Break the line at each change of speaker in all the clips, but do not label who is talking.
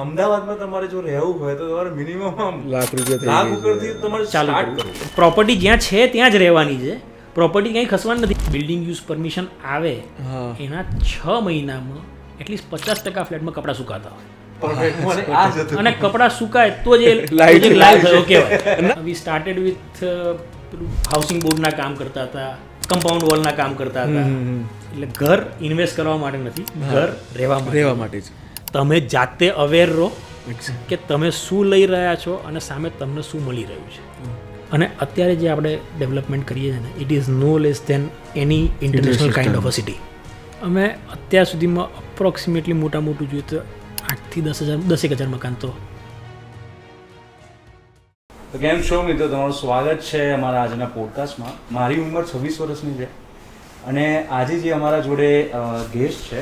અમદાવાદમાં તમારે જો રહેવું હોય તો તમારે મિનિમમ
લાખ રૂપિયા
લાખ ઉપરથી તમારે
ચાલુ
સ્ટાર્ટ
કરવું.
કરવું.
પ્રોપર્ટી જ્યાં છે ત્યાં જ રહેવાની છે. પ્રોપર્ટી કંઈ ખસવાની નથી. બિલ્ડિંગ યુઝ પરમિશન આવે
હા
એના 6 મહિનામાં એટલીસ્ટ 50% ફ્લેટમાં કપડાં સુકાતા હોય.
Perfect. મને આ જ હતું.
અને કપડાં સુકાય તો જ
Live
લાઈવ થયો કહેવાય. વી સ્ટાર્ટેડ વિથ હાઉસિંગ બોર્ડના કામ કરતા હતા, કમ્પાઉન્ડ વોલના કામ કરતા હતા. એટલે ઘર ઇન્વેસ્ટ કરવા માટે નથી, ઘર રહેવા
રહેવા
માટે.
માટે જ
તમે જાતે અવેર રહો કે તમે શું લઈ રહ્યા છો અને સામે તમને શું મળી રહ્યું છે. અને અત્યારે જે આપણે ડેવલપમેન્ટ કરીએ છીએ ને, it is no less than any international kind of a city. અમે અત્યાર સુધીમાં અપ્રોક્સિમેટલી મોટું જોઈએ તો 8 થી 10,000 મકાન તો.
તો કેમ છો મિત્રો, તમારું સ્વાગત છે અમારા આજના પોડકાસ્ટમાં. મારી ઉંમર 26 વર્ષની છે અને આજે જે અમારા જોડે ગેસ્ટ છે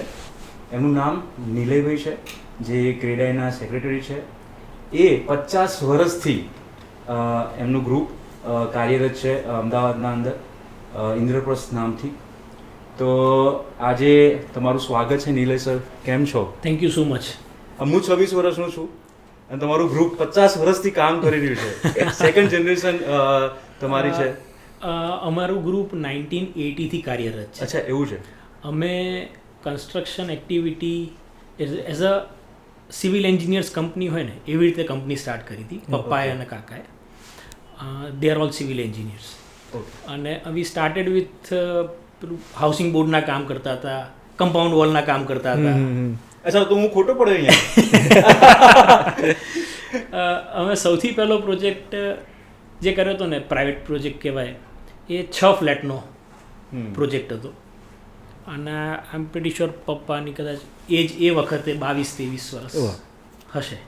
એમનું નામ નિલયભાઈ છે, જે ક્રેડાઈના સેક્રેટરી છે. એ 50 વર્ષથી એમનું ગ્રુપ કાર્યરત છે અમદાવાદના અંદર, ઇન્દ્રપ્રસ્થ નામથી. તો આજે તમારું સ્વાગત છે નિલય સર. કેમ છો?
Thank you so much.
હું 26 વર્ષનો છું અને તમારું ગ્રુપ 50 વર્ષથી કામ કરી રહ્યું છે. સેકન્ડ જનરેશન તમારી છે.
અમારું ગ્રુપ 1980 થી કાર્યરત છે.
અચ્છા, એવું છે.
અમે construction activity as a civil engineers company હોય ને એવી રીતે કંપની સ્ટાર્ટ કરી હતી પપ્પાએ અને કાકાએ. They are all civil engineers. અને વી સ્ટાર્ટેડ વિથ હાઉસિંગ બોર્ડના કામ કરતા હતા, કમ્પાઉન્ડ વોલના કામ કરતા હતા.
અચ્છા, તો હું ખોટો પડ્યો અહીંયા.
અમે સૌથી પહેલો પ્રોજેક્ટ જે કર્યો હતો ને, પ્રાઇવેટ પ્રોજેક્ટ કહેવાય, એ 6 ફ્લેટનો પ્રોજેક્ટ હતો. અને આઈ એમ પ્રિટી શ્યોર પપ્પાની કદાચ એજ એ વખતે 22-23 વર્ષ હશે.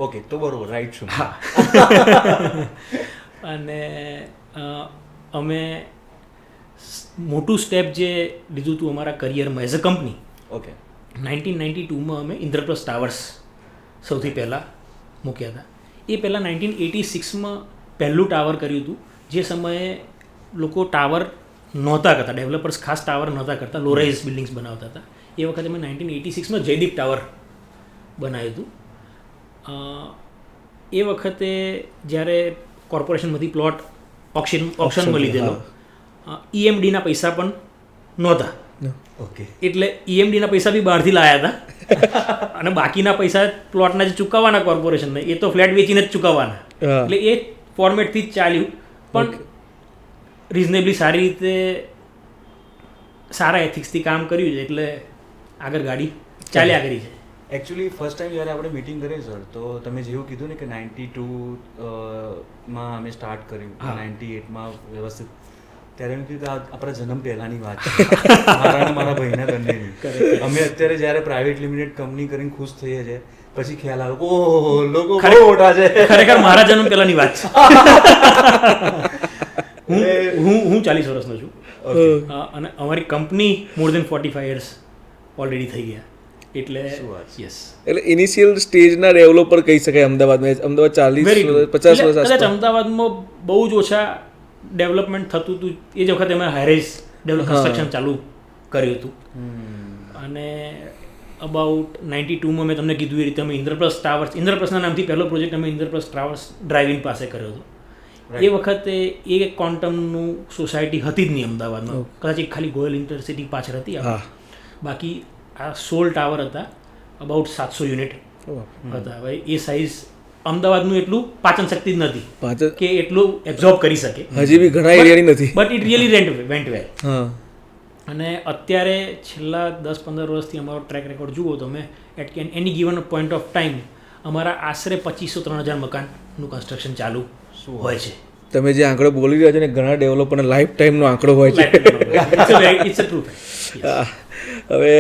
ઓકે, તો બરોબર, રાઈટ છું.
હા. અને અમે મોટું સ્ટેપ જે લીધું હતું અમારા કરિયરમાં એઝ અ કંપની,
ઓકે,
1992માં અમે ઇન્દ્રપ્રસ્થ ટાવર્સ સૌથી પહેલાં મૂક્યા હતા. એ પહેલાં 1986માં પહેલું ટાવર કર્યું હતું. જે સમયે લોકો ટાવર નહોતા કરતા, ડેવલપર્સ ખાસ ટાવર નહોતા કરતા, લો રાઇઝ બિલ્ડિંગ્સ બનાવતા હતા. એ વખતે અમે 1986માં જયદીપ ટાવર બનાવ્યું હતું. એ વખતે જ્યારે કોર્પોરેશનમાંથી પ્લોટ ઓપ્શનમાં લીધેલો, EMDના પૈસા પણ નહોતા.
ઓકે,
એટલે EMDના પૈસા બી બહારથી લાવ્યા હતા અને બાકીના પૈસા પ્લોટના જે ચૂકવવાના કોર્પોરેશનને એ તો ફ્લેટ વેચીને જ ચૂકવવાના. એટલે એ ફોર્મેટથી જ ચાલ્યું. પણ રિઝનેબલી સારી રીતે સારા એથિક્સથી કામ કર્યું છે એટલે આગળ ગાડી ચાલ્યા કરી છે.
એકચ્યુઅલી ફર્સ્ટ ટાઈમ જ્યારે આપણે મીટિંગ કરી સર, તો તમે જેવું કીધું ને કે 92માં અમે સ્ટાર્ટ કર્યું, 98માં વ્યવસ્થિત, ત્યારે એમ કીધું કે આ આપણા જન્મ પહેલાંની વાત છે, મારા અને મારા ભાઈના બંનેની. અમે અત્યારે જ્યારે પ્રાઇવેટ લિમિટેડ કંપની કરીને ખુશ થઈએ છીએ, પછી ખ્યાલ આવે ઓહો, લોકો બહુ મોટા છે.
ખરેખર મારા જન્મ પહેલાંની વાત છે. હું 40 વર્ષનો છું અને અમારી કંપની મોર દેન 45 યર્સ ઓલરેડી થઈ ગયા. એટલે યસ,
એટલે ઇનિશિયલ સ્ટેજના ડેવલપર કહી શકાય અમદાવાદમાં. અમદાવાદ 40-50 વર્ષ
કદાચ અમદાવાદમાં બહુ જ ઓછા ડેવલપમેન્ટ થતું હતું. એ જ વખતે અમે હાઈરેઝ કન્સ્ટ્રક્શન ચાલુ કર્યું હતું. અને અબાઉટ 92માં મેં તમને કીધું એ રીતે અમે ઇન્દ્રપ્રસ્થના નામથી પહેલો પ્રોજેક્ટ અમે ઇન્દ્રપ્રસ્થ ટાવર્સ ડ્રાઇવિંગ પાસે કર્યો હતો. એ વખતે એ ક્વોન્ટમનું સોસાયટી હતી જ નહીં અમદાવાદમાં. કદાચ એક ખાલી ગોયલ ઇન્ટરસિટી પાછળ હતી. બાકી આ 16 ટાવર હતા, અબાઉટ 700 યુનિટ હતા. હવે એ સાઇઝ અમદાવાદનું એટલું પાચન શક્તિ જ નથી કે એટલું એબ્ઝોર્બ કરી શકે.
હજી બી ઘણા એરિયાની નથી,
બટ ઇટ રિયલી વેન્ટ વેલ. અને અત્યારે છેલ્લા 10-15 વર્ષથી અમારો ટ્રેક રેકોર્ડ જુઓ તો અમે at any given point of time અમારા આશરે 2500-3000 મકાનનું કન્સ્ટ્રક્શન ચાલુ હોય છે.
તમે જે આંકડો બોલી રહ્યા છો ને, ઘણા ડેવલપરને લાઈફ ટાઈમનો આંકડો હોય છે.
It's a true.
હવે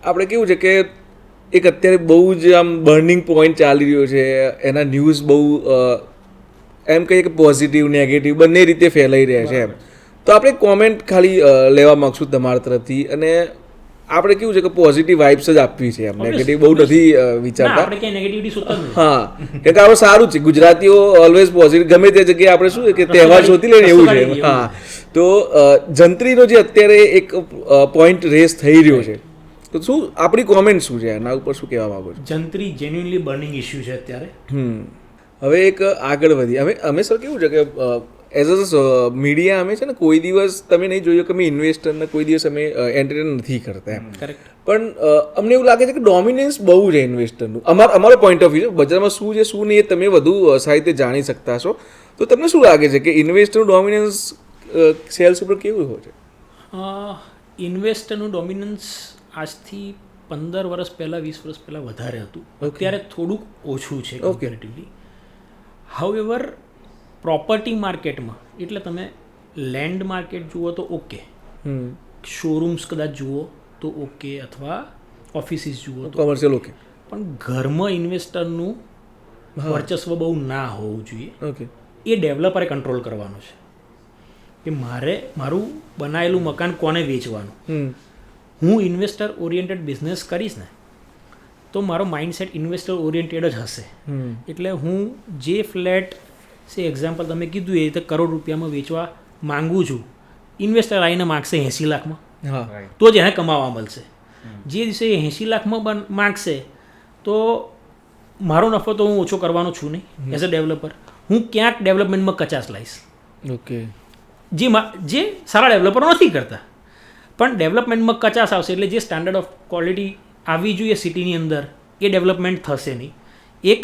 આપણે કેવું છે કે એક અત્યારે બહુ જ આમ બર્નિંગ પોઈન્ટ ચાલી રહ્યો છે, એના ન્યૂઝ બહુ એમ કહીએ કે પોઝિટિવ નેગેટિવ બંને રીતે ફેલાઈ રહ્યા છે એમ. તો આપણે કોમેન્ટ ખાલી લેવા માગશું તમારા તરફથી. અને આપણે કેવું છે કે પોઝિટિવ વાઇબ્સ જ આપવી છે એમ, નેગેટિવ બહુ નથી વિચારતા. હા, કેમ કે આપણે સારું છે, ગુજરાતીઓ ઓલવેઝ પોઝિટિવ, ગમે તે જગ્યાએ આપણે શું કે તહેવાર શોધી લઈએ એવું છે. હા, તો જંત્રીનો જે અત્યારે એક પોઈન્ટ રેસ થઈ રહ્યો છે, તો શું આપણી કોમેન્ટ શું છે એના ઉપર શું કહેવા માંગો છો?
જંત્રી જેન્યુઅનલી બર્નિંગ ઇસ્યુ છે અત્યારે.
હવે એક આગળ વધી અમે સર કેવું છે કે એઝ અ મીડિયા અમે છે ને કોઈ દિવસ તમે નહીં જોયું કે અમે ઇન્વેસ્ટરને કોઈ દિવસ અમે એન્ટરટેન નથી કરતા એમ.
કરેક્ટ.
પણ અમને એવું લાગે છે કે ડોમિનન્સ બહુ છે ઇન્વેસ્ટરનું. અમારો પોઈન્ટ ઓફ વ્યૂ છે, બજારમાં શું છે શું નહીં એ તમે વધુ સારી રીતે જાણી શકતા છો. તો તમને શું લાગે છે કે ઇન્વેસ્ટરનું ડોમિનન્સ સેલ્સ ઉપર કેવું હોય છે?
ઇન્વેસ્ટરનું ડોમિનન્સ આજથી 15 વર્ષ પહેલાં 20 વર્ષ પહેલાં વધારે હતું. અત્યારે થોડુંક ઓછું છે કમ્પેરેટિવલી. હાઉએવર પ્રોપર્ટી માર્કેટમાં એટલે તમે લેન્ડ માર્કેટ જુઓ તો ઓકે, શોરૂમ્સ કદાચ જુઓ તો ઓકે, અથવા ઓફિસીસ જુઓ તો
કોમર્શિયલ ઓકે,
પણ ઘરમાં ઇન્વેસ્ટરનું વર્ચસ્વ બહુ ના હોવું જોઈએ.
ઓકે.
એ ડેવલપરે કંટ્રોલ કરવાનો છે કે મારું બનાવેલું મકાન કોને વેચવાનું. હું ઇન્વેસ્ટર ઓરિએન્ટેડ બિઝનેસ કરીશ ને તો મારો માઇન્ડસેટ ઇન્વેસ્ટર ઓરિએન્ટેડ જ હશે. એટલે હું જે ફ્લેટ એક્ઝામ્પલ તમે કીધું એ રીતે કરોડ રૂપિયામાં વેચવા માંગુ છું, ઇન્વેસ્ટર આવીને માગશે 80 લાખમાં, તો જ એને કમાવા મળશે. જે દિવસે 80 લાખમાં માગશે તો મારો નફો તો હું ઓછો કરવાનો છું નહીં એઝ અ ડેવલપર. હું ક્યાંક ડેવલપમેન્ટમાં કચાશ લાવીશ.
ઓકે.
જે સારા ડેવલપરો નથી કરતા, પણ ડેવલપમેન્ટમાં કચાશ આવશે એટલે જે સ્ટાન્ડર્ડ ઓફ ક્વોલિટી આવવી જોઈએ સિટીની અંદર એ ડેવલપમેન્ટ થશે નહીં. એક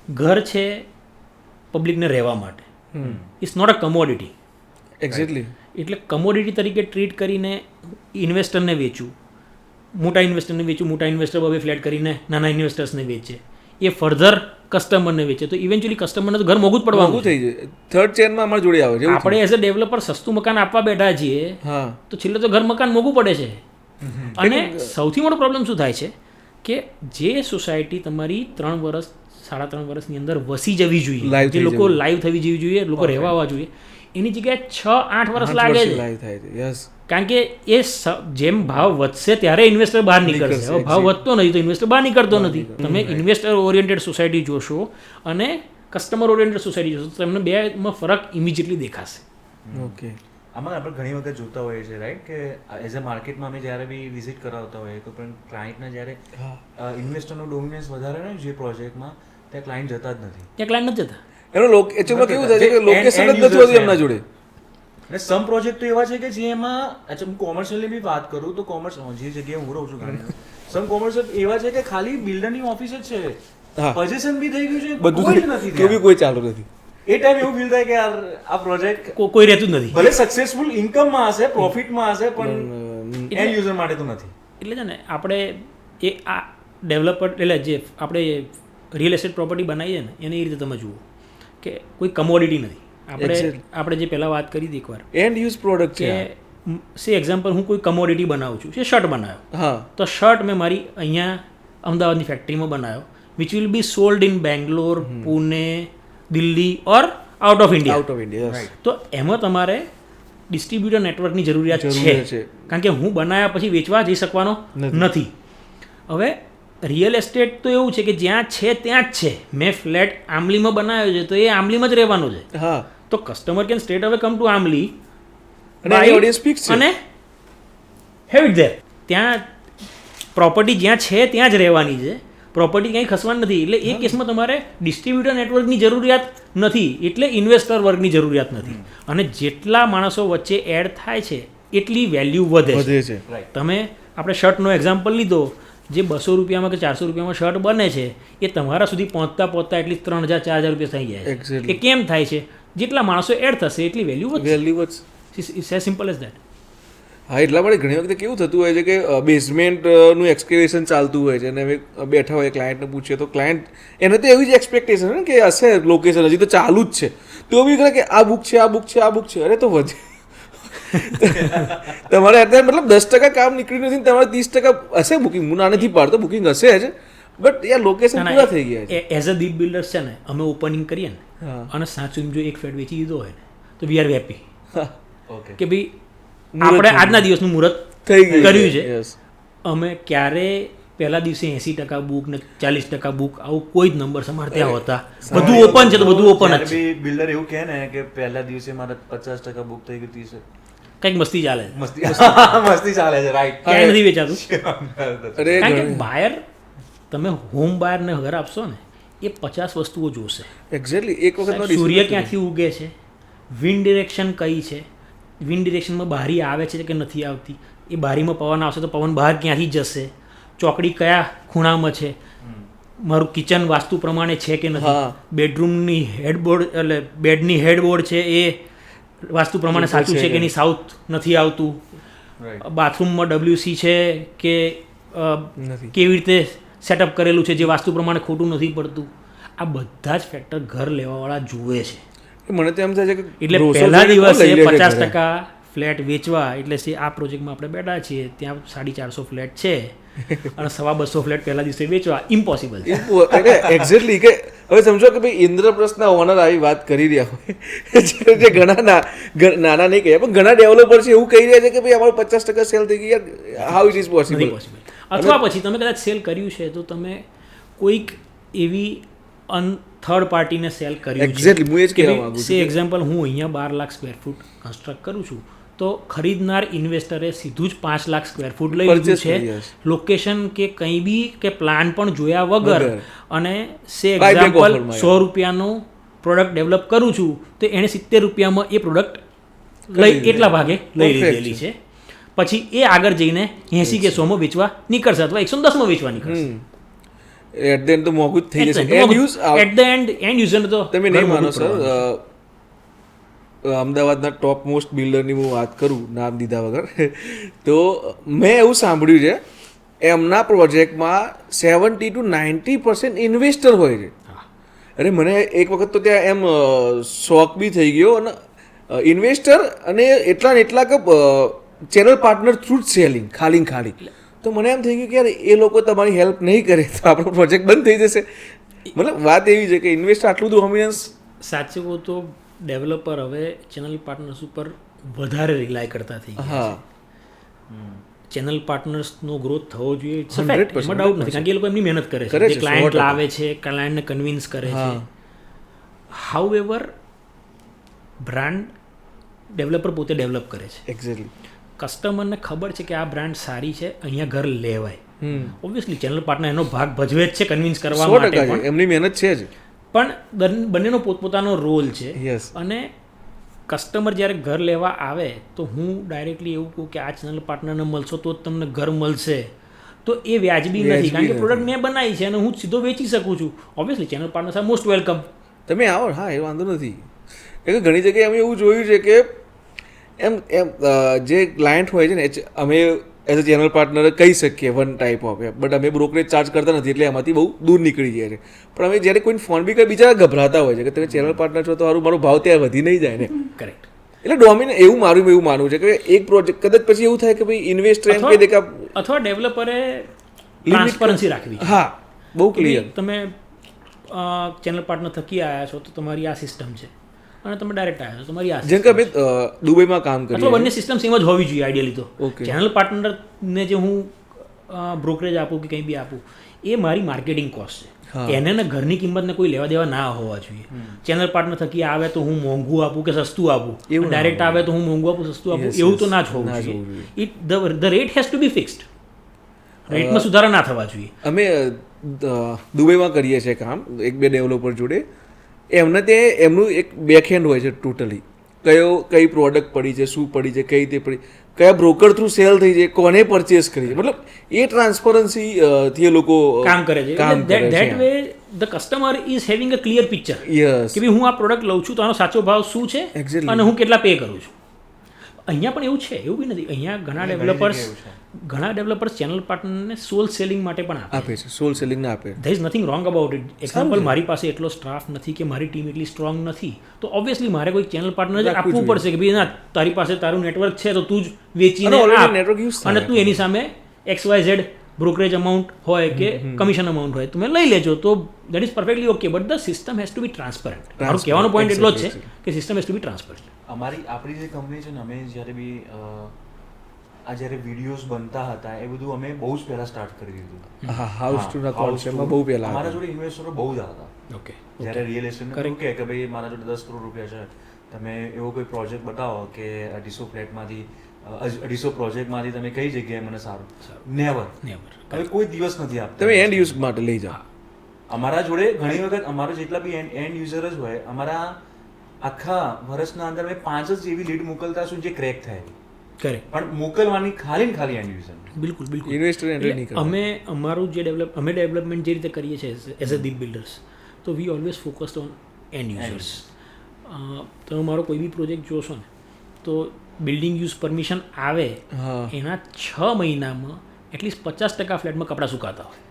ઘર છે પબ્લિકને રહેવા માટે, it's not a commodity.
Exactly.
એટલે કમોડિટી તરીકે ટ્રીટ કરીને ઇન્વેસ્ટરને વેચવું, મોટા ઇન્વેસ્ટરને વેચવું, મોટા ઇન્વેસ્ટર હવે ફ્લેટ કરીને નાના ઇન્વેસ્ટર્સને વેચે, એ ફર્ધર કસ્ટમરને વેચે, તો ઇવેન્ચ્યુઅલી કસ્ટમરને તો ઘર મોંઘું જ પડવાનું
થઈ જાય. થર્ડ ચેનમાં અમારી જોડે આવે છે.
આપણે એઝ અ ડેવલપર સસ્તું મકાન આપવા બેઠા છીએ તો છેલ્લે તો ઘર મકાન મોંઘું પડે છે. અને સૌથી મોટો પ્રોબ્લેમ શું થાય છે કે જે સોસાયટી તમારી 3 વર્ષ 3.5 વર્ષની અંદર વસી જવી જોઈએ, જે લોકો લાઈવ થવી જવી જોઈએ, લોકો રહેવા આવવા જોઈએ, એની જગ્યાએ 6-8 વર્ષ લાગે છે. કારણ કે એ જેમ ભાવ વધશે ત્યારે ઇન્વેસ્ટર બહાર નીકળશે. હવે ભાવ વધતો નથી તો ઇન્વેસ્ટર બહાર નીકળતો નથી. તમે ઇન્વેસ્ટર ઓરિએન્ટેડ સોસાયટી જોશો અને કસ્ટમર ઓરિએન્ટેડ સોસાયટી જોશો તો તમને બેમાં ફરક ઇમિડિયેટલી દેખાશે.
ઓકે.
આમાં આપણે ઘણી વખત જોતા હોઈએ છીએ રાઈટ કે એઝ અ માર્કેટમાં અમે જ્યારે બી વિઝિટ કરાવતા હોઈએ તો પણ ક્લાયન્ટને જ્યારે ઇન્વેસ્ટરનું ડોમિનન્સ વધારે ને જે પ્રોજેક્ટમાં ત્યાં ક્લાયન્ટ જતા જ નથી.
ત્યાં ક્લાયન્ટ નથી જતા.
એનો એકચ્યુઅલી કેવું થાય છે કે લોકેશન જ નથી હોતી એમના જોડે.
અને સમ પ્રોજેક્ટ તો એવા છે કે જેમાં હું કોમર્શિયલની બી વાત કરું તો જે જગ્યાએ હું રહું છું ગાંધીનગર, સમ કોમર્શિયલ એવા છે કે ખાલી બિલ્ડરની ઓફિસ જ છે, પોઝિશન બી થઈ ગયું છે, બધું જ નથી,
તો બી કોઈ ચાલુ નથી.
એ ટાઈમ એવું ફીલ થાય કે યાર આ પ્રોજેક્ટ
કોઈ રહેતું જ નથી.
ભલે સક્સેસફુલ ઇન્કમમાં હશે, પ્રોફિટમાં હશે, પણ એન્ડ યુઝર માટે તો નથી.
એટલે છે ને આપણે એ આ ડેવલપર એટલે જે આપણે રિયલ એસ્ટેટ પ્રોપર્ટી બનાવીએ ને એને એ રીતે તમે જુઓ કે કોઈ કમોડિટી નથી. આપણે જે પહેલાં વાત કરી હતી એકવાર,
એન્ડ યુઝ પ્રોડક્ટ છે.
સે એક્ઝામ્પલ હું કોઈ કમોડિટી બનાવું છું, જે શર્ટ બનાવ્યો, તો શર્ટ મેં મારી અહીંયા અમદાવાદની ફેક્ટરીમાં બનાવ્યો, which will be sold in Bangalore, Pune, Delhi or out of India. તો એમાં તમારે ડિસ્ટ્રીબ્યુટર નેટવર્કની જરૂરિયાત છે, કારણ કે હું બનાવ્યા પછી વેચવા જઈ શકવાનો નથી. હવે રિયલ એસ્ટેટ તો એવું છે કે જ્યાં છે ત્યાં જ છે. મેં ફ્લેટ આંબલીમાં બનાવ્યો છે તો એ આંબલીમાં જ રહેવાનો છે. તો કસ્ટમર કેન સ્ટ્રેટ હવે કમ ટુ આંબલી અને હેવ ઇટ ધેર. ત્યાં પ્રોપર્ટી જ્યાં છે ત્યાં જ રહેવાની છે, પ્રોપર્ટી ક્યાંય ખસવાની નથી. એટલે એ કેસમાં તમારે ડિસ્ટ્રીબ્યુટર નેટવર્કની જરૂરિયાત નથી, એટલે ઇન્વેસ્ટર વર્ગની જરૂરિયાત નથી. અને જેટલા માણસો વચ્ચે એડ થાય છે એટલી વેલ્યુ વધે છે. તમે આપણે શર્ટનો એક્ઝામ્પલ લીધો, જે 200 રૂપિયામાં કે 400 રૂપિયામાં શર્ટ બને છે એ તમારા સુધી પહોંચતા એટલી 3000-4000 રૂપિયા થઈ જાય છે. એ કેમ થાય છે? જેટલા માણસો એડ થશે એટલી વેલ્યુ વધશે. It's as simple as that.
હા, એટલા માટે ઘણી વખતે કેવું થતું હોય છે કે બેઝમેન્ટનું એક્સકેવેશન ચાલતું હોય છે અને હવે બેઠા હોય ક્લાયન્ટને પૂછીએ તો ક્લાયન્ટ એને તો એવી જ એક્સપેક્ટેશન ને કે હશે લોકેશન હજી તો ચાલુ જ છે, તો બી કરે કે આ બુક છે, આ બુક છે, આ બુક છે. અરે તો વધે તમારે અત્યારે મતલબ 10% કામ નીકળ્યું નથી, તમારે 30% હશે બુકિંગ. હું ના નથી પાડતો, બુકિંગ હશે જ, બટ યાર લોકેશન પૂરા થઈ ગયા છે.
એઝ અ દીપ બિલ્ડર્સ છે ને, અમે ઓપનિંગ કરીએ ને અને 7 સુધી જો એક ફ્લેટ વેચી દીધો હોય ને તો વી આર હેપી કે ભાઈ આપણે આજના દિવસનું મુહૂર્ત કર્યું છે. અમે ક્યારે પહેલા દિવસે 80% બુક ને 40% બુક આવું કોઈ જ નંબર અમારે ત્યાં હોતા. બધું ઓપન છે તો બધું ઓપન જ છે.
બિલ્ડર એવું કહે ને કે પહેલા દિવસે મારે 50% બુક થઈ ગયું, 30%.
કંઈક મસ્તી ચાલે છે,
મસ્તી ચાલે છે, રાઈટ.
ક્યાંય નથી વેચાતું.
અરે
કારણ કે બાયર, તમે હોમ બાયરને ઘર આપશો ને, એ 50 વસ્તુઓ જોશે.
એક્ઝેક્ટલી એક વખત
સૂર્ય ક્યાંથી ઉગે છે, વિન્ડ ડિરેક્શન કઈ છે, વિન્ડ ડિરેક્શનમાં બારી આવે છે કે નથી આવતી, એ બારીમાં પવન આવશે તો પવન બહાર ક્યાંથી જશે, ચોકડી કયા ખૂણામાં છે, મારું કિચન વાસ્તુ પ્રમાણે છે કે નથી, બેડરૂમની હેડબોર્ડ એટલે બેડની હેડબોર્ડ છે એ વાસ્તુ પ્રમાણે સાચું છે કે નહીં, સાઉથ નથી આવતું, બાથરૂમમાં WC છે કે કેવી રીતે સેટઅપ કરેલું છે જે વાસ્તુ પ્રમાણે ખોટું નથી પડતું. આ બધા જ ફેક્ટર ઘર લેવાવાળા જુએ છે.
મને તો એમ થાય છે કે
એટલે પહેલા દિવસે 50% ફ્લેટ વેચવા, એટલે આ પ્રોજેક્ટમાં આપણે બેઠા છીએ, ત્યાં 450 ફ્લેટ છે અને 250 ફ્લેટ પહેલા દિવસે વેચવા ઇમ્પોસિબલ છે.
એક્ઝેક્ટલી કે હવે સમજો કે ભાઈ ઇન્દ્રપ્રસ્થના ઓનર આવી વાત કરી રહ્યા હોય જે ઘણા નાના નહીં કહે પણ ઘણા ડેવલપર છે એવું કહી રહ્યા છે કે ભાઈ અમારું 50% સેલ થઈ ગઈ, હાઉ ઇટ ઇઝ પોસિબલ.
અથવા પછી તમે કદાચ સેલ કર્યું છે તો તમે કોઈક એવી થર્ડ પાર્ટીને સેલ કર્યું
એક્ઝેક્ટલી હું એ જ કહેવા માંગુ
છું. એક્ઝામ્પલ, હું અહીંયા 12 લાખ સ્ક્વેર ફૂટ કન્સ્ટ્રક્ટ કરું છું તો ખરીદનાર ઇન્વેસ્ટરે સીધું જ 5 લાખ સ્ક્વેર ફૂટ લઈ લીધું છે, લોકેશન કે કંઈ બી કે પ્લાન પણ જોયા વગર. અને એક્ઝામ્પલ 100 રૂપિયાનું પ્રોડક્ટ ડેવલપ કરું છું તો એણે 70 રૂપિયામાં એ પ્રોડક્ટ એટલા ભાગે લઈ લીધેલી છે. પછી એ આગળ જઈને 80 કે 100માં વેચવા નીકળશે અથવા 110માં વેચવા નીકળશે.
એટ ધ એન્ડ તો મોંઘું જ થઈ જશે.
એટ ધ એન્ડ યુઝર તો
તમે નહીં માનો સર, અમદાવાદના ટોપ મોસ્ટ બિલ્ડરની હું વાત કરું નામ દીધા વગર, તો મેં એવું સાંભળ્યું છે એમના પ્રોજેક્ટમાં 70 to 90% ઇન્વેસ્ટર હોય છે. અરે મને એક વખત તો ત્યાં એમ શોખ બી થઈ ગયો, અને ઇન્વેસ્ટર અને એટલા ને એટલા કે ચેનલ પાર્ટનર થ્રુ જ સેલિંગ ખાલી. તો મને એમ થઈ ગયું કે યાર એ લોકો તમારી હેલ્પ નહીં કરે તો આપણો પ્રોજેક્ટ બંધ થઈ જશે. મતલબ વાત એવી છે કે ઇન્વેસ્ટર આટલું બધું ડોમિનન્સ.
સાચું કહું તો ડેવલપર હવે ચેનલ પાર્ટનર્સ ઉપર વધારે રિલાય કરતા થઈ ગયા છે. ચેનલ પાર્ટનર્સનો ગ્રોથ થવો જોઈએ, એમાં ડાઉટ નથી, કારણ કે એ લોકો એમની મહેનત કરે છે, ક્લાયન્ટ લાવે છે, ક્લાયન્ટને કન્વિન્સ કરે છે. હાઉ એવર બ્રાન્ડ ડેવલપર પોતે ડેવલપ કરે છે.
એક્ઝેક્ટલી
કસ્ટમરને ખબર છે કે આ બ્રાન્ડ સારી છે, અહીંયા ઘર લેવાય. ઓબ્વિયસલી ચેનલ પાર્ટનર એનો ભાગ ભજવે જ છે કન્વિન્સ કરવા માટે, પણ
એમની મહેનત છે જ.
પણ બંનેનો પોતપોતાનો રોલ છે. અને કસ્ટમર જ્યારે ઘર લેવા આવે તો હું ડાયરેક્ટલી એવું કહું કે આ ચેનલ પાર્ટનરને મળશો તો જ તમને ઘર મળશે, તો એ વ્યાજબી નથી. કારણ કે પ્રોડક્ટ મેં બનાવી છે અને હું સીધો વેચી શકું છું. Obviously channel partners R most welcome,
તમે આવો. હા, એ વાંધો નથી. એટલે ઘણી જગ્યાએ અમે એવું જોયું છે કે એમ જે ક્લાયન્ટ હોય છે ને, અમે એઝ અ ચેનલ પાર્ટનર કહી શકીએ વન ટાઈપ ઓફ, બટ અમે બ્રોકરેજ ચાર્જ કરતા નથી એટલે એમાંથી બહુ દૂર નીકળી જાય છે. પણ અમે જ્યારે કોઈને ફોન બી કરી બીજા ગભરાતા હોય છે કે તમે ચેનલ પાર્ટનર છો તો મારો ભાવ ત્યાં વધી નહીં જાય ને.
કરેક્ટ.
એટલે એવું માનવું છે કે એક પ્રોજેક્ટ કદાચ પછી એવું થાય કે ભાઈ ઇન્વેસ્ટર એમ કહી દે કે
અથવા ડેવલપરે ટ્રાન્સપરન્સી રાખવી.
હા, બહુ ક્લિયર.
તમે ચેનલ પાર્ટનર થકી આવ્યા છો તો તમારી આ સિસ્ટમ છે, અને તમે ડાયરેક્ટ આવ્યા છો તમારી આ,
જેમ કે અમે દુબઈમાં કામ કરીએ,
અથવા બંને સિસ્ટમ સેમ જ હોવી જોઈએ આઈડિયલી. તો ચેનલ પાર્ટનરને જે હું બ્રોકરેજ આપું કે કંઈ બી આપું, એ મારી માર્કેટિંગ કોસ્ટ છે. એને ને ઘરની કિંમતને કોઈ લેવા દેવા ના હોવા જોઈએ. ચેનલ પાર્ટનર થકી આવે તો હું મોંઘું આપું કે સસ્તું આપું, ડાયરેક્ટ આવે તો હું મોંઘું આપું સસ્તું આપું, એવું તો ના જ હોવું જોઈએ. The rate has to be fixed. રેટમાં સુધારા ના થવા જોઈએ.
અમે દુબઈમાં કરીએ છીએ કામ એક બે ડેવલપર જોડે. એમને ત્યાં એમનું એક બેકહેન્ડ હોય છે ટોટલી, કઈ પ્રોડક્ટ પડી છે, શું પડી છે, કઈ રીતે પડી, કયા બ્રોકર થ્રુ સેલ થઈ છે, કોને પરચેસ કરી છે, મતલબ એ ટ્રાન્સપરન્સી થી એ લોકો
કામ કરે છે. That way the customer is having a clear picture કે ભાઈ હું આ પ્રોડક્ટ લઉં છું તો આનો સાચો ભાવ શું છે અને હું કેટલા પે કરું છું. અહીંયા પણ એવું છે, એવું બી નથી. અહીંયા ઘણા ડેવલપર્સ ચેનલ પાર્ટનરને સોલ સેલિંગ માટે પણ આપે
છે. સોલ સેલિંગ ના આપે.
There is nothing wrong about it. Example, મારી પાસે એટલો સ્ટાફ નથી કે મારી ટીમ એટલી સ્ટ્રોંગ નથી, તો ઓબ્વિયસલી મારે કોઈ ચેનલ પાર્ટનર આપવું પડશે કે ભાઈ ના, તારી પાસે તારું નેટવર્ક છે તો તું જ વેચીને આપ, અને તું એની સામે XYZ બ્રોકરેજ અમાઉન્ટ હોય કે કમિશન અમાઉન્ટ હોય તમે લઈ લેજો, તો that is perfectly okay. But the system has to be transparent. મારો કહેવાનો પોઈન્ટ એટલો જ છે કે system has to be transparent.
આપણી જે કંપની છે ને, અમે જ્યારે બી જ્યારે વિડીયોઝ બનતા હતા એ બધું અમે બહુ જ પહેલા સ્ટાર્ટ કરી દીધું.
હાઉસ ટુ ના કોન્સેપ્ટમાં બહુ પહેલા
અમારા જોડે ઇન્વેસ્ટરો બહુ જ હતા.
ઓકે,
જ્યારે રિયલ એસ્ટેટનું કે ભાઈ મારા જોડે 10 કરોડ રૂપિયા છે તમે એવો કોઈ પ્રોજેક્ટ બતાવો કે 250 ફ્લેટમાંથી 250 પ્રોજેક્ટમાંથી તમે કઈ જગ્યાએ મને સારું નેવર હવે કોઈ દિવસ નથી આપતા
તમે એન્ડ યુઝ માટે લઈ જાઓ.
અમારા જોડે ઘણી વખત અમારો જેટલા બી એન્ડ યુઝર જ હોય અમારા આખા વર્ષના અંદર અમે 5 જ એવી લીડ મોકલતા છું જે ક્રેક થાય
કરેક્ટ
પણ મોકલવાની ખાલી ને ખાલી એન્ડ યુઝર
બિલકુલ બિલકુલ
ઇન્વેસ્ટર એન્ટ્રી નહીં
એટલે અમે અમારું જે ડેવલપમેન્ટ જે રીતે કરીએ છીએ એઝ અ દીપ બિલ્ડર્સ તો વી always focused on and users. તમે મારો કોઈ બી પ્રોજેક્ટ જોશો ને તો બિલ્ડિંગ યુઝ પરમિશન આવે એના 6 મહિનામાં એટલીસ્ટ 50% ફ્લેટમાં કપડાં સુકાતા હોય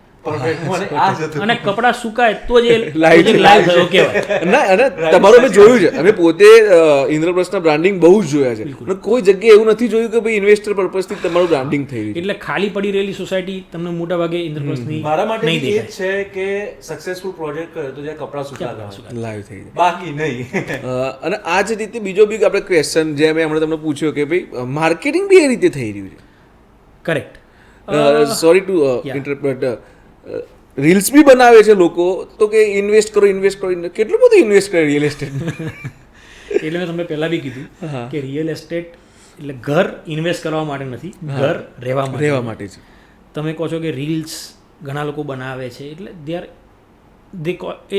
અને કપડાં સુકાય તો જ લાઈવ થયો કહેવાય.
ના અને તમારું અમે જોયું છે, અમે પોતે ઇન્દ્રપ્રસ્થના બ્રાન્ડિંગ બહુ જ જોયા છે અને કોઈ જગ્યાએ એવું નથી જોયું કે ભાઈ ઇન્વેસ્ટર પર્પઝથી તમારું બ્રાન્ડિંગ થઈ રહ્યું છે.
એટલે ખાલી પડી રહેલી સોસાયટી તમને મોટા ભાગે ઇન્દ્રપ્રસ્થની
મારા માટે
નહીં
એ
દેખાય.
છે કે સક્સેસફુલ પ્રોજેક્ટ કર્યો તો જ્યાં કપડાં સુકાતા હોય
લાઈવ થઈ જાય.
બાકી નહીં.
અને આ જ રીતે બીજો બી આપણે ક્વેશ્ચન જે મેં હમણાં તમને પૂછ્યો કે ભાઈ માર્કેટિંગ બી એ રીતે થઈ રહ્યું છે.
Correct.
Sorry to interpret reels બી બનાવે છે લોકો તો કે ઇન્વેસ્ટ કરો કેટલું બધું ઇન્વેસ્ટ કરે રિયલ એસ્ટેટ.
એટલે મેં તમને પહેલાં બી કીધું કે રિયલ એસ્ટેટ એટલે ઘર ઇન્વેસ્ટ કરવા માટે નથી, ઘર રહેવા માટે
છે.
તમે કહો છો કે રીલ્સ ઘણા લોકો બનાવે છે એટલે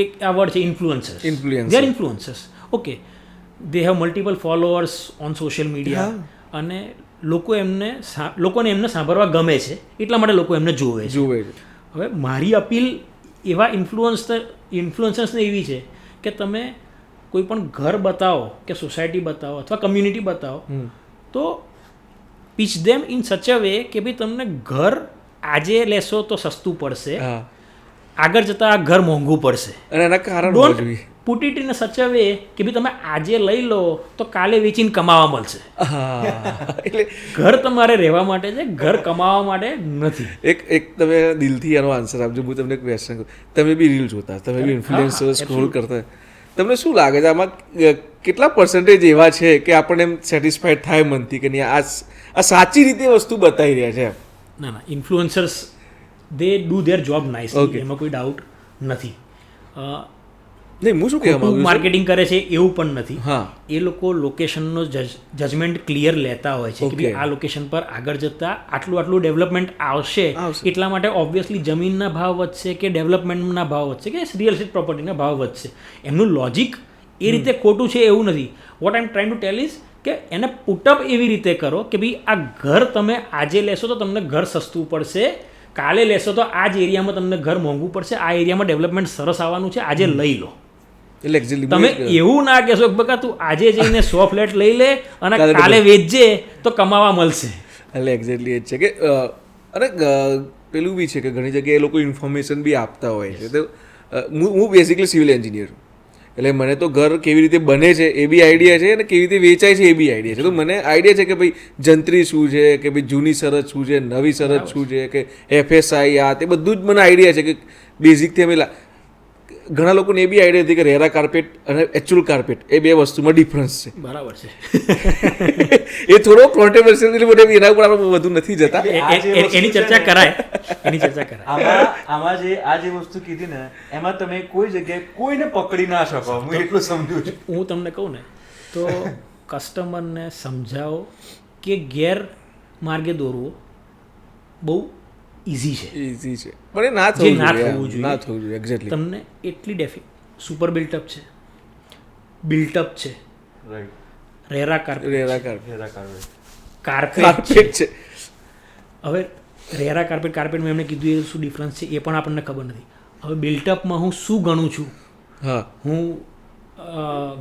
એક આ વર્ડ છે influencers. They are influencers. Okay, they have multiple followers on social media અને લોકોને એમને સાંભળવા ગમે છે એટલા માટે લોકો એમને જોવે છે. હવે મારી અપીલ એવા ઇન્ફ્લુઅન્સર્સને એવી છે કે તમે કોઈ પણ ઘર બતાવો કે સોસાયટી બતાવો અથવા કમ્યુનિટી બતાવો તો pitch them in such a way કે ભાઈ તમને ઘર આજે લેશો તો સસ્તું પડશે, આગળ જતાં આ ઘર મોંઘું પડશે.
અને એના કારણ
don't put it in such a way કે ભાઈ તમે આજે લઈ લો તો કાલે વેચીને કમાવા મળશે.
એટલે
ઘર તમારે રહેવા માટે છે, ઘર કમાવા માટે નથી.
એક તમે દિલથી આનો આન્સર આપજો. હું તમને ક્વેશ્ચન કરું, તમે બી રીલ જોતા, તમે બી ઇન્ફ્લુએન્સર સ્ક્રોલ કરતા, તમને શું લાગે છે આમાં કેટલા પર્સન્ટેજ એવા છે કે આપણને એમ સેટિસ્ફાઈડ થાય મનથી કે નહીં આ સાચી રીતે વસ્તુ બતાવી રહ્યા છે?
ના, influencers they do their job nicely, એમાં કોઈ ડાઉટ નથી.
નહીં, હું શું કહેવા માંગુ છું,
માર્કેટિંગ કરે છે એવું પણ નથી.
હા,
એ લોકો લોકેશનનો જજમેન્ટ ક્લિયર લેતા હોય છે કે આ લોકેશન પર આગળ જતાં આટલું ડેવલપમેન્ટ આવશે એટલા માટે ઓબ્વિયસલી જમીનના ભાવ વધશે કે ડેવલપમેન્ટના ભાવ વધશે કે રિયલ એસ્ટેટ પ્રોપર્ટીના ભાવ વધશે. એમનું લોજિક એ રીતે ખોટું છે એવું નથી. What I M trying to tell is કે એને પુટઅપ એવી રીતે કરો કે ભાઈ આ ઘર તમે આજે લેશો તો તમને ઘર સસ્તું પડશે, કાલે લેશો તો આ જ એરિયામાં તમને ઘર મોંઘું પડશે, આ એરિયામાં ડેવલપમેન્ટ સરસ આવવાનું છે, આજે લઈ લો. તમે એવું ના કહેશો કે બકા તું આજે જઈને 100 ફ્લેટ લઈ લે અને કાલે વેચજે તો કમાવા મળશે.
એટલે એક્ઝેક્ટલી એ જ છે કે અને પેલું બી છે કે ઘણી જગ્યાએ એ લોકો ઇન્ફોર્મેશન બી આપતા હોય છે. તો હું બેઝિકલી સિવિલ એન્જિનિયર છું, એટલે મને તો ઘર કેવી રીતે બને છે એ બી આઈડિયા છે અને કેવી રીતે વેચાય છે એ બી આઈડિયા છે. તો મને આઈડિયા છે કે ભાઈ જંત્રી શું છે, કે ભાઈ જૂની શરત શું છે, નવી શરત શું છે, કે FSI આ તે બધું જ મને આઈડિયા છે કે બેઝિકથી અમે ઘણા લોકોને એ બી આઈડિયા હતી કે રેરા કાર્પેટ અને એક્ચ્યુઅલ કાર્પેટ એ બે વસ્તુમાં ડિફરન્સ છે.
બરાબર છે.
એ થોડો કોન્ટ્રોવર્શિયલ એટલે બધે એના ઉપર આપણે વધુ નથી જતા.
એની ચર્ચા કરાય.
આમાં જે આ જે વસ્તુ કીધી ને એમાં તમે કોઈ જગ્યાએ કોઈને પકડી ના શકો, હું એટલું સમજુ છું.
હું તમને કહું ને તો કસ્ટમરને સમજાવો કે ગેરમાર્ગે દોરવો બહુ ઇઝી છે
પણ એ ના થવું જોઈએ. એક્ઝેક્ટલી
તમને એટલી સુપર બિલ્ટઅપ છે, બિલ્ટઅપ છે, રેરા કાર્પેટ છે. હવે રેરા કાર્પેટમાં એમણે કીધું એ શું ડિફરન્સ છે એ પણ આપણને ખબર નથી. હવે બિલ્ટઅપમાં હું શું ગણું છું? હું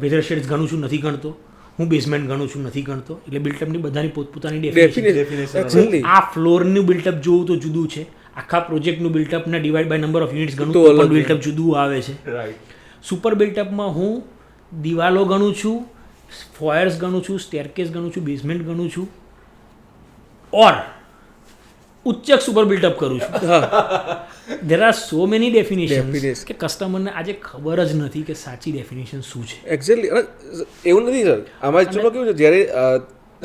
વેધર શેડ્સ ગણું છું, નથી ગણતો. હું બેઝમેન્ટ ગણું છું, નથી ગણતો. એટલે બિલ્ટઅપની બધાની પોતપોતાની ડેફિનેશન. આ ફ્લોરનું બિલ્ટઅપ જોવું તો જુદું છે, આખા પ્રોજેક્ટનું બિલ્ટઅપને divide by number of units ગણું તો બિલ્ટઅપ જુદું આવે છે. સુપર બિલ્ટઅપમાં હું દિવાલો ગણું છું, ફોયર્સ ગણું છું, સ્ટેરકેસ ગણું છું, બેઝમેન્ટ ગણું છું, ઓર ઉચ્ચક સુપર બિલ્ટઅપ કરું છું. There are so many definitions કે કસ્ટમરને આજે ખબર જ નથી કે સાચી ડેફિનેશન શું છે.
એક્ઝેક્ટલી એવું નથી સર. આમાં ચલો કેવું છે, જ્યારે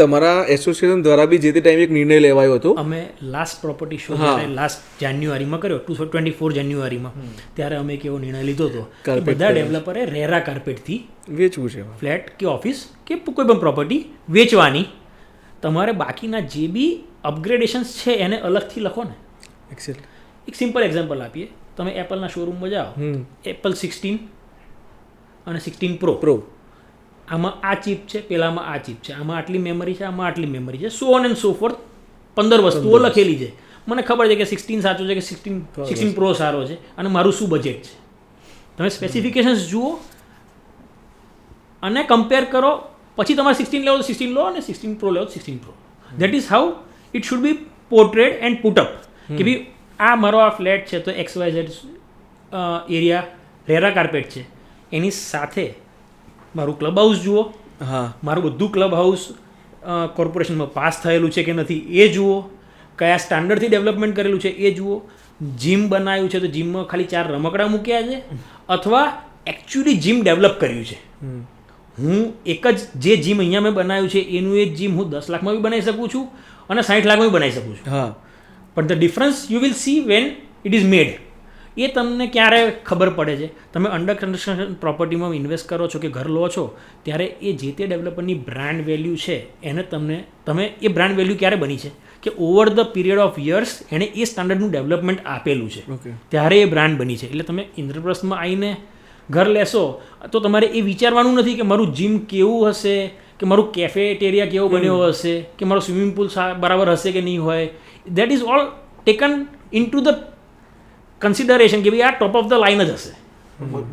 તમારા એસોસિએશન દ્વારા બી જે તે ટાઈમે એક નિર્ણય લેવાયો હતો.
અમે લાસ્ટ પ્રોપર્ટી શો જ્યારે લાસ્ટ જાન્યુઆરીમાં કર્યો 2024 જાન્યુઆરીમાં, ત્યારે અમે એક એવો નિર્ણય લીધો હતો કે બધા ડેવલપરે રેરા કાર્પેટથી
વેચવું છે
ફ્લેટ કે ઓફિસ કે કોઈ પણ પ્રોપર્ટી વેચવાની. તમારે બાકીના જે બી અપગ્રેડેશન્સ છે એને અલગથી લખો ને.
એક્સેલ.
એક સિમ્પલ એક્ઝામ્પલ આપીએ. તમે એપલના શોરૂમમાં જાઓ, એપલ 16 અને 16 પ્રો, આમાં આ ચીપ છે, પેલામાં આ ચીપ છે, આમાં આટલી મેમરી છે, આમાં આટલી મેમરી છે, so on and so fourth 15 વસ્તુઓ લખેલી છે. મને ખબર છે કે 16 સાચું છે કે 16 પ્રો સારો છે અને મારું શું બજેટ છે. તમે સ્પેસિફિકેશન્સ જુઓ અને કમ્પેર કરો, પછી તમારે 16 લેવો તો 16 લો અને 16 પ્રો લેવો તો 16 પ્રો. That is how it should be portrayed and put up કે ભાઈ આ મારો આ ફ્લેટ છે તો XYZ એરિયા રેરા કાર્પેટ છે, એની સાથે મારું ક્લબ હાઉસ જુઓ, મારું બધું ક્લબ હાઉસ કોર્પોરેશનમાં પાસ થયેલું છે કે નથી એ જુઓ, કયા સ્ટાન્ડર્ડથી ડેવલપમેન્ટ કરેલું છે એ જુઓ, જીમ બનાવ્યું છે તો જીમમાં ખાલી 4 રમકડા મૂક્યા છે અથવા એકચ્યુઅલી જીમ ડેવલપ કર્યું છે. હું એક જ જે જીમ અહીંયા મેં બનાવ્યું છે એનું એ જીમ હું 10 લાખમાં બી બનાવી શકું છું અને 60 લાખમાં બી બનાવી શકું છું. પણ the difference you will see when it is made. એ તમને ક્યારે ખબર પડે છે? તમે અંડર કન્સ્ટ્રક્શન પ્રોપર્ટીમાં ઇન્વેસ્ટ કરો છો કે ઘર લો છો ત્યારે એ જે તે ડેવલપરની બ્રાન્ડ વેલ્યુ છે એને તમે એ બ્રાન્ડ વેલ્યુ ક્યારે બની છે કે over the period of years એણે એ સ્ટાન્ડર્ડનું ડેવલપમેન્ટ આપેલું છે, ત્યારે એ બ્રાન્ડ બની છે. એટલે તમે ઇન્દ્રપ્રસ્થમાં આવીને ઘર લેશો તો તમારે એ વિચારવાનું નથી કે મારું જીમ કેવું હશે, કે મારું કેફેટેરિયા કેવો બન્યો હશે, કે મારો સ્વિમિંગ પુલ બરાબર હશે કે નહીં હોય. That is all taken in to the consideration કે ભાઈ આ ટોપ ઓફ ધ લાઇન જ હશે.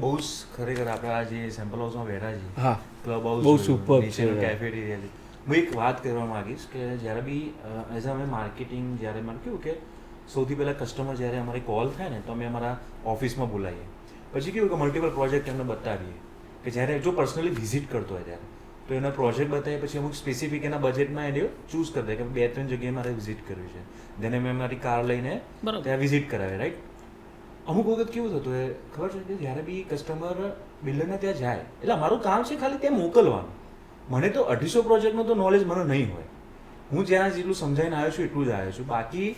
બહુ જ ખરેખર આપણે આ જે સેમ્પલ હાઉસમાં બેઠા છીએ,
હા,
ક્લબ હાઉસ
બહુ સુપર છે,
કેફેટેરિયા છે. હું એક વાત કરવા માંગીશ કે જ્યારે બી એઝ અમે માર્કેટિંગ, જ્યારે મને કેવું કે સૌથી પહેલાં કસ્ટમર જ્યારે અમારે કોલ થાય ને તો અમે અમારા ઓફિસમાં બોલાવીએ, પછી કેવું કે મલ્ટિપલ પ્રોજેક્ટ એમને બતાવીએ કે જ્યારે જો પર્સનલી વિઝિટ કરતો હોય ત્યારે તો એના પ્રોજેક્ટ બતાવીએ, પછી અમુક સ્પેસિફિક એના બજેટમાં એને ચૂઝ કરી દે કે 2-3 જગ્યાએ મારે વિઝિટ કરવી છે, જેને મેં મારી કાર લઈને ત્યાં વિઝિટ કરાવે. રાઈટ? અમુક વખત કેવું થતું હોય ખબર છે કે જ્યારે બી કસ્ટમર બિલ્ડરને ત્યાં જાય એટલે અમારું કામ છે ખાલી ત્યાં મોકલવાનું. મને તો 250 પ્રોજેક્ટનું તો નોલેજ મને નહીં હોય. હું જ્યાં જેટલું સમજાઈને આવ્યો છું એટલું જ આવ્યો છું. બાકી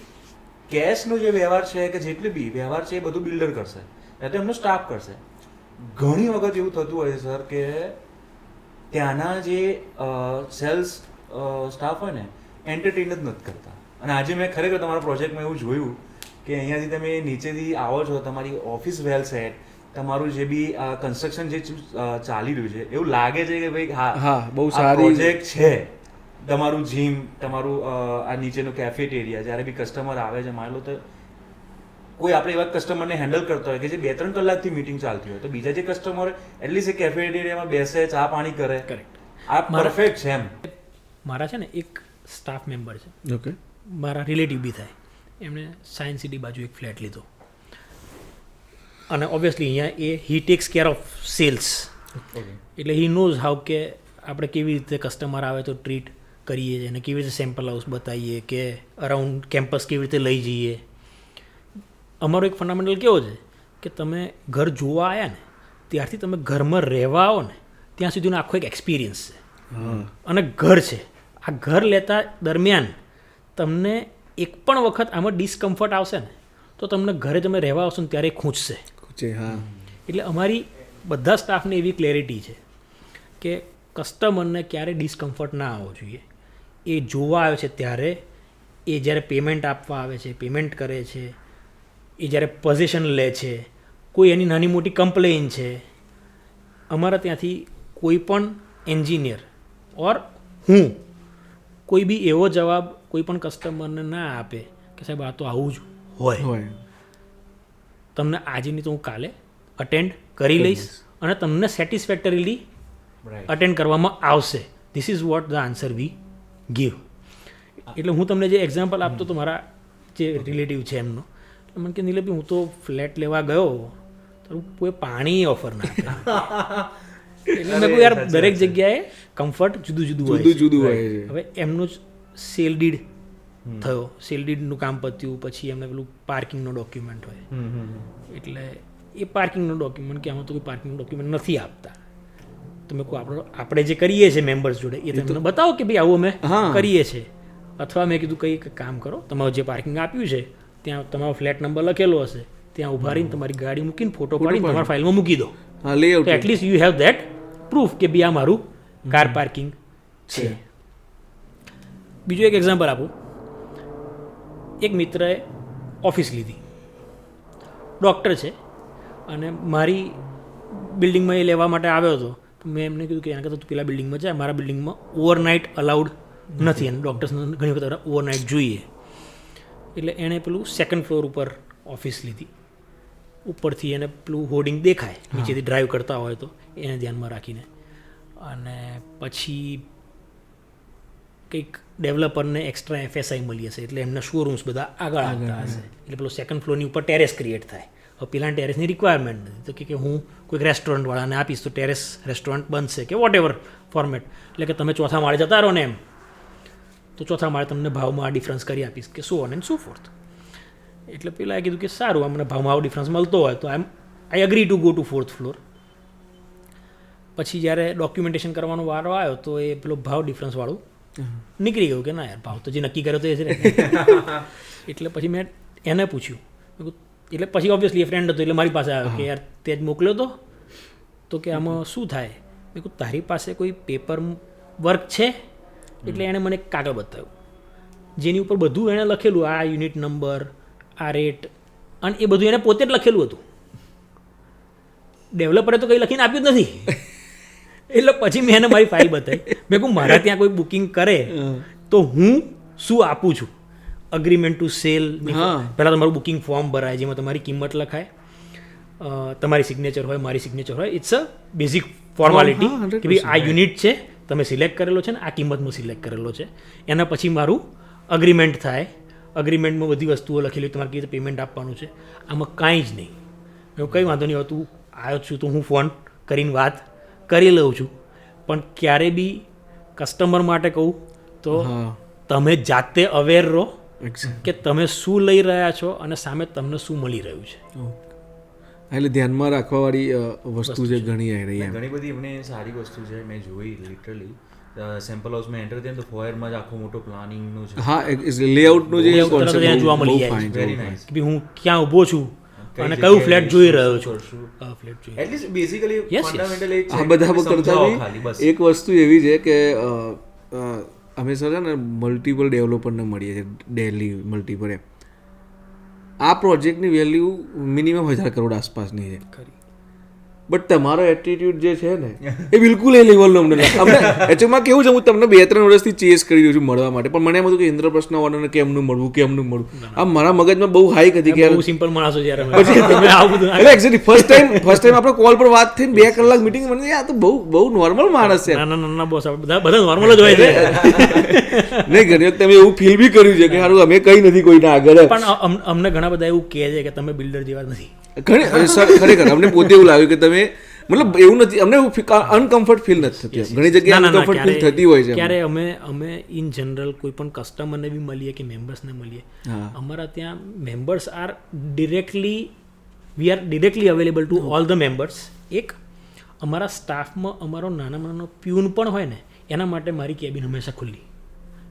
કેશનો જે વ્યવહાર છે કે જેટલી બી વ્યવહાર છે એ બધું બિલ્ડર કરશે, યા તો એમનો સ્ટાફ કરશે. ઘણી વખત એવું થતું હોય સર કે ત્યાંના જે સેલ્સ સ્ટાફ હોય ને એન્ટરટેન જ નથી કરતા. અને આજે મેં ખરેખર તમારા પ્રોજેક્ટમાં એવું જોયું કે અહીંયાથી તમે નીચેથી આવો છો, તમારી ઓફિસ વેલ સેટ, તમારું જે બી કન્સ્ટ્રક્શન જે ચાલી રહ્યું છે એવું લાગે છે કે ભાઈ હા બહુ સારી પ્રોજેક્ટ છે. તમારું જીમ, તમારું આ નીચેનું કેફેટેરિયા, જ્યારે બી કસ્ટમર આવે છે, માની લો તો કોઈ આપણે એવા કસ્ટમરને હેન્ડલ કરતા હોય કે જે 2-3 કલાકથી મીટિંગ ચાલતી હોય, તો બીજા જે કસ્ટમર એટલીસ્ટ એ કેફેટેરિયામાં બેસે, ચા પાણી કરે.
કરેક્ટ.
આ પરફેક્ટ છે એમ.
મારા છે ને એક સ્ટાફ મેમ્બર છે,
ઓકે,
મારા રિલેટિવ બી થાય, એમણે સાયન્સ સિટી બાજુ એક ફ્લેટ લીધો અને ઓબ્વિયસલી અહીંયા he takes care of sales. એટલે હી નોઝ હાઉ કે આપણે કેવી રીતે કસ્ટમર આવે તો ટ્રીટ કરીએ છીએ અને કેવી રીતે સેમ્પલ હાઉસ બતાવીએ કે અરાઉન્ડ કેમ્પસ કેવી રીતે લઈ જઈએ. અમારો એક ફંડામેન્ટલ કેવો છે કે તમે ઘર જોવા આવ્યા ને ત્યારથી તમે ઘરમાં રહેવા આવો ને ત્યાં સુધીનો આખો એક એક્સપિરિયન્સ છે અને ઘર છે. આ ઘર લેતા દરમિયાન તમને એક પણ વખત આમાં ડિસ્કમ્ફર્ટ આવશે ને તો તમને ઘરે તમે રહેવા આવશો ને ત્યારે ખૂંચશે. એટલે અમારી બધા સ્ટાફને એવી ક્લેરિટી છે કે કસ્ટમરને ક્યારે ડિસ્કમ્ફર્ટ ના આવવો જોઈએ. એ જોવા આવે છે ત્યારે, એ જ્યારે પેમેન્ટ આપવા આવે છે, પેમેન્ટ કરે છે, એ જ્યારે પોઝિશન લે છે, કોઈ એની નાની મોટી કમ્પ્લેન છે, અમારા ત્યાંથી કોઈ પણ એન્જિનિયર ઓર હું કોઈ બી એવો જવાબ કોઈ પણ કસ્ટમરને ના આપે કે સાહેબ આ તો આવું જ હોય. તમને આજે નહીં તો હું કાલે અટેન્ડ કરી લઈશ અને તમને સેટિસ્ફેક્ટરીલી અટેન્ડ કરવામાં આવશે. This is what the answer we give. એટલે હું તમને જે એક્ઝામ્પલ આપતો તો મારા જે રિલેટિવ છે એમનો, મને કે નીલેભાઈ હું તો ફ્લેટ લેવા ગયો તો કોઈ પાણી ઓફર ના આપે. એટલે મેં કહું યાર દરેક જગ્યાએ કમ્ફર્ટ જુદું જુદું હોય. હવે એમનો જ સેલ ડીડ થયો, સેલ ડીડનું કામ પત્યું, પછી એમને પેલું પાર્કિંગનો ડોક્યુમેન્ટ હોય એટલે એ પાર્કિંગનો ડોક્યુમેન્ટ કે આમાં તો કોઈ પાર્કિંગનો ડોક્યુમેન્ટ નથી આપતા. તમે કહો આપણે જે કરીએ છીએ મેમ્બર્સ જોડે એ તમને બતાવો કે ભાઈ આવું અમે કરીએ છીએ. અથવા મેં કીધું કંઈક કામ કરો, તમારું જે પાર્કિંગ આપ્યું છે ત્યાં તમારો ફ્લેટ નંબર લખેલો હશે, ત્યાં ઉભા રહીને તમારી ગાડી મૂકીને ફોટો પાડીને તમારા ફાઇલમાં મૂકી દો. તો at least you have that proof કે ભાઈ આ મારું કાર પાર્કિંગ છે. બીજું એક એક્ઝામ્પલ આપું. એક મિત્રએ ઓફિસ લીધી, ડૉક્ટર છે, અને મારી બિલ્ડિંગમાં એ લેવા માટે આવ્યો હતો. તો મેં એમને કીધું કે એના કરતાં તું પેલા બિલ્ડિંગમાં જાય, મારા બિલ્ડિંગમાં ઓવરનાઇટ અલાઉડ નથી, અને ડૉક્ટર્સને ઘણી વખત ઓવરનાઇટ જોઈએ. એટલે એણે પેલું સેકન્ડ ફ્લોર ઉપર ઓફિસ લીધી. ઉપરથી એને પેલું હોર્ડિંગ દેખાય નીચેથી ડ્રાઈવ કરતા હોય તો એને ધ્યાનમાં રાખીને. અને પછી કંઈક ડેવલપરને એક્સ્ટ્રા FSI મળી હશે, એટલે એમના શોરૂમ્સ બધા આગળ આવતા હશે, એટલે પેલો સેકન્ડ ફ્લોરની ઉપર ટેરેસ ક્રિએટ થાય. હવે પેલા ટેરેસની રિક્વાયરમેન્ટ નથી, તો કે હું કોઈક રેસ્ટોરન્ટવાળાને આપીશ તો ટેરેસ રેસ્ટોરન્ટ બનશે કે વોટ એવર ફોર્મેટ. એટલે કે તમે ચોથા માળે જતા રહો ને એમ, તો ચોથા માળે તમને ભાવમાં આ ડિફરન્સ કરી આપીશ કે so on and so fourth. એટલે પેલા એ કીધું કે સારું, અમને ભાવમાં આવો ડિફરન્સ મળતો હોય તો આઈ agree to go to 4th floor. પછી જ્યારે ડોક્યુમેન્ટેશન કરવાનો વારો આવ્યો તો એ પેલો ભાવ ડિફરન્સવાળું નીકળી ગયું કે ના યાર, ભાવ તો જે નક્કી કર્યો તો એ જ રહે. એટલે પછી મેં એને પૂછ્યું, એટલે પછી ઓબ્વિયસલી એ ફ્રેન્ડ હતો એટલે મારી પાસે આવ્યો કે યાર તે જ મોકલ્યો તો કે આમાં શું થાય. મેં કહું તારી પાસે કોઈ પેપર વર્ક છે? એટલે એણે મને કાગળ બતાવ્યું જેની ઉપર બધું એણે લખેલું, આ યુનિટ નંબર, આ રેટ, અને એ બધું એને પોતે જ લખેલું હતું. ડેવલપરે તો કંઈ લખીને આપ્યું જ નથી. એટલે પછી મેં એને મારી ફાઇલ બતાવી. મેં કહું મારા ત્યાં કોઈ બુકિંગ કરે તો હું શું આપું છું. અગ્રીમેન્ટ ટુ સેલ, પહેલાં તમારું બુકિંગ ફોર્મ ભરાય જેમાં તમારી કિંમત લખાય, તમારી સિગ્નેચર હોય, મારી સિગ્નેચર હોય. ઇટ્સ અ બેઝિક ફોર્માલિટી કે ભાઈ આ યુનિટ છે, તમે સિલેક્ટ કરેલો છે ને આ કિંમતમાં સિલેક્ટ કરેલો છે. એના પછી મારું અગ્રીમેન્ટ થાય. અગ્રીમેન્ટમાં બધી વસ્તુઓ લખેલી, તમારે કેવી રીતે પેમેન્ટ આપવાનું છે. આમાં કાંઈ જ નહીં. એવું કંઈ વાંધો નહીં, તું આવ્યો છું તો હું ફોન કરીને વાત કરી લઉં છું, પણ ક્યારે બી કસ્ટમર માટે કહું તો તમે જાતે અવેર રહો કે તમે શું લઈ રહ્યા છો અને સામે તમને શું મળી રહ્યું છે.
એટલે ધ્યાનમાં રાખવાવાળી વસ્તુ છે ઘણી આવી રહી.
ઘણી બધી એમને સારી વસ્તુ છે મેં જોઈ. લિટરલી સેમ્પલ હાઉસમાં એન્ટર થઈને તો ફોયરમાં જ આખો મોટો પ્લાનિંગનું છે.
હા, લેઆઉટનું જે કોન્સેપ્ટ
જોવા મળી જાય
વેરી નાઇસ
કે હું ક્યાં ઊભો છું અને કયું ફ્લેટ જોઈ રહ્યો છું.
એટલીસ્ટ બેઝિકલી ફંડામેન્ટલ એક
આ બધા કરતા એક વસ્તુ એવી છે કે અમે સર છે ને મલ્ટિપલ ડેવલપરને મળીએ છીએ, દિલ્હી મલ્ટિપલ એમ. આ પ્રોજેક્ટની વેલ્યુ મિનિમમ 1000 કરોડ આસપાસની છે. બટ તમારો એટીટ્યુડ જે છે ને એ બિલકુલ એ લેવલનો અમને એકચ્યુઅલમાં કેવું છે, હું તમને 2-3 વર્ષથી ચેસ કરી રહ્યો છું મળવા માટે, પણ મને એમ હતું કે ઇન્દ્રપ્રસ્થના ઓર્ડરને કેમનું મળવું. આ મારા મગજમાં બહુ હાઈક હતી કે
બહુ સિમ્પલ માણસો છે યાર.
પછી એક્ઝેક્ટલી ફર્સ્ટ ટાઈમ આપણે કોલ પર વાત થઈને 2 કલાક મીટિંગ, મને આ તો બહુ નોર્મલ માણસ છે.
નાના બોસ બધા નોર્મલ જ હોય છે.
નહીં, ઘણી વખત તમે એવું ફીલ બી કર્યું છે કે સારું અમે કંઈ નથી કોઈના આગળ.
પણ અમને ઘણા બધા એવું કહે છે કે તમે બિલ્ડર જેવા નથી.
ખરેખર અમને પોતે એવું લાગ્યું કે તમે, મતલબ એવું નથી, અમને અનકમ્ફર્ટ ફીલ નથી થતી. ઘણી જગ્યાએ અનકમ્ફર્ટ ફીલ થતી હોય છે.
ક્યારે અમે ઇન જનરલ કોઈ પણ કસ્ટમરને બી મળીએ કે મેમ્બર્સને મળીએ, અમારા ત્યાં members are we are directly available to all the members. એક અમારા સ્ટાફમાં અમારો નાનો પ્યુન પણ હોય ને, એના માટે મારી કેબિન હંમેશા ખુલ્લી.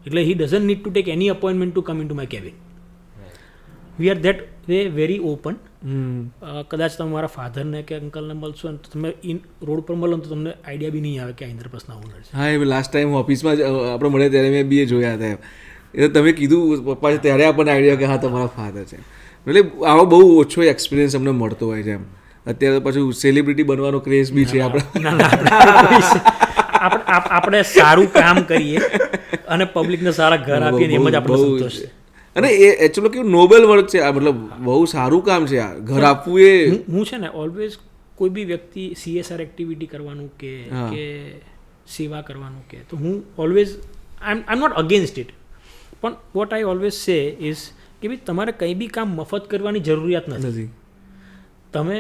એટલે he doesn't need to take any appointment to come in to my cabin. We are that way very open. કદાચ તમે મારા ફાધરને કે અંકલને મળશો ને તો તમે રોડ પર મળો તો તમને આઈડિયા બી નહીં આવે કે આ ઇન્દ્રપ્રસ્થના ઓનર છે.
હા, એ લાસ્ટ ટાઈમ ઓફિસમાં આપણે મળ્યા ત્યારે મેં બી જોયા હતા એમ. એટલે તમે કીધું પપ્પા છે ત્યારે આપણને આઈડિયા કે હા તમારા ફાધર છે. એટલે આવો બહુ ઓછો એક્સપિરિયન્સ અમને મળતો હોય છે એમ. અત્યારે પાછું સેલિબ્રિટી બનવાનો ક્રેઝ બી છે
આપણે સારું કામ કરીએ અને પબ્લિકને સારા ઘર આપીએ એમ જ આપણે સંતોષ છે.
અને એ એકચ્યુઅલી કેવું નોબેલ વર્ક છે આ, મતલબ બહુ સારું કામ છે આ. ઘર આપવું એ
હું છે ને ઓલવેઝ કોઈ બી વ્યક્તિ CSR એક્ટિવિટી કરવાનું કે સેવા કરવાનું કે તો હું always I am not against it, પણ what I always say is કે ભાઈ તમારે કંઈ બી કામ મફત કરવાની જરૂરિયાત નથી. તમે,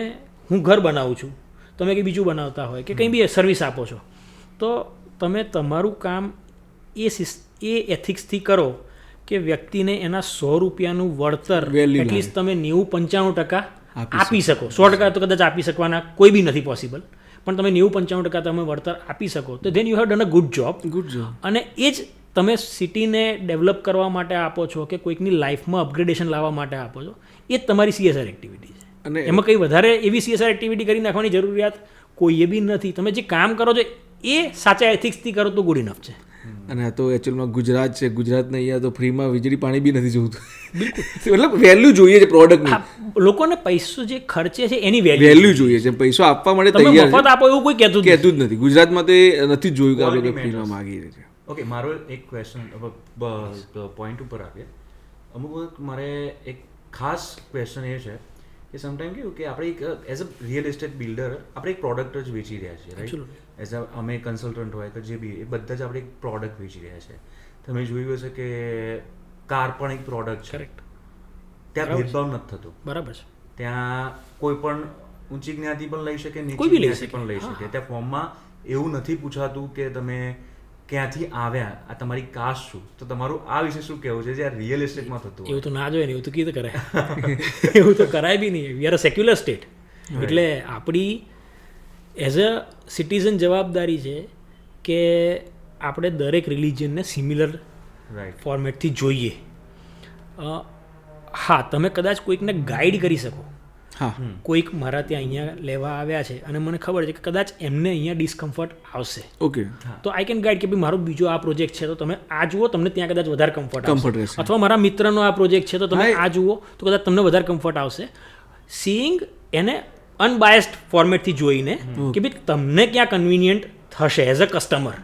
હું ઘર બનાવું છું, તમે કંઈ બીજું બનાવતા હોય કે કંઈ બી સર્વિસ આપો છો, તો તમે તમારું કામ એ એથિક્સથી કરો કે વ્યક્તિને એના 100 રૂપિયાનું વળતર એટલીસ્ટ તમે 90-95% આપી શકો. 100% તો કદાચ આપી શકવાના કોઈ બી નથી પોસિબલ, પણ તમે 90-95% તમે વળતર આપી શકો તો then you have done a good job. અને એ જ તમે સિટીને ડેવલપ કરવા માટે આપો છો કે કોઈકની લાઈફમાં અપગ્રેડેશન લાવવા માટે આપો છો, એ જ તમારી CSR એક્ટિવિટી છે.
અને
એમાં કંઈ વધારે એવી CSR એક્ટિવિટી કરી નાખવાની જરૂરિયાત કોઈએ બી નથી. તમે જે કામ કરો છો એ સાચા એથિક્સથી કરો તો ગુડ ઇનફ છે.
અને આ તો એકચ્યુઅલમાં ગુજરાત છે, ગુજરાતને અહીંયા તો ફ્રીમાં વીજળી પાણી બી નથી જોતું. મતલબ વેલ્યુ જોઈએ છે પ્રોડક્ટની.
લોકોને પૈસો જે ખર્ચે છે એની
વેલ્યુ જોઈએ છે, પૈસો આપવા માટે
તમે
તૈયાર
મફત આપો એવું કોઈ કહેતું
જ નથી. ગુજરાતમાં તો એ નથી જ જોયું કે આપણે ફ્રીમાં માગી રહ્યા છે.
ઓકે, મારો એક ક્વેશ્ચન પોઈન્ટ ઉપર આવીએ. અમુક વખત મારે એક ખાસ ક્વેશ્ચન એ છે કે સમટાઈમ કેવું કે આપણે એક as a real estate builder આપણે એક પ્રોડક્ટ જ વેચી રહ્યા છીએ, રાઈટ? એઝ અ અમે કન્સલ્ટન્ટ હોય કે જે બી એ બધા જ આપણે એક પ્રોડક્ટ વેચી રહ્યા છે. તમે જોયું હશે કે કાર પણ એક પ્રોડક્ટ છે.
કરેક્ટ.
ત્યાં ભેદભાવ નથી થતો.
બરાબર છે.
ત્યાં કોઈ પણ ઊંચી જ્ઞાતિ પણ લઈ શકે,
કોઈ
નીચી
બી લઈ
જ્ઞાતિ
શકે.
પણ લઈ શકે. ત્યાં ફોર્મમાં એવું નથી પૂછાતું કે તમે ક્યાંથી આવ્યા, આ તમારી કાસ્ટ શું. તો તમારું આ વિશે શું કહેવું છે જે આ રિયલ એસ્ટેટમાં થતું
એવું તો ના જોઈએ ને, એવું તો કેવી રીતે કરાય? એવું તો કરાય બી નહીં. We are a secular state. એટલે આપણી એઝ અ સિટીઝન જવાબદારી છે કે આપણે દરેક રિલિજનને સિમિલર
રાઈટ
ફોર્મેટથી જોઈએ. હા, તમે કદાચ કોઈકને ગાઈડ કરી શકો.
હા,
કોઈક મારા ત્યાં અહીંયા લેવા આવ્યા છે અને મને ખબર છે કે કદાચ એમને અહીંયા ડિસ્કમ્ફર્ટ આવશે,
ઓકે,
તો આઈ કેન ગાઈડ કે ભાઈ મારો બીજો આ પ્રોજેક્ટ છે તો તમે આ જુઓ, તમને ત્યાં કદાચ વધારે કમ્ફર્ટ
કમ્ફર્ટ
આવશે.
રહેશે.
અથવા મારા મિત્રનો આ પ્રોજેક્ટ છે તો તમે આ જુઓ તો કદાચ તમને વધારે કમ્ફર્ટ આવશે. સીઈંગ એને અનબાયસ્ડ ફોર્મેટથી જોઈને કે ભાઈ તમને ક્યાં કન્વિનિયન્ટ થશે એઝ અ કસ્ટમર.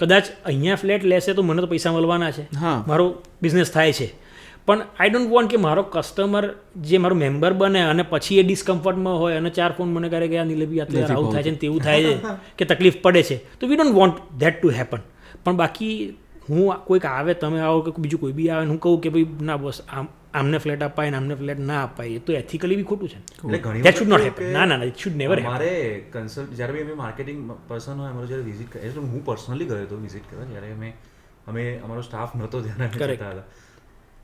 કદાચ અહીંયા ફ્લેટ લેશે તો મને તો પૈસા મળવાના છે,
હા,
મારો બિઝનેસ થાય છે, પણ આઈ ડોન્ટ વોન્ટ કે મારો કસ્ટમર જે મારો મેમ્બર બને અને પછી એ ડિસ્કમ્ફર્ટમાં હોય અને 4 ફોન મને કરે કે આ નીલેબી આટલે આવું થાય છે ને તેવું થાય છે કે તકલીફ પડે છે, તો we don't want that to happen. પણ બાકી હું કોઈક આવે, તમે આવો કે બીજું કોઈ બી આવે, હું કહું કે ભાઈ ના બોસ આમને ફ્લેટ અપાય ને આમને ફ્લેટ ના અપાય, એ તો એથિકલી બી ખોટું છે.
એટલે ઘણી
ધેટ શુડ નોટ
વખત
હેપન. ના ના, ઇટ શુડ નેવર હેપન.
મારે કન્સલ્ટ જ્યારે બી અમે માર્કેટિંગ પર્સન હોય અમારો જ્યારે વિઝિટ કરે, એટલે હું પર્સનલી ગયો હતો વિઝિટ કરવા, જ્યારે અમે અમારો સ્ટાફ નહોતો ત્યારે અમે જતા હતા.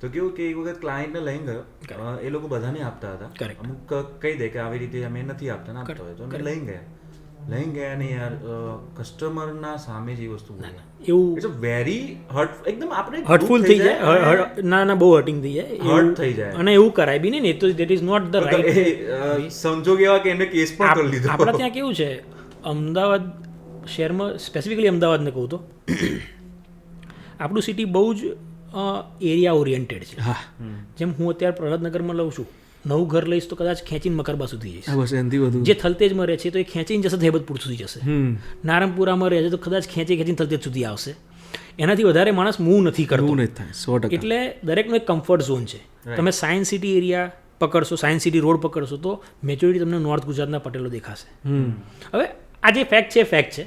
તો કેવું કે એક વખત ક્લાયન્ટને લઈને ગયો, એ લોકો બધાને આપતા હતા. અમુક કહી દે કે આવી રીતે અમે નથી આપતા, ના આપતા હોય તો અમે લઈને ગયા ને યાર કસ્ટમરના સામે જે વસ્તુ બોલે
એવું
ઇટ્સ અ વેરી હર્ટ, એકદમ આપણે
હર્ટફુલ થઈ જાય. ના ના, બહુ હર્ટિંગ થઈ જાય,
હર્ટ થઈ જાય.
અને એવું કરાય બી નહીં ને, તો that is not the right.
સમજો કેવા કે એમને કેસ પણ કરી લીધો.
આપણા ત્યાં કેવું છે, અમદાવાદ શહેરમાં સ્પેસિફિકલી અમદાવાદને કહું તો આપણું સિટી બહુ જ એરિયા ઓરિએન્ટેડ છે.
હા,
જેમ હું અત્યારે પ્રહલાદનગરમાં લઉં છું, નવું ઘર લઈશ તો કદાચ ખેંચીને મકરબા સુધી જઈશ.
બસ એનાથી વધુ.
જે થલતેજમાં રહે છે તો એ ખેંચીને જશે હેબતપુર સુધી જશે. નારણપુરામાં રહે છે તો કદાચ ખેંચીને થલતેજ સુધી આવશે. એનાથી વધારે માણસ મૂવ નથી કરતો.
એવું નથી થાય, 100%.
એટલે દરેકનો એક કમ્ફર્ટ ઝોન છે. તમે સાયન્સ સિટી એરિયા પકડશો, સાયન્સ સિટી રોડ પકડશો તો મેજોરિટી તમને નોર્થ ગુજરાતના પટેલો દેખાશે. હવે આ જે ફેક્ટ છે ફેક્ટ છે.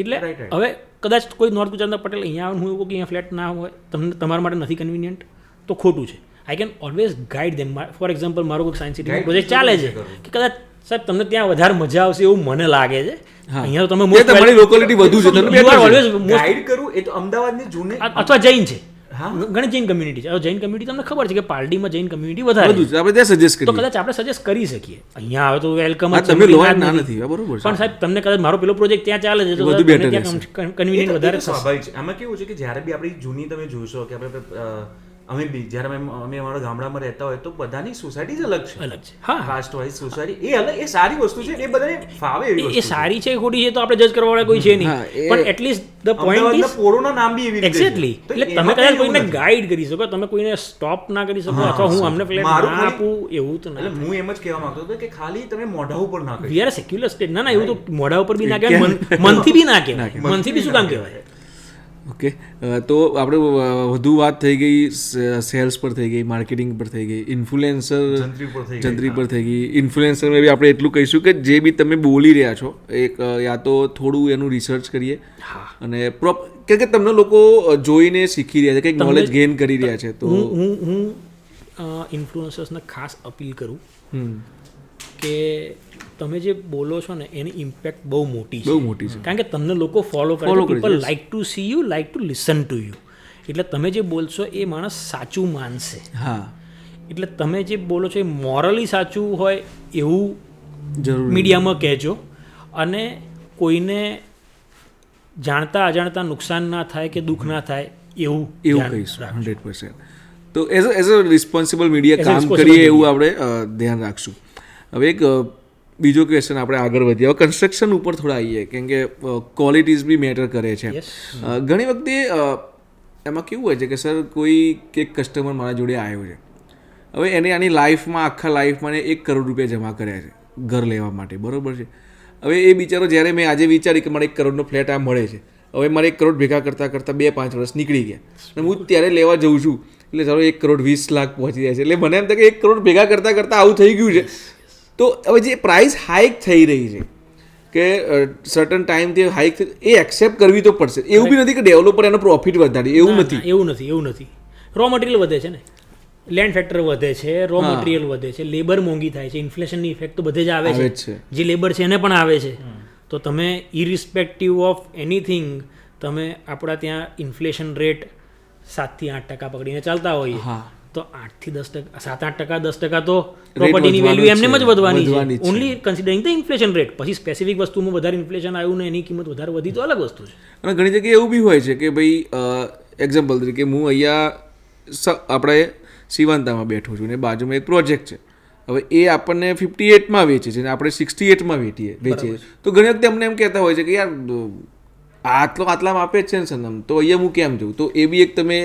એટલે હવે કદાચ કોઈ નોર્થ ગુજરાતના પટેલ અહીંયા આવે, હું એવું કે અહીંયા ફ્લેટ ના હોય, તમને તમારા માટે નથી કન્વિનિયન્ટ, તો ખોટું છે. I can always guide them. For example, મારો કોઈ સાયન્સ સિટીનો પ્રોજેક્ટ ચાલે છે કે કદાચ સાહેબ તમને ત્યાં વધારે મજા આવશે એવું મને લાગે છે, અહીંયા તો તમે
તમારી લોકેલિટી વધુ છે, તમે
ઓલવેઝ
ગાઈડ કરું. એ તો અમદાવાદની જૂની
અથવા જૈન છે, ઘણી જૈન કમ્યુનિટી છે. જૈન કમ્યુનિટી તમને ખબર છે કે પાલડીમાં જૈન કમ્યુનિટી વધારે
વધુ છે, આપણે ત્યાં સજેસ્ટ
તો
કરીએ.
કદાચ આપણે સજેસ્ટ કરી શકીએ. અહીંયા આવે તો વેલકમ જ છે,
તમે લો ના નથી, બરોબર છે.
પણ સાહેબ તમને કદાચ મારો પેલો પ્રોજેક્ટ ત્યાં ચાલે છે તો
વધુ
તમને
better
ત્યાં કન્વિનિયન્ટ વધારે થશે.
સ્વાભાવિક છે. આમાં કેવું છે કે જ્યારે બી આપણી જૂની તમે જોશો કે આપણે અમે બી જ્યારે અમે અમારા ગામડામાં રહેતા હોય તો બધાની સોસાયટી જ અલગ છે,
અલગ છે. હા,
કાસ્ટ વાઇઝ સોસાયટી એ અલગ, એ સારી વસ્તુ છે, એ બધાને ફાવે એવી વસ્તુ
એ સારી છે ખોટી છે તો આપણે જજ કરવા વાળા કોઈ છે નહીં, પણ એટલીસ્ટ ધ પોઈન્ટ
અમદાવાદના
ઇઝ
પોરોના નામ બી એવી રીતે છે.
એક્ઝેક્ટલી.
તો
એટલે
એમાં
તમે કદાચ
એવું
કોઈને
નથી.
ગાઈડ કરી શકો, તમે કોઈને સ્ટોપ ના કરી શકો, અથવા હું અમને ફ્લેટ
મારું
ના
ખાલી-
આપું એવું તો
એટલે
ના.
હું એમ જ કહેવા માંગતો હતો કે ખાલી તમે મોઢા ઉપર ના કહી.
We are secular state. ના ના, એવું તો મોઢા ઉપર બી ના કહેવાય, મનથી બી ના કહેવાય. મનથી બી શું કામ કહેવાય?
ઓકે, તો આપણે વધુ વાત થઈ ગઈ સેલ્સ પર થઈ ગઈ, માર્કેટિંગ પર થઈ ગઈ, ઇન્ફ્લુએન્સર
જંત્રી ઉપર થઈ ગઈ.
જંત્રી પર થઈ ગઈ. ઇન્ફ્લુએન્સરમાં બી આપણે એટલું કહીશું કે જે બી તમે બોલી રહ્યા છો, એક યા તો થોડું એનું રિસર્ચ કરીએ અને કે તમને લોકો જોઈને શીખી રહ્યા છે, કંઈક નોલેજ ગેઇન કરી રહ્યા છે. તો
હું ઇન્ફ્લુએન્સર્સને ખાસ અપીલ કરું કે તમે જે બોલો છો ને એની ઇમ્પેક્ટ બહુ મોટી છે.
બહુ મોટી છે,
કારણ કે તમને લોકો ફોલો કરે છે. People like to C you, like to listen to you. એટલે તમે જે બોલશો એ માણસ સાચું માનશે.
હા,
એટલે તમે જે બોલો છો એ મોરલી સાચું હોય એવું
જરૂર
મીડિયામાં કહેજો. અને કોઈને જાણતા અજાણતા નુકસાન ના થાય કે દુઃખ ના થાય એવું ધ્યાન
કહીશું
રાખજો.
100%. તો as a responsible media
As a
કામ
responsible
કરીએ
media.
એવું આપણે ધ્યાન રાખશું. હવે એક બીજો ક્વેશ્ચન આપણે આગળ વધીએ. હવે કન્સ્ટ્રક્શન ઉપર થોડા આવીએ કેમ કે ક્વોલિટીઝ બી મેટર કરે છે.
Yes.
ઘણી વખતે એમાં કેવું હોય છે કે સર કોઈ એક કસ્ટમર મારા જોડે આવ્યો છે, હવે એને આની લાઈફમાં આખા લાઈફમાં 1 કરોડ રૂપિયા જમા કર્યા છે ઘર લેવા માટે, બરોબર છે. હવે એ બિચારો જ્યારે મેં આજે વિચાર્યું કે મારે 1 કરોડનો ફ્લેટ આ મળે છે, હવે મારે 1 કરોડ ભેગા કરતાં કરતાં 2-5 વર્ષ નીકળી ગયા અને હું ત્યારે લેવા જઉં છું એટલે ચાલો 1 કરોડ 20 લાખ પહોંચી જાય છે. એટલે મને એમ થાય કે 1 કરોડ ભેગા કરતાં કરતાં આવું થઈ ગયું છે. તો હવે જે પ્રાઇસ હાઈક થઈ રહી છે કે સર્ટન ટાઈમથી હાઈક એ એક્સેપ્ટ કરવી તો પડશે. એવું બી નથી કે ડેવલપર એનો પ્રોફિટ વધારે, એવું નથી.
એવું નથી. રો મટીરિયલ વધે છે ને, લેન્ડ ફેક્ટર વધે છે, રો મટીરિયલ વધે છે, લેબર મોંઘી થાય છે, ઇન્ફ્લેશનની ઇફેક્ટ તો બધે જ આવે છે. જે લેબર છે એને પણ આવે છે. તો તમે ઇરિસ્પેક્ટિવ ઓફ એનીથિંગ તમે આપણા ત્યાં ઇન્ફ્લેશન રેટ 7-8% પકડીને ચાલતા હોઈએ તો 8-10%, 7-8%, 10% તો પ્રોપર્ટીની વેલ્યુ એમને જ વધવાની છે. Only considering the inflation rate. પછી સ્પેસિફિક વસ્તુમાં વધારે ઇન્ફ્લેશન આવ્યું ને એની કિંમત વધારે વધી તો અલગ વસ્તુ છે.
અને ઘણી જગ્યાએ એવું બી હોય છે કે ભાઈ એક્ઝામ્પલ તરીકે હું અહીંયા આપણે સિવાંતામાં બેઠો છું ને બાજુમાં એક પ્રોજેક્ટ છે, હવે એ આપણને 58માં વેચે છે ને આપણે 68માં વેચીએ તો ઘણી વખતે અમને એમ કહેતા હોય છે કે યાર આટલામાં આપે જ છે ને સનમ, તો અહીંયા હું કેમ જઉં? તો એ બી એક તમે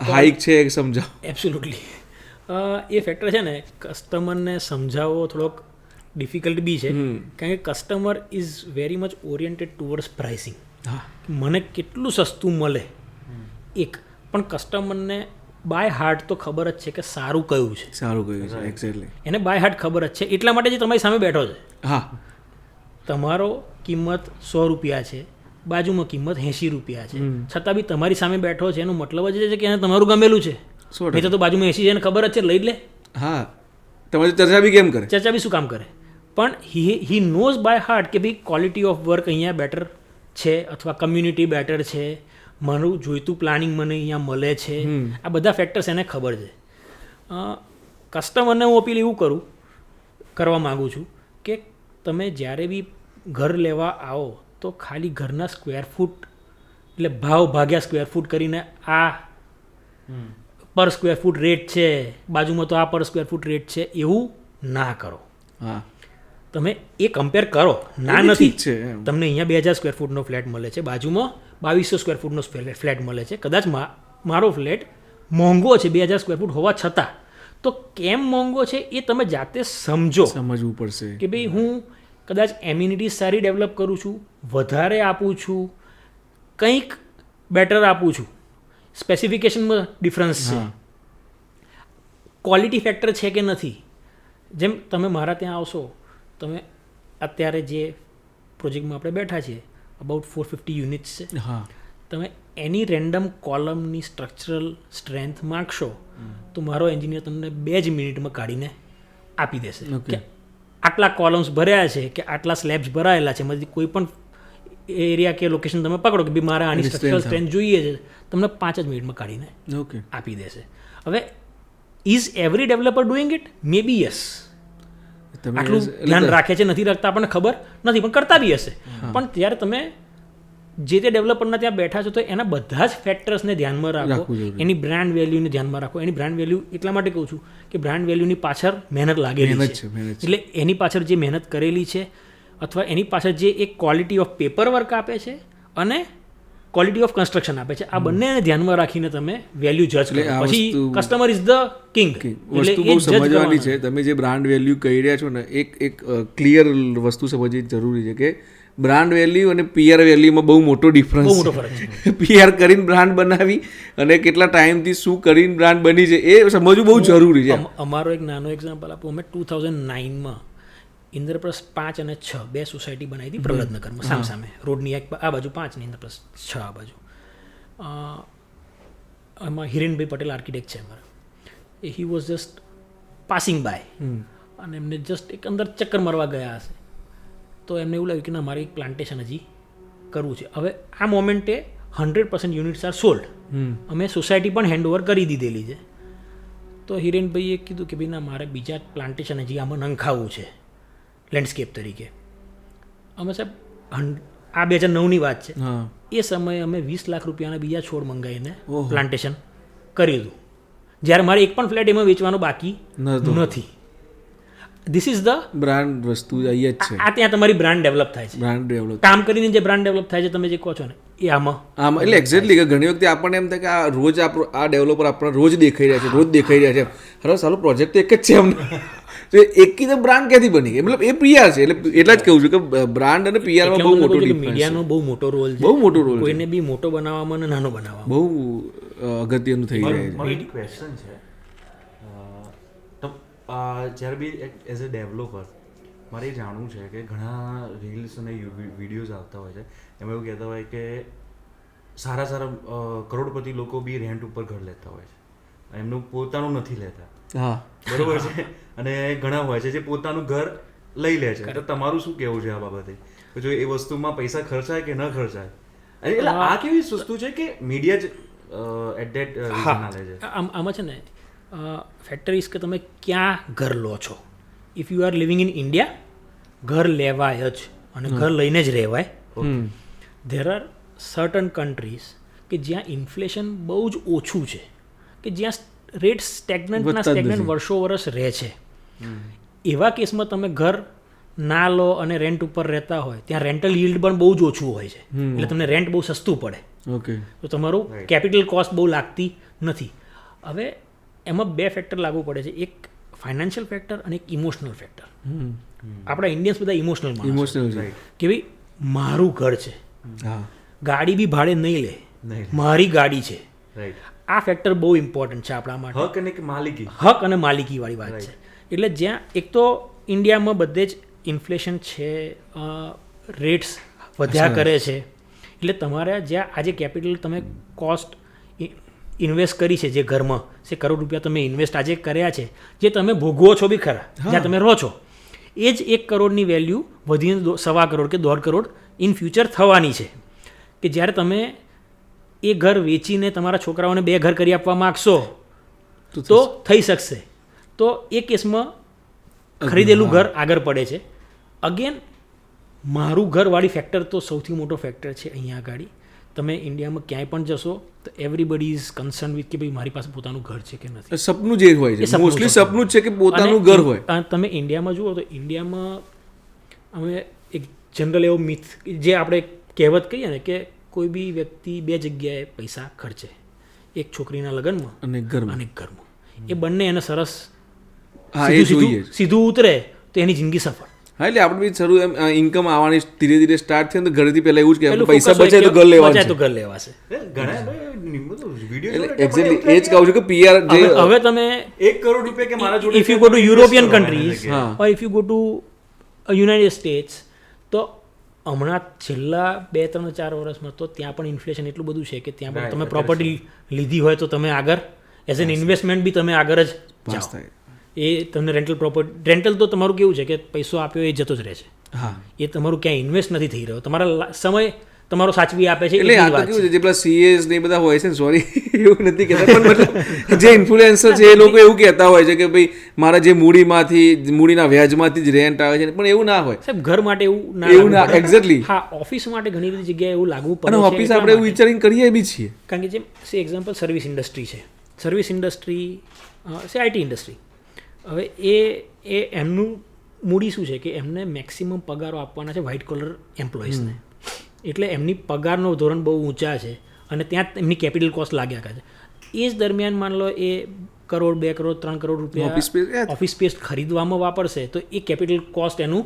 હાઈક છે એક સમજાવો.
એબ્સોલ્યુટલી. એ ફેક્ટર છે ને કસ્ટમરને સમજાવવો થોડોક ડિફિકલ્ટ બી છે કારણ કે customer is very much oriented towards pricing. મને કેટલું સસ્તું મળે એક, પણ કસ્ટમરને બાય હાર્ટ તો ખબર જ છે કે સારું કયું છે.
એક્ઝેક્ટલી
એને બાય હાર્ટ ખબર જ છે. એટલા માટે જે તમારી સામે બેઠો છે,
હા,
તમારો કિંમત 100 રૂપિયા છે, બાજુમાં કિંમત 80 રૂપિયા છે, છતાં બી તમારી સામે બેઠો છે એનો મતલબ જ છે કે એને તમારું ગમેલું છે. નહીં તો બાજુમાં 80 છે એને ખબર જ છે, લઈ જ લે.
હા, તમારી ચર્ચા બી કેમ કરે?
ચર્ચા બી શું કામ કરે? પણ હી નોઝ બાય હાર્ટ કે ભાઈ ક્વોલિટી ઓફ વર્ક અહીંયા બેટર છે અથવા કમ્યુનિટી બેટર છે, મારું જોઈતું પ્લાનિંગ મને અહીંયા મળે છે. આ બધા ફેક્ટર્સ એને ખબર છે. કસ્ટમરને હું અપીલ એવું કરવા માગું છું કે તમે જ્યારે બી ઘર લેવા આવો તો ખાલી ઘરના સ્ક્વેર ફૂટ એટલે ભાવ ભાગ્યા સ્ક્વેર ફૂટ કરીને આ પર સ્ક્વેર ફૂટ રેટ છે, બાજુમાં તો આ પર સ્ક્વેર ફૂટ રેટ છે, એવું ના કરો.
હા,
તમે એ કમ્પેર કરો. ના નથી, તમને અહીંયા 2000 સ્ક્વેર ફૂટનો ફ્લેટ મળે છે, બાજુમાં 2200 સ્ક્વેર ફૂટનો ફ્લેટ મળે છે. કદાચ મારો ફ્લેટ મોંઘો છે 2000 સ્ક્વેર ફૂટ હોવા છતાં, તો કેમ મોંઘો છે એ તમે જાતે સમજવું
પડશે
કે ભાઈ હું કદાચ એમ્યુનિટીઝ સારી ડેવલપ કરું છું, વધારે આપું છું, કંઈક બેટર આપું છું, સ્પેસિફિકેશનમાં ડિફરન્સ છે, ક્વોલિટી ફેક્ટર છે કે નથી. જેમ તમે મારા ત્યાં આવશો, તમે અત્યારે જે પ્રોજેક્ટમાં આપણે બેઠા છીએ અબાઉટ 450 યુનિટ્સ છે. તમે એની રેન્ડમ કોલમની સ્ટ્રક્ચરલ સ્ટ્રેન્થ માગશો તો મારો એન્જિનિયર તમને 2 જ મિનિટમાં કાઢીને આપી દેશે કે આટલા કોલમ્સ ભર્યા છે કે આટલા સ્લેબ્સ ભરાયેલા છે. એમાંથી કોઈ પણ એરિયા કે લોકેશન તમે પકડો કે ભાઈ મારે આની સ્ટ્રક્ચરલ સ્ટ્રેન્થ જોઈએ છે, તમને 5 જ મિનિટમાં કાઢીને આપી દેશે. હવે is every developer doing it? Maybe yes. આટલું ધ્યાન રાખે છે, નથી રાખતા આપણને ખબર નથી, પણ કરતા બી હશે. પણ ત્યારે તમે જે તે ડેવલપરના ત્યાં બેઠા છો તો એના બધા જ ફેક્ટર્સને ધ્યાનમાં રાખો, એની બ્રાન્ડ વેલ્યુને ધ્યાનમાં રાખો. એની બ્રાન્ડ વેલ્યુ એટલા માટે કહું છું કે બ્રાન્ડ વેલ્યુની પાછળ મહેનત લાગેલી છે. એટલે એની પાછળ જે મહેનત કરેલી છે અથવા એની પાછળ જે એક ક્વોલિટી ઓફ પેપર વર્ક આપે છે અને ક્વોલિટી ઓફ કન્સ્ટ્રક્શન આપે છે, આ બંનેને ધ્યાનમાં રાખીને તમે વેલ્યુ જજ કરો. પછી કસ્ટમર ઇઝ ધ કિંગ.
વસ્તુ બહુ સમજવાની છે. તમે જે બ્રાન્ડ વેલ્યુ કહી રહ્યા છો ને, એક ક્લિયર વસ્તુ સમજવી જરૂરી છે કે બ્રાન્ડ વેલ્યુ અને પીઆર વેલ્યુમાં બહુ મોટો ડિફરન્સ છે. પીઆર કરીને બ્રાન્ડ બનાવી અને કેટલા ટાઈમથી શું કરીને બ્રાન્ડ બની છે એ સમજવું બહુ જરૂરી છે.
અમારો એક નાનો એક્ઝામ્પલ આપું. અમે 2009માં ઇન્દ્રપ્રસ્થ 5 અને 6 બે સોસાયટી બનાવી હતી પ્રહલાદનગરમાં, સામે રોડની આ બાજુ 5 ને ઇન્દ્રપ્રસ્થ 6 આ બાજુ. એમાં હિરેનભાઈ પટેલ આર્કિટેક્ટ છે અમારા. He was just passing by અને એમને જસ્ટ એક અંદર ચક્કર મારવા ગયા હશે તો એમને એવું લાગ્યું કે ના મારે એક પ્લાન્ટેશન હજી કરવું છે. હવે આ મોમેન્ટે 100% યુનિટ્સ આર સોલ્ડ. અમે સોસાયટી પણ હેન્ડઓવર કરી દીધેલી છે. તો હિરેનભાઈએ કીધું કે ભાઈ ના મારે બીજા પ્લાન્ટેશન હજી આમાં નંખાવવું છે લેન્ડસ્કેપ તરીકે. અમે સાહેબ આ 2009ની વાત છે.
હા
એ સમયે અમે 20 લાખ રૂપિયાના બીજા છોડ મંગાવીને
ઓહો.
પ્લાન્ટેશન કર્યું હતું, જ્યારે મારે એક પણ ફ્લેટ એમાં વેચવાનો બાકી
નહોતું.
નથી. ધીસ ઇઝ ધ
બ્રાન્ડ વસ્તુ અહીંયા જ છે,
આ ત્યાં તમારી બ્રાન્ડ ડેવલપ થાય છે.
Brand develop.
કામ કરીને જે બ્રાન્ડ ડેવલપ થાય છે તમે જે કહો છો ને એ આમાં
આમ એટલે એક્ઝેક્ટલી કે ઘણી વખતે આપણને એમ થાય કે આ રોજ આ ડેવલપર આપણને રોજ દેખાઈ રહ્યા છે, રોજ દેખાઈ રહ્યા છે. હવે સારું પ્રોજેક્ટ એક જ છે અમને, તો એકી તો બ્રાન્ડ ક્યાંથી બની ગઈ? મતલબ એ પીઆર છે. એટલે એટલા જ કહું છું કે બ્રાન્ડ અને પીઆરમાં બહુ મોટો ડિફરન્સ છે.
મીડિયાનો બહુ મોટો રોલ છે,
બહુ મોટો રોલ છે,
કોઈને બી મોટો બનાવવામાં અને નાનો બનાવવામાં.
બહુ અગત્યનું થઈ જાય છે.
મારો એક ક્વેશ્ચન છે. તો જ્યારે બી એઝ અ ડેવલપર મારે એ જાણવું છે કે ઘણા રીલ્સ અને વિડીયોઝ આવતા હોય છે, એમાં એવું કહેતા હોય કે સારા સારા કરોડપતિ લોકો બી રેન્ટ ઉપર ઘર લેતા હોય છે, એમનું પોતાનું નથી લેતા.
હા
બરોબર છે. અને ઘણા હોય છે જે પોતાનું ઘર લઈ લે છે. તો તમારું શું કહેવું છે આ બાબતે? કે જો એ વસ્તુમાં પૈસા ખર્ચાય કે ન ખર્ચાય? એટલે આ કેવી વસ્તુ છે કે મીડિયા જ એટ ધેટ રીઝન આલે છે.
આમાં છે ને ફેક્ટર ઇઝ કે તમે ક્યાં ઘર લો છો. If you are living in India, ઘર લેવાય જ અને ઘર લઈને જ રહેવાય. ધેર આર સર્ટન કન્ટ્રીઝ કે જ્યાં ઇન્ફ્લેશન બહુ જ ઓછું છે, કે જ્યાં રેટ સ્ટેગ્નન્ટ વર્ષો વર્ષ રહે છે. એવા કેસમાં તમે ઘર ના લો અને રેન્ટ ઉપર રહેતા હોય, ત્યાં રેન્ટલ yieldપણ બહુ જ ઓછું હોય છે, એટલે તમને રેન્ટ બહુ સસ્તું પડે.
ઓકે.
તો તમારું કેપિટલ કોસ્ટ બહુ લાગતી નથી. હવે એમાં બે ફેક્ટર લાગુ પડે છે, એક ફાઇનાન્શિયલ ફેક્ટર અને એક ઇમોશનલ ફેક્ટર. આપણા ઇન્ડિયન્સ બધા ઇમોશનલ
ઇમોશનલ છે
કે ભાઈ મારું ઘર છે,
હા
ગાડી બી ભાડે નહીં લે, મારી ગાડી છે.
રાઈટ.
આ ફેક્ટર બહુ ઇમ્પોર્ટન્ટ છે આપણા માટે.
હક અને માલિકી.
હક અને માલિકી વાળી વાત છે. એટલે જ્યાં એક તો ઇન્ડિયામાં બધે જ ઇન્ફ્લેશન છે, રેટ્સ વધ્યા કરે છે, એટલે તમારે જ્યાં આજે કેપિટલ તમે કોસ્ટ ઇન્વેસ્ટ કરી છે, જે ઘરમાં છે કરોડ રૂપિયા તમે ઇન્વેસ્ટ આજે કર્યા છે, જે તમે ભોગવો છો બી ખરા, જ્યાં તમે રહો છો, એ જ 1 કરોડની વેલ્યુ વધીને 1.25 કરોડ કે 1.5 કરોડ ઇન ફ્યુચર થવાની છે. કે જ્યારે તમે એ ઘર વેચીને તમારા છોકરાઓને 2 ઘર કરી આપવા માગશો તો થઈ શકશે. તો એ કેસમાં ખરીદેલું ઘર આગળ પડે છે. અગેન મારું ઘરવાળી ફેક્ટર તો સૌથી મોટો ફેક્ટર છે અહીંયા આગળ. તમે ઇન્ડિયામાં ક્યાંય પણ જશો તો એવરીબડી ઇઝ કન્સર્ન વિથ કે ભાઈ મારી પાસે પોતાનું ઘર છે કે નથી.
સપનું જે હોય છે, મોસ્ટલી સપનું જ છે કે પોતાનું ઘર હોય.
તમે ઇન્ડિયામાં જુઓ તો ઇન્ડિયામાં અમે એક જનરલ એવો મિથ જે આપણે કહેવત કહીએ ને કે કોઈ બી વ્યક્તિ 2 જગ્યાએ પૈસા ખર્ચે, એક છોકરીના લગ્નમાં અને ઘરમાં. એ બંને એને સરસ સીધું ઉતરે તો એની જિંદગી સફળ.
હા એટલે આપણે બી શરૂ એમ ઇન્કમ આવવાની ધીરે ધીરે સ્ટાર્ટ થાય તો ઘરેથી પહેલા એવું જ કે પૈસા બચે તો ઘર
લેવાશે.
એક્ઝેક્ટલી એ જ કહું છું કે પીઆર જે
હવે તમે
1 કરોડ રૂપિયા કે મારા જોડે
if you go to European countries or if you go to United states, તો હમણાં છેલ્લા 2, 3, 4 વર્ષમાં તો ત્યાં પણ ઇન્ફ્લેશન એટલું બધું છે કે ત્યાં પણ તમે પ્રોપર્ટી લીધી હોય તો તમે આગળ એઝ એન ઇન્વેસ્ટમેન્ટ બી તમે આગળ જ જાઓ. એ તમને રેન્ટલ તો તમારું કેવું છે કે પૈસો આપ્યો એ જતો જ રહે છે.
હા
એ તમારું ક્યાંય ઇન્વેસ્ટ નથી થઈ રહ્યો, તમારા સમય તમારો સાચવી આપે છે.
એટલે આ તો કેવું છે જે પેલા સીએસ ને બધા હોય છે ને, સોરી એવું નથી કહેતા, પણ મતલબ જે ઇન્ફ્લુએન્સર છે એ લોકો એવું કહેતા હોય છે કે ભાઈ મારા જે મૂડીના વ્યાજમાંથી જ રેન્ટ આવે છે, પણ એવું ના હોય
સાહેબ. ઘર માટે એવું
ના એક્ઝેક્ટલી.
હા, ઓફિસ માટે ઘણી બધી જગ્યાએ એવું લાગવું પડે
અને
છે.
ઓફિસ આપણે એવું વિચારીને કરીએ બી છીએ,
કારણ કે જેમ સે એક્ઝામ્પલ સર્વિસ ઇન્ડસ્ટ્રી છે, સર્વિસ ઇન્ડસ્ટ્રી સે આઈટી ઇન્ડસ્ટ્રી. હવે એ એમનું મૂડી શું છે કે એમને મેક્સિમમ પગારો આપવાના છે વ્હાઇટ કોલર એમ્પ્લોઈઝને, એટલે એમની પગારનો ધોરણ બહુ ઊંચા છે અને ત્યાં એમની કેપિટલ કોસ્ટ લાગ્યા કરે છે. એ જ દરમિયાન માન લો એ 1 કરોડ 2 કરોડ 3 કરોડ રૂપિયા ઓફિસ સ્પેસ ખરીદવામાં વાપરશે તો એ કેપિટલ કોસ્ટ એનું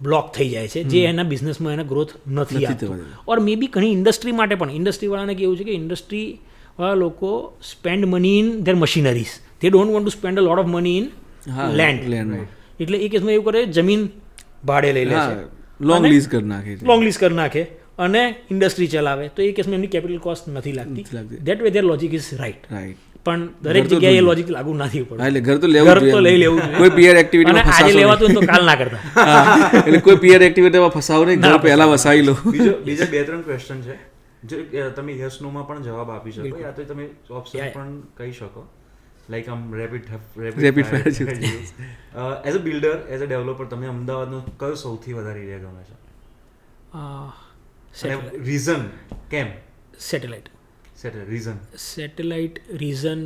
બ્લોક થઈ જાય છે, જે એના બિઝનેસમાં એને ગ્રોથ નથી આપતું. ઓર મે બી ઘણી ઇન્ડસ્ટ્રી માટે પણ ઇન્ડસ્ટ્રીવાળાને કેવું છે કે ઇન્ડસ્ટ્રીવાળા લોકો spend money in their machineries, they don't want to spend a lot of money in land. એટલે એ કેસમાં એવું કરે જમીન ભાડે લઈ લે છે,
લોંગ લીઝ કરી નાખે
અને ઇન્ડસ્ટ્રી ચલાવે, તો એ કેસમાં એમની કેપિટલ કોસ્ટ નથી લાગતી. That way there logic is right. પણ દરેક જગ્યાએ એ લોજિક લાગુ નથી પડતું.
એટલે ઘર તો લઈ લેવું જોઈએ. કોઈ પીઆર એક્ટિવિટીમાં ફસાવો
આજે લેવાતું તો કાલ ના કરતા.
એટલે કોઈ પીઆર એક્ટિવિટીમાં ફસાવો નહીં, ઘર પહેલા વસાવી લો.
બીજા 2-3 ક્વેશ્ચન છે જે તમે યસ નો માં પણ જવાબ આપી શકો, યા તો તમે ઓપ્શન પણ કહી શકો. લાઈક આમ rapid fire. As a builder, as a developer, તમને અમદાવાદનો કયો સૌથી વધારે એરિયા ગમે છે? રીઝન કેમ
સેટેલાઇટ
રીઝન
સેટેલાઇટ રીઝન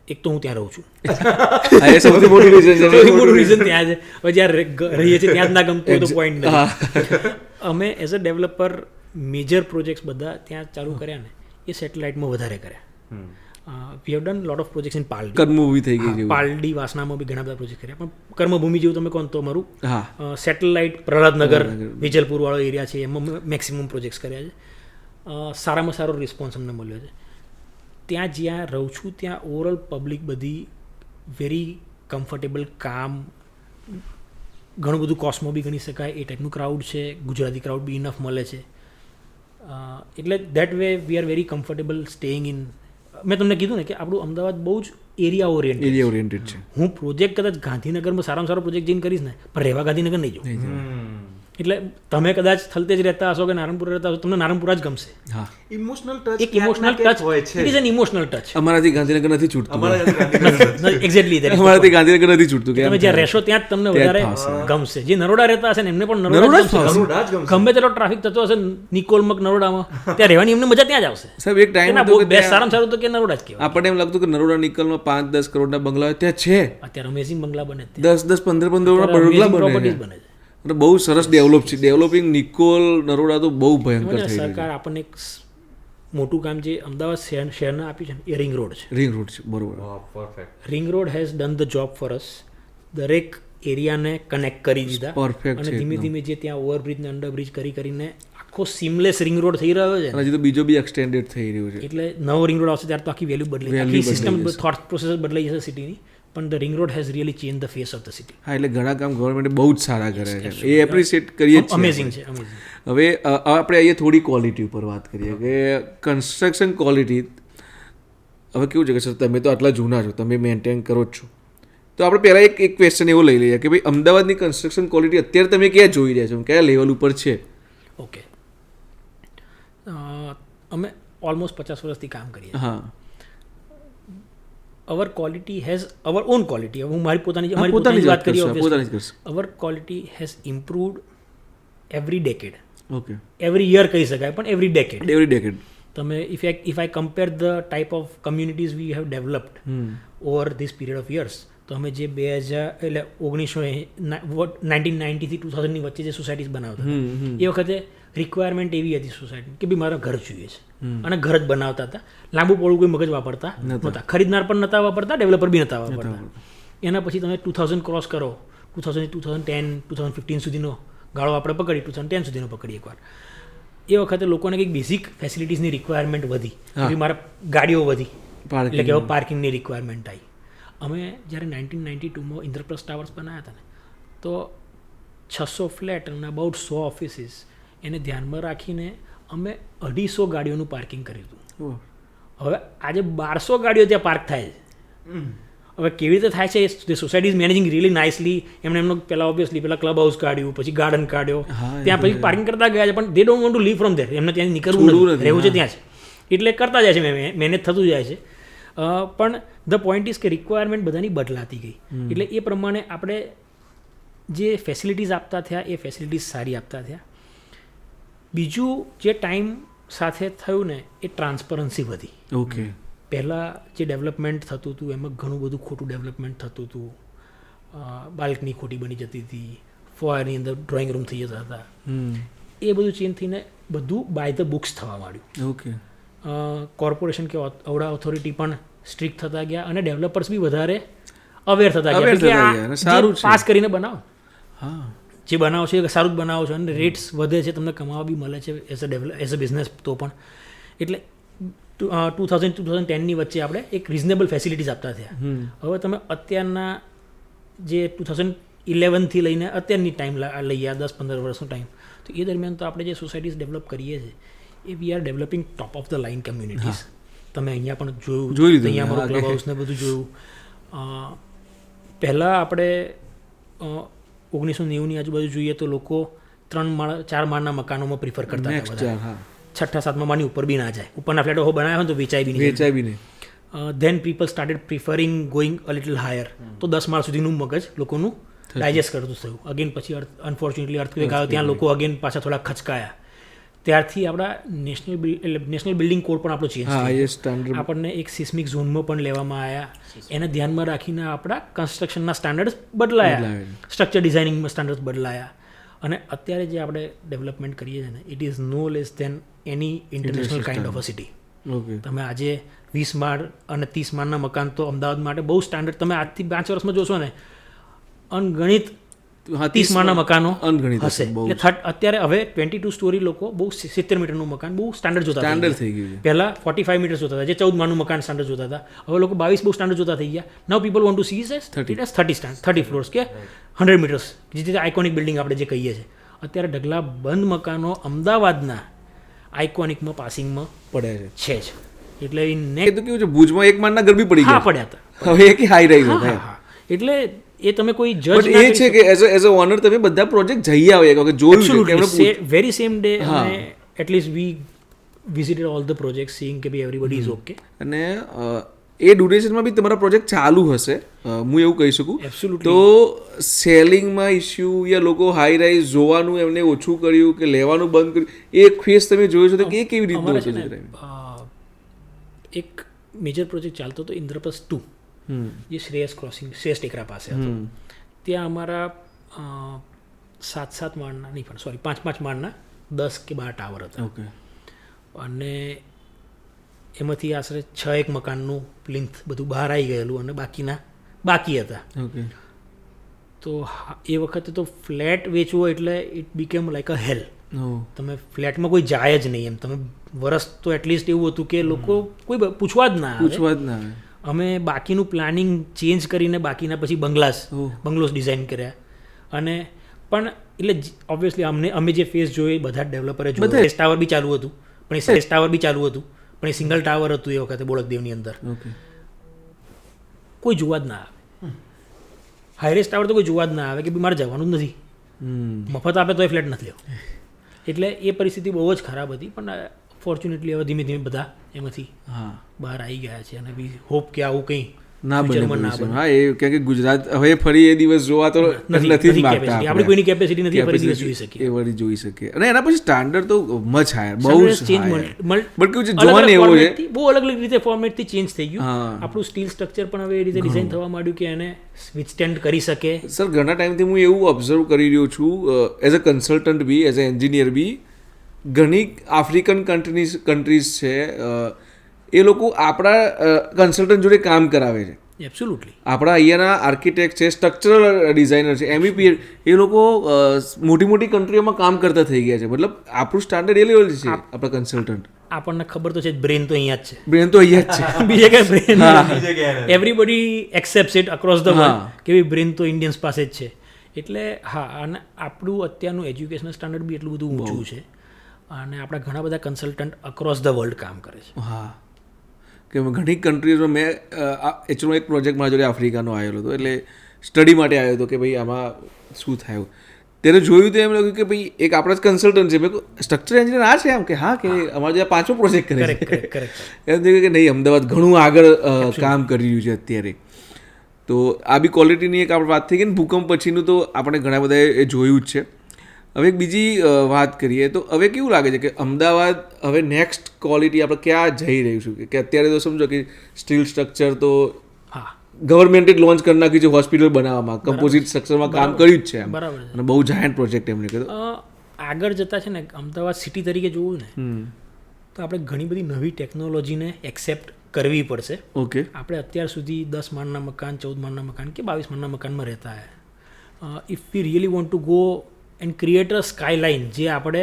એક તો હું ત્યાં રહું છું
હા, એ સૌથી મોટું reason છે.
સૌથી મોટું રીઝન ત્યાં છે. હવે જ્યાં રહીએ છીએ ત્યાં જ ના ગમતું હોય તો પોઈન્ટ નથી. અમે as a developer major projects બધા ત્યાં ચાલુ કર્યા ને એ સેટેલાઇટમાં વધારે કર્યા. We have done lot of projects in Paldi.
કર્મભૂમિ થઈ ગઈ જેવું.
પાલડી વાસનામાં બી ઘણા બધા પ્રોજેક્ટ કર્યા, પણ કર્મભૂમિ જેવું તમે કહો ને તો મારું
હા
સેટેલાઇટ પ્રહલાદનગર વિજલપુર વાળો એરિયા છે, એમાં મેક્સિમમ પ્રોજેક્ટ્સ કર્યા છે. સારામાં સારો રિસ્પોન્સ અમને મળ્યો છે. ત્યાં જ્યાં રહું છું ત્યાં ઓવરઓલ પબ્લિક બધી વેરી કમ્ફર્ટેબલ, કામ, ઘણું બધું કોસ્મો બી ગણી શકાય એ ટાઈપનું ક્રાઉડ છે. ગુજરાતી ક્રાઉડ બી ઇનફ મળે છે. એટલે that way we are very comfortable staying in. મેં તમને કીધું ને કે આપણું અમદાવાદ બહુ જ એરિયા
ઓરિએન્ટેડ છે.
હું પ્રોજેક્ટ કદાચ ગાંધીનગરમાં સારામાં સારો પ્રોજેક્ટ જઈને કરીશ ને, પણ રહેવા ગાંધીનગર નહીં જાઉં. એટલે તમે કદાચ થલતેજ રહેતા હશો કે નારણપુર રહેતા હશો, તમને નારણપુરા જ ગમશે.
હા,
ઇમોશનલ ટચ,
એક ઇમોશનલ ટચ હોય છે. It is an emotional touch.
અમારાથી ગાંધીનગર નથી છૂટતું.
એક્ઝેક્ટલી
અમારાથી ગાંધીનગર નથી છૂટતું.
તમે જ્યાં રહેશો ત્યાં જ તમને વધારે ગમશે. જે નરોડા રહેતા હશે ને એમને પણ નરોડા જ ગમશે. ગમે તેટલો ટ્રાફિક થતો હશે નિકોલમાં નરોડામાં, ત્યાં રહેવાની એમને મજા ત્યાં જ આવશે.
સાહેબ, એક ટાઈમ હતો કે
બેસ્ટ સારામાં સારું તો કે નરોડા જ કહેવાય.
આપણને એમ લાગતું કે નરોડા નિકોલમાં 5-10 કરોડના બંગલા ત્યાં છે.
અત્યારે અમેઝિંગ બંગલા બને,
10-15 બંગલા
પ્રોપર્ટીઝ બને છે.
અને બહુ સરસ ડેવલપ છે. ડેવલપિંગ નિકોલ નરોડા તો બહુ ભયંકર થઈ રહ્યું
સરકાર આપણને એક મોટું કામ જે અમદાવાદ શહેરને આપ્યું છે ને એ રિંગ રોડ છે.
રિંગ રોડ છે, બરોબર.
Perfect.
Ring road has done the job for us. દરેક એરિયાને કનેક્ટ કરી દીધા.
પરફેક્ટ
અને
છે.
ધીમે ધીમે જે ત્યાં ઓવરબ્રિજ ને અંડરબ્રિજ કરીને આખો સિમલેસ રિંગ રોડ થઈ રહ્યો છે.
અને હજી તો બીજો બી એક્સટેન્ડેડ થઈ રહ્યો છે.
એટલે નવો રિંગ રોડ આવશે ત્યારે તો આખી વેલ્યુ બદલાઈ જશે, આખી સિસ્ટમ, થોટ પ્રોસેસ બદલાઈ જશે સિટીની. પણ the ring road has really change the face of the city.
હા, એટલે ઘણા કામ ગવર્મેન્ટે બહુ જ સારા કર્યા છે. એ એપ્રિશિએટ કરીએ જ છીએ.
અમેઝિંગ છે, અમેઝિંગ.
હવે આપણે અહીંયા થોડી ક્વોલિટી ઉપર વાત કરીએ કે કન્સ્ટ્રક્શન ક્વોલિટી. હવે કેવું છે કે સર, તમે તો આટલા જૂના છો, તમે મેન્ટેન કરો જ છો, તો આપણે પહેલાં એક ક્વેશ્ચન એવો લઈ લઈએ કે ભાઈ અમદાવાદની કન્સ્ટ્રક્શન ક્વોલિટી અત્યારે તમે ક્યાં જોઈ રહ્યા છો, કયા લેવલ ઉપર છે?
ઓકે, અમે ઓલમોસ્ટ 50 વર્ષથી કામ કરીએ.
હા,
our quality has our own quality. હું મારી પોતાની વાત કરીએ, our quality has improved every decade.
Okay,
every year કહી શકાય, પણ એવરી ડેકેડ. તમે if I compare the type of communities we have developed over this period of years, તો અમે જે 1990 થી 2000 ની વચ્ચે જે સોસાયટીઝ બનાવતા એ વખતે રિક્વાયરમેન્ટ એવી હતી સોસાયટી કે ભાઈ મારા ઘર જોઈએ છે, અને ઘર જ બનાવતા હતા. લાંબુ પોળું કોઈ મગજ વાપરતા નહોતા, ખરીદનાર પણ નહોતા વાપરતા, ડેવલપર બી નહોતા વાપરતા. એના પછી તમે 2000 ક્રોસ કરો, 2010 2015 સુધીનો ગાળો આપણે પકડી, 2010 સુધીનો પકડી એકવાર. એ વખતે લોકોને કંઈક બેઝિક ફેસિલિટીઝની રિક્વાયરમેન્ટ વધી, મારા ગાડીઓ વધી, એટલે કે પાર્કિંગની રિક્વાયરમેન્ટ આવી. અમે જ્યારે 1992માં ઇન્દ્રપ્રસ્થ ટાવર્સ બનાવ્યા હતા ને, તો 600 ફ્લેટ અને અબાઉટ 100 ઓફિસીસ એને ધ્યાનમાં રાખીને અમે 250 ગાડીઓનું પાર્કિંગ કર્યું હતું. હવે આજે 1200 ગાડીઓ ત્યાં પાર્ક થાય છે. હવે કેવી રીતે થાય છે, એ society is managing really nicely. એમનો પહેલાં ઓબ્વિયસલી પહેલાં ક્લબ હાઉસ કાઢ્યું, પછી ગાર્ડન કાઢ્યો, ત્યાં પછી પાર્કિંગ કરતા ગયા છે, પણ they don't want to leave from there. એમને ત્યાં નીકળવું નથી, રહેવું છે ત્યાં જ. એટલે કરતા જાય છે, મહેનત થતું જાય છે. પણ ધ પોઈન્ટ ઇઝ કે રિક્વાયરમેન્ટ બધાની બદલાતી ગઈ, એટલે એ પ્રમાણે આપણે જે ફેસિલિટીઝ આપતા થયા એ ફેસિલિટીઝ સારી આપતા થયા. બીજું જે ટાઈમ સાથે થયું ને, એ ટ્રાન્સપરન્સી વધી.
ઓકે,
પહેલાં જે ડેવલપમેન્ટ થતું હતું એમાં ઘણું બધું ખોટું ડેવલપમેન્ટ થતું હતું. બાલ્કની ખોટી બની જતી હતી, ફોયરની અંદર ડ્રોઈંગ રૂમ થઈ જતા હતા. એ બધું ચેન્જ થઈને બધું બાય ધ બુક્સ થવા માંડ્યું.
ઓકે,
કોર્પોરેશન કે અવડા ઓથોરિટી પણ સ્ટ્રિક્ટ થતા ગયા, અને ડેવલપર્સ બી વધારે અવેર થતા ગયા. સારું પાસ કરીને બનાવો,
હા,
જે બનાવો છો એ સારું જ બનાવો છો, અને રેટ્સ વધે છે, તમને કમાવા બી મળે છે એઝ અ બિઝનેસ. તો પણ એટલે 2000-2010 ની વચ્ચે આપણે એક રિઝનેબલ ફેસિલિટીઝ આપતા થયા. હવે તમે અત્યારના જે 2011 થી લઈને અત્યારની ટાઈમ લઈએ, 10-15 વર્ષનો ટાઈમ, તો એ દરમિયાન તો આપણે જે સોસાયટીઝ ડેવલપ કરીએ છીએ એ we are developing top of the line communities. તમે અહીંયા પણ જોયું, અહીંયા અમારું ક્લબ હાઉસને બધું જોયું. પહેલાં આપણે 1990ની આજુબાજુ જોઈએ તો લોકો 3-4 માળના મકાનોમાં પ્રિફર કરતા હતા. 6ઠા-7મા માળની ઉપર બી ના જાય. ઉપરના ફ્લેટો બનાવ્યા હોય તો વેચાય બી નહીં. Then people started preferring going a little higher, તો 10 માળ સુધીનું મગજ લોકોનું ડાયજેસ્ટ કરતું થયું. અગેન પછી અનફોર્ચ્યુનેટલી અર્થક્વેક આવ્યો, ત્યાં લોકો અગેન પાછા થોડા ખચકાયા. ત્યારથી આપણા નેશનલ બિલ્ડિંગ કોડ પણ આપણો ચેન્જ થયો. આપણને એક સિસ્મિક ઝોનમાં પણ લેવામાં આવ્યા. એને ધ્યાનમાં રાખીને આપણા કન્સ્ટ્રક્શનના સ્ટાન્ડર્ડ્સ બદલાયા, સ્ટ્રક્ચર ડિઝાઇનિંગમાં સ્ટાન્ડર્ડ્સ બદલાયા. અને અત્યારે જે આપણે ડેવલપમેન્ટ કરીએ છીએ ને, it is no less than any international kind of a city. તમે આજે 20 માળ અને 30 માળના મકાન તો અમદાવાદ માટે બહુ સ્ટાન્ડર્ડ, તમે આજથી 5 વર્ષમાં જોશો ને અનગણિત 30 માળના મકાનો હશે. એટલે અત્યારે હવે 22 સ્ટોરી લોકો બહુ 70 મીટરનું મકાન બહુ સ્ટાન્ડર્ડ જોતા થઈ ગયું. પહેલા 45 મીટર જોતા હતા, જે 14 માળનું મકાન સ્ટાન્ડર્ડ જોતા હતા. હવે લોકો 22 બહુ સ્ટાન્ડર્ડ જોતા થઈ ગયા. Now people want to see it as 30 floors કે 100 મીટર્સ, જે આઇકોનિક બિલ્ડિંગ આપણે જે કહીએ છીએ. અત્યારે ઢગલા બંધ મકાનો અમદાવાદના આઇકોનિકમાં પાસિંગમાં પડ્યા છે જ. એટલે
એ તો કેવું છે, ભુજમાં એક માળના ઘર બી પડી ગયા,
પડ્યા હતા.
હવે એક હાઈ રાઈઝ.
એટલે એ તમે કોઈ જજ
એ છે કે એઝ અ ઓનર તમે બધા પ્રોજેક્ટ જઈ આવે કે જોયું
છે વેરી સેમ ડે. અને at least V visited all the project seeing કે ભાઈ એવરીબડી ઇઝ ઓકે.
અને એ ડ્યુરેશનમાં બી તમારા પ્રોજેક્ટ ચાલુ હશે, હું એવું કહી શકું. તો સેલિંગમાં ઇસ્યુ યા લોકો હાઈ રાઈઝ જોવાનું એમને ઓછું કર્યું કે લેવાનું બંધ કર્યું, એ ફેસ તમે જોયો છો તો એ કેવી રીતનું હતું?
એક મેજર પ્રોજેક્ટ ચાલતો હતો ઇન્દ્રપ્રસ્થ 2, જે શ્રેયસ ટેકરા પાસે હતો. ત્યાં અમારા 7 માળના નહીં પણ 5 માળના 10 કે 12 ટાવર હતા. અને એમાંથી આશરે 6 મકાનનું પ્લિન્થ બધું બહાર આવી ગયેલું અને બાકી હતા. તો એ વખતે તો ફ્લેટ વેચવો એટલે ઇટ બીકેમ લાઈક અ હેલ. તમે ફ્લેટમાં કોઈ જાય જ નહીં એમ. તમે વરસ તો એટલીસ્ટ એવું હતું કે લોકો કોઈ પૂછવા જ ના આવે. અમે બાકીનું પ્લાનિંગ ચેન્જ કરીને બાકીના પછી બંગલોસ ડિઝાઇન કર્યા. અને પણ એટલે ઓબ્વિયસલી અમે જે ફેસ જોઈ બધા ડેવલપરે જોયું. સેસ ટાવર બી ચાલુ હતું, પણ એ સિંગલ ટાવર હતું એ વખતે બોળકદેવની અંદર. કોઈ જોવા જ ના આવે. હાઈરેસ ટાવર તો કોઈ જોવા જ ના આવે કે મારે જવાનું જ નથી, મફત આપે તો એ ફ્લેટ નથી લેવો. એટલે એ પરિસ્થિતિ બહુ જ ખરાબ હતી. પણ ફોર્ચ્યુનેટલી હવે ધીમે ધીમે બધા એમાંથી બહાર આવી ગયા છે. અને વી હોપ કે આવું કંઈ
ના બને. હા, એ કે ગુજરાત હવે ફરી એ દિવસ જોવા તો નથી જ માંગતા.
આપણે કોઈની કેપેસિટી નથી ફરી દિવસ જોઈ શકીએ.
એ વળી જોઈ શકીએ. અને એના પછી સ્ટાન્ડર્ડ તો મચ હાયર, બહુ ચેન્જ બટ કેવું છે જોવાને એવો છે,
બહુ અલગ અલગ રીતે ફોર્મેટથી ચેન્જ થઈ ગયું. આપણું સ્ટીલ સ્ટ્રક્ચર પણ હવે એ રીતે ડિઝાઇન થવા માંડ્યું કે એને વિથસ્ટેન્ડ કરી શકે.
સર, ઘણા ટાઈમથી હું એવું ઓબ્ઝર્વ કરી રહ્યો છું એઝ અ કન્સલ્ટન્ટ બી, એઝ અ એન્જિનિયર બી. ઘણી આફ્રિકન કન્ટ્રીઝ છે, એ લોકો આપણા કન્સલ્ટન્ટ જોડે કામ કરાવે છે.
એબ્સોલ્યુટલી.
આપણા અહીંયાના આર્કિટેક્ટ છે, સ્ટ્રક્ચરલ ડિઝાઇનર છે, MEP, એ લોકો મોટી મોટી કન્ટ્રીઓમાં કામ કરતા થઈ ગયા છે. મતલબ આપણું સ્ટાન્ડર્ડ એ લેવલ છે આપણા કન્સલ્ટન્ટ.
આપણને ખબર તો છે બ્રેન તો અહીંયા જ છે.
બ્રેન તો અહીંયા જ છે,
બીજે કઈ brain everybody accepts it across the world કે બ્રેન તો ઇન્ડિયન્સ પાસે જ છે. એટલે હા, અને આપણું અત્યારનું એજ્યુકેશનલ સ્ટાન્ડર્ડ બી એટલું બધું ઊંચું છે. અને આપણા ઘણા બધા કન્સલ્ટન્ટ અક્રોસ ધ વર્લ્ડ કામ કરે છે.
હા, કે ઘણી કન્ટ્રીઝમાં મેં એકચ્યુઅલી એક પ્રોજેક્ટ મારા જોડે આફ્રિકાનો આવેલો હતો, એટલે સ્ટડી માટે આવ્યો હતો કે ભાઈ આમાં શું થયું. ત્યારે જોયું તો એમ લાગ્યું કે ભાઈ એક આપણા જ કન્સલ્ટન્ટ છે, મેં સ્ટ્રક્ચર એન્જિનિયર આ છે એમ કે હા, કે અમારા જે 5મો પ્રોજેક્ટ કરે છે. એમ થયું કે નહીં, અમદાવાદ ઘણું આગળ કામ કરી રહ્યું છે અત્યારે. તો આ બી ક્વોલિટીની એક આપણે વાત થઈ ગઈ ને. ભૂકંપ પછીનું તો આપણે ઘણા બધા એ જોયું જ છે. હવે એક બીજી વાત કરીએ તો હવે કેવું લાગે છે કે અમદાવાદ હવે નેક્સ્ટ ક્વોલિટી આપણે ક્યાં જઈ રહ્યું છું? કે અત્યારે તો સમજો કે સ્ટીલ સ્ટ્રક્ચર તો ગવર્મેન્ટે લોન્ચ કરી નાખ્યું છે હોસ્પિટલ બનાવવામાં, કમ્પોઝિટ સ્ટ્રક્ચરમાં કામ કર્યું જ છે.
બરાબર.
અને બહુ જાયન્ટ પ્રોજેક્ટ એમને કર્યો.
આગળ જતા છે ને અમદાવાદ સિટી તરીકે જોવું ને તો આપણે ઘણી બધી નવી ટેકનોલોજીને એક્સેપ્ટ કરવી પડશે.
ઓકે.
આપણે અત્યાર સુધી 10 માળના મકાન, 14 માળના મકાન કે 22 માળના મકાનમાં રહેતા હોય. If we really want to go and create a skyline, જે આપણે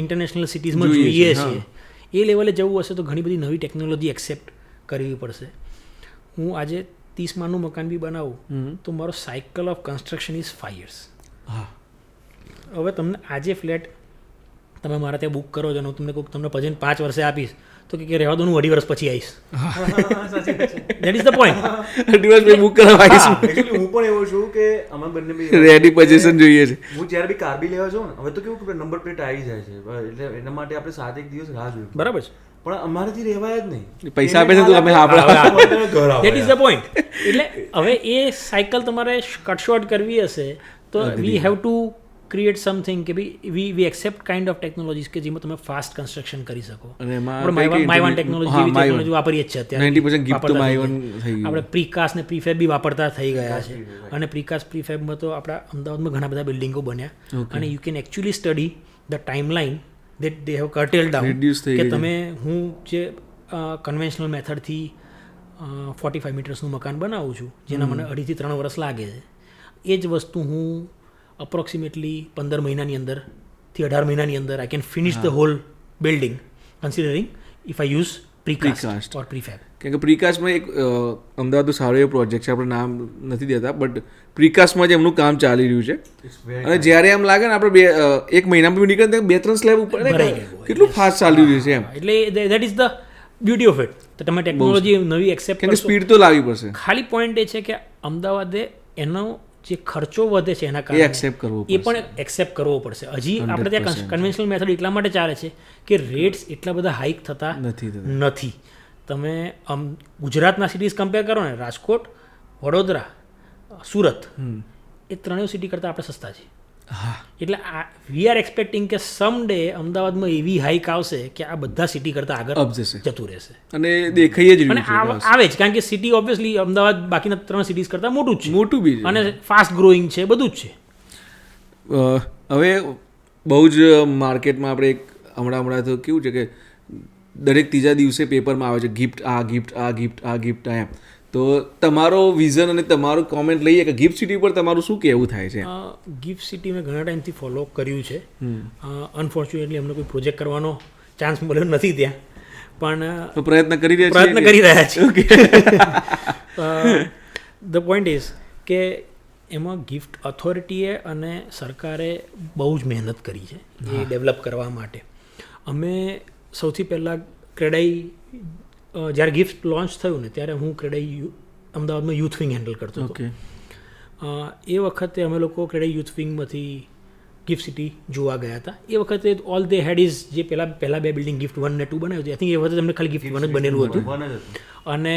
ઇન્ટરનેશનલ સિટીઝમાં જોઈએ છીએ, એ લેવલે જવું હશે તો ઘણી બધી નવી ટેકનોલોજી એક્સેપ્ટ કરવી પડશે. હું આજે 30 માળનું મકાન બી બનાવું તો મારો cycle of construction is 5 years. હવે તમને આજે ફ્લેટ તમે મારા ત્યાં બુક કરો છો અને હું તમને કહું તમને પછી 5 વર્ષે આપીશ તો કે રહેવા દો, હું 2.5 વર્ષ પછી આવીશ. That is the point.
2 વર્ષ પછી બુક કરવા આવીશ.
એકચ્યુઅલી હું પણ એવો છું કે અમે બંને બી
રેડી પોઝિશન જોઈએ છે.
હું જ્યારે બી કાર બી લેવા જાઉં ને, હવે તો કેવું કે નંબર પ્લેટ આવી જાય છે, એટલે એના માટે આપણે 7-1 દિવસ રાહ જોઈએ.
બરાબર છે.
પણ અમારાથી રહેવાય જ નહીં.
પૈસા આપે છે તો અમે
ઘર આવો.
That is the point. એટલે હવે એ સાયકલ તમારે કટ શોર્ટ કરવી હશે તો we have to create something કે ભાઈ વી એક્સેપ્ટ કાઇન્ડ ઓફ ટેકનોલોજીસ કે જેમાં તમે ફાસ્ટ કન્સ્ટ્રક્શન કરી શકો.
અને એમાં
આપણે માયવાન ટેકનોલોજી જેવી ટેકનોલોજી વાપરીએ જ છે અત્યારે
90% gift
વાપરતા
માયવાન
થઈ
થઈ
ગયા.
ગયું.
આપણે પ્રીકાસ્ટ ને પ્રીફેબ બી વાપરતા થઈ ગયા છે. અને પ્રીકાસ્ટ પ્રીફેબમાં તો આપણા અમદાવાદમાં ઘણા બધા બિલ્ડિંગો બન્યા અને you can actually study the timeline that they have કર્ટેલ down
Reduce થઈ
કે
ગઈ છે.
તમે હું જે કન્વેન્શનલ મેથડથી 45 મીટર્સનું મકાન બનાવું છું જેના મને 2.5 થી 3 વર્ષ લાગે છે, એ જ વસ્તુ હું અપ્રોક્સિમેટલી 15 મહિનાની અંદર થી 18 મહિનાની અંદર I can finish the whole building considering if I use
Precast.
Precast or prefab.
કેમ કે પ્રીકાસ્ટમાં એક અમદાવાદનો સારો એવો પ્રોજેક્ટ છે, આપણે નામ નથી દેતા, બટ પ્રીકાસ્ટમાં જ એમનું કામ ચાલી રહ્યું છે. અને જ્યારે એમ લાગે ને આપણે એક મહિનામાં બી નીકળે 2-3 સ્લેબ ઉપર ને
ભરાઈ ગયું.
કેટલું ફાસ્ટ ચાલી રહ્યું છે એમ.
એટલે that is the beauty of it. તો તમે ટેકનોલોજી નવી એક્સેપ્ટ
કેમ કે
કરશો.
સ્પીડ તો લાવવી પડશે.
ખાલી પોઈન્ટ એ છે કે અમદાવાદે એનો જે ખર્ચો વધે છે એના
એ
કારણે
એક્સેપ્ટ કરવો
એ પણ એક્સેપ્ટ કરવો પડશે. હજી આપણે ત્યાં કન્વેન્શનલ મેથડ એટલા માટે ચાલે છે કે રેટ્સ એટલા બધા હાઈક થતા
નથી થતા.
નથી. તમે ગુજરાતના સિટીઝ કમ્પેર કરો ને, રાજકોટ, વડોદરા, સુરત, એ ત્રણેય સિટી કરતાં આપણે સસ્તા છે.
હા,
એટલે વી આર એક્સપેક્ટિંગ કે સમ ડે અમદાવાદમાં એવી હાઈક આવશે કે આ બધા સિટી કરતાં આગળ
અપ જશે
જતું રહેશે.
અને દેખાઈ જ
અને
રહ્યું છે.
આવે જ કારણ કે સિટી ઓબ્વિયસલી અમદાવાદ બાકીના 3 સિટીઝ કરતાં મોટું જ છે
મોટું બી છે.
અને ફાસ્ટ ગ્રોઈંગ છે, બધું જ છે.
હવે બહુ જ માર્કેટમાં આપણે એક હમણાં તો કેવું છે કે દરેક ત્રીજા દિવસે પેપરમાં આવે છે ગિફ્ટ આ ગિફ્ટ આ ગિફ્ટ આ ગિફ્ટ એમ. તો તમારો વિઝન અને તમારું કોમેન્ટ લઈએ કે ગિફ્ટ સિટી પર તમારું શું કહેવું થાય છે?
ગિફ્ટ સિટી મેં ઘણા ટાઈમથી ફોલો કર્યું છે. અનફોર્ચ્યુનેટલી અમને કોઈ પ્રોજેક્ટ કરવાનો ચાન્સ મળ્યો નથી ત્યાં, પણ
તો પ્રયત્ન કરી રહ્યા છીએ.
કરી રહ્યા છીએ. ધ પોઈન્ટ ઇઝ કે એમાં ગિફ્ટ ઓથોરિટીએ અને સરકારે બહુ જ મહેનત કરી છે એ ડેવલપ કરવા માટે. અમે સૌથી પહેલાં ક્રેડાઈ જ્યારે ગિફ્ટ લોન્ચ થયું ને ત્યારે હું ક્રેડાઈ અમદાવાદમાં યુથ વિંગ હેન્ડલ કરતો હતો. એ વખતે અમે લોકો ક્રેડાઈ યુથ વિંગમાંથી ગિફ્ટ સિટી જોવા ગયા હતા. એ વખતે ઓલ દે હેડ ઇઝ જે પહેલાં 2 બિલ્ડિંગ ગિફ્ટ 1 ને 2 બનાવ્યું હતું. આઈ થિંક એ વખતે તમને ખાલી ગિફ્ટ 1 જ બનેલું હતું અને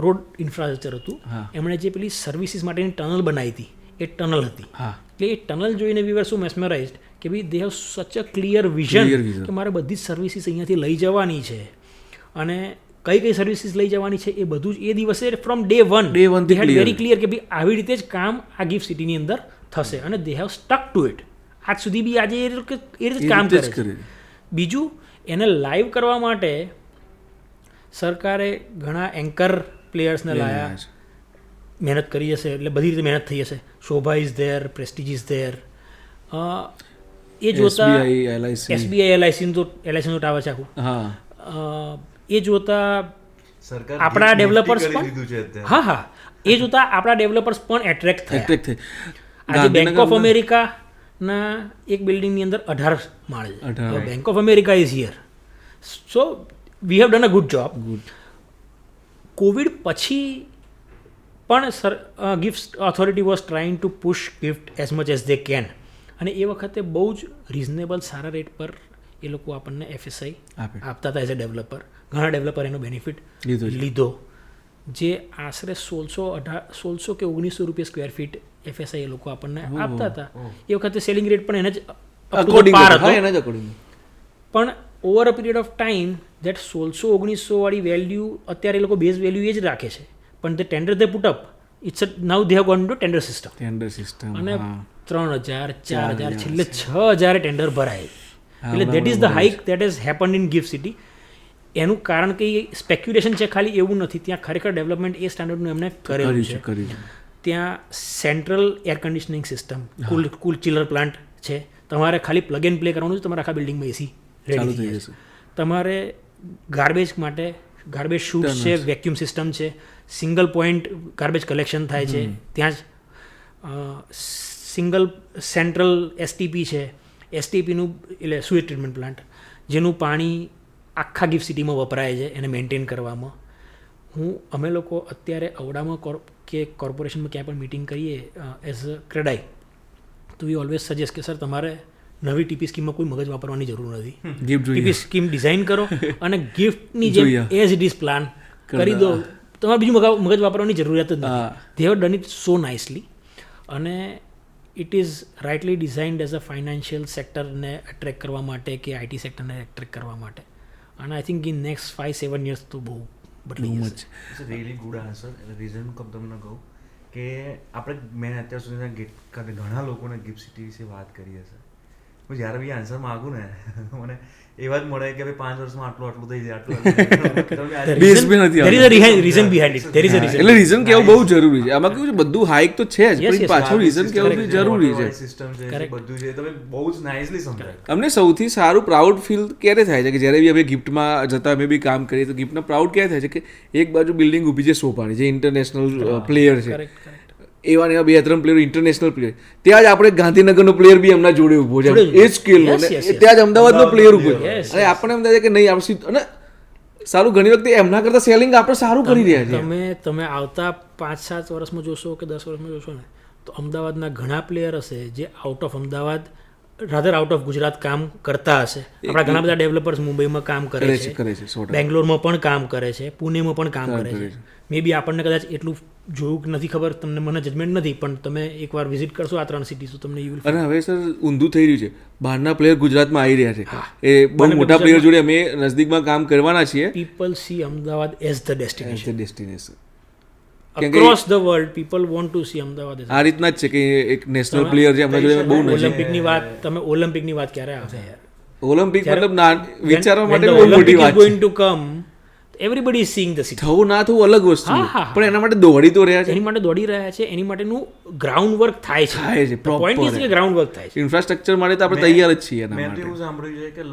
રોડ ઇન્ફ્રાસ્ટ્રક્ચર હતું. એમણે જે પેલી સર્વિસીસ માટેની ટનલ બનાવી હતી એ ટનલ હતી. એટલે એ ટનલ જોઈને વી વર સો મેસ્મરાઇઝડ કે ભાઈ દે હેવ સચ અ ક્લિયર વિઝન કે મારે બધી જ સર્વિસીસ અહીંયાથી લઈ જવાની છે અને કઈ સર્વિસીસ લઈ જવાની છે એ બધું જ એ દિવસે from day one very clear કે ભાઈ આવી રીતે જ કામ આ ગિફ્ટ સિટીની અંદર થશે અને they have stuck to it. આજ સુધી બી આજે એ રીતે જ કામ કરે છે. બીજું, એને લાઈવ કરવા માટે સરકારે ઘણા એન્કર પ્લેયર્સને લાયા, મહેનત કરી હશે, એટલે બધી રીતે મહેનત થઈ હશે. Sobha is there, Prestige is there. એ જોતા SBI LICનું ટાવર છે આખું. એ જોતા આપણા ડેવલપર્સ પણ એ જોતા આપણા ડેવલપર્સ પણ એટ્રેક્ટ થયા. આજે બેંક ઓફ અમેરિકાના એક બિલ્ડિંગની અંદર 18 માળ છે. Bank of America is here. So V have done a good job. Covid પછી પણ gift authority was trying to push gift as much as they can. અને એ વખતે બહુ જ રીઝનેબલ સારા રેટ પર એ લોકો આપણને FSI આપતા હતા એઝ અ ડેવલપર. ઘણા ડેવલપર એનો બેનિફિટ લીધો. જે આશરે 1600 કે 1900 રૂપિયા સ્ક્વેર ફીટ FSI એ લોકો આપણને આપતા હતા. એ વખતે સેલિંગ રેટ પણ એને જ પાર હતો. પણ over a period of time that 1600-1900 વાળી વેલ્યુ અત્યારે એ લોકો બેઝ વેલ્યુ એ જ રાખે છે. પણ તે tender they put up it's now they have gone to tender system. અને 3000, 4000, છેલ્લે 6000 ટેન્ડર ભરાય. એટલે that is the hike that is happened in GIFT City. એનું કારણ કે સ્પેક્યુલેશન છે ખાલી એવું નથી. ત્યાં ખરેખર ડેવલપમેન્ટ એ સ્ટાન્ડર્ડનું એમણે કરેલું છે. ત્યાં સેન્ટ્રલ એર કન્ડિશનિંગ સિસ્ટમ, કુલ ચિલર પ્લાન્ટ છે. તમારે ખાલી પ્લગ એન્ડ પ્લે કરવાનું છે, તમારા આખા બિલ્ડિંગમાં AC રેડી થઈ જશે. તમારે ગાર્બેજ માટે ગાર્બેજ શૂટ્સ છે, વેક્યુમ સિસ્ટમ છે, સિંગલ પોઈન્ટ ગાર્બેજ કલેક્શન થાય છે ત્યાં જ. સિંગલ સેન્ટ્રલ STP છે, STPનું એટલે સુએજ ટ્રીટમેન્ટ પ્લાન્ટ, જેનું પાણી આખા ગિફ્ટ સિટીમાં વપરાય છે એને મેન્ટેન કરવામાં. અમે લોકો અત્યારે અવડામાં કે કોર્પોરેશનમાં ક્યાંય પણ મિટિંગ કરીએ એઝ અ ક્રેડાઈ, તો વી ઓલવેઝ સજેસ્ટ કે સર તમારે નવી ટીપી સ્કીમમાં કોઈ મગજ વાપરવાની જરૂર નથી.
ગિફ્ટ જોઈએ
ટીપી સ્કીમ ડિઝાઇન કરો અને ગિફ્ટની જે
જોઈએ.
એઝ ઇટ ઇઝ પ્લાન કરી દો. તમારે બીજું મગજ વાપરવાની જરૂરિયાત જ નથી. They have done it so nicely અને it is rightly designed as a financial સેક્ટરને એટ્રેક્ટ કરવા માટે કે આઈટી સેક્ટરને એટ્રેક્ટ કરવા માટે. અને I think in next 5-7 years તો બહુ બદલી જશે.
It's a really good answer. Reason તમને કહું કે મેં અત્યાર સુધી ઘણા લોકોને ગિફ્ટ સિટી વિશે વાત કરી હશે. હું જ્યારે બી આન્સર માગું ને મને એવા જ મળે કે ભાઈ 5 વર્ષમાં આટલું થઈ જાય
બેઝ બી નથી
There is a reason behind it. There is a reason.
એટલે રીઝન કેવું બહુ જરૂરી છે. આમાં કેવું છે બધું હાઈક તો છે જ પણ પાછળ રીઝન કેવું બી જરૂરી છે.
સિસ્ટમ છે બધું છે તમે બહુ જ નાઇસલી સમજાય.
અમને સૌથી સારું પ્રાઉડ ફીલ ક્યારે થાય છે કે જ્યારે બી અમે ગિફ્ટમાં જતા અમે બી કામ કરીએ તો ગિફ્ટના પ્રાઉડ ક્યારે થાય છે કે એક બાજુ બિલ્ડિંગ ઊભી છે સોપાની જે ઇન્ટરનેશનલ પ્લેયર છે, એવા ને એવા 2-3 પ્લેયર ઇન્ટરનેશનલ પ્લેયર, ત્યાં જ આપણે ગાંધીનગરનો પ્લેયર બી એમના જોડે ઊભો છે એ સ્કેલનો, ત્યાં જ અમદાવાદનો પ્લેયર ઊભો છે. અને આપણને એમ થાય છે કે નહીં આપણે અને સારું ઘણી વખતે એમના કરતાં સેલિંગ આપણે સારું કરી રહ્યા છીએ.
તમે આવતા 5-7 વર્ષમાં જોશો કે 10 વર્ષમાં જોશો ને તો અમદાવાદના ઘણા પ્લેયર હશે જે out of Ahmedabad rather out of Gujarat કામ કરતા હશે. આપણા ઘણા બધા ડેવલપર્સ મુંબઈમાં કામ કરે છે, બેંગ્લોરમાં પણ કામ કરે છે, પુણેમાં પણ કામ કરે છે. મે બી આપણને કદાચ એટલું જોયું નથી ખબર, તમને મને જજમેન્ટ નથી, પણ તમે એકવાર વિઝિટ કરશો આ 3 સિટી તો તમને યુ વિલ.
અને હવે સર ઊંધું થઈ રહ્યું છે, બહારના પ્લેયર ગુજરાતમાં આવી રહ્યા છે. એ બહુ મોટા પ્લેયર જોડે અમે નજદીકમાં કામ કરવાના છીએ.
People C Ahmedabad as the destination.
Across
the world people want to see Ahmedabad.
આ રીતના જ છે કે એક નેશનલ પ્લેયર છે આપણા જોડે બહુ
ઓલિમ્પિકની વાત, તમે ઓલિમ્પિકની વાત ક્યારે આવશે યાર?
ઓલિમ્પિક મતલબ વિચારવા માટે બહુ મોટી વાત છે.
going to come, everybody is seeing the city.
થવું ના થવું અલગ વસ્તુ છે, પણ એના માટે દોડી તો રહ્યા છે,
એની માટે દોડી રહ્યા છે, એની માટેનું ગ્રાઉન્ડ વર્ક થાય છે. પોઈન્ટ ઇઝ કે ગ્રાઉન્ડ વર્ક થાય છે.
ઇન્ફ્રાસ્ટ્રક્ચર માટે તો આપણે તૈયાર જ છીએ એના
મેં
માટે.
તો એવું સાંભળ્યું છે કે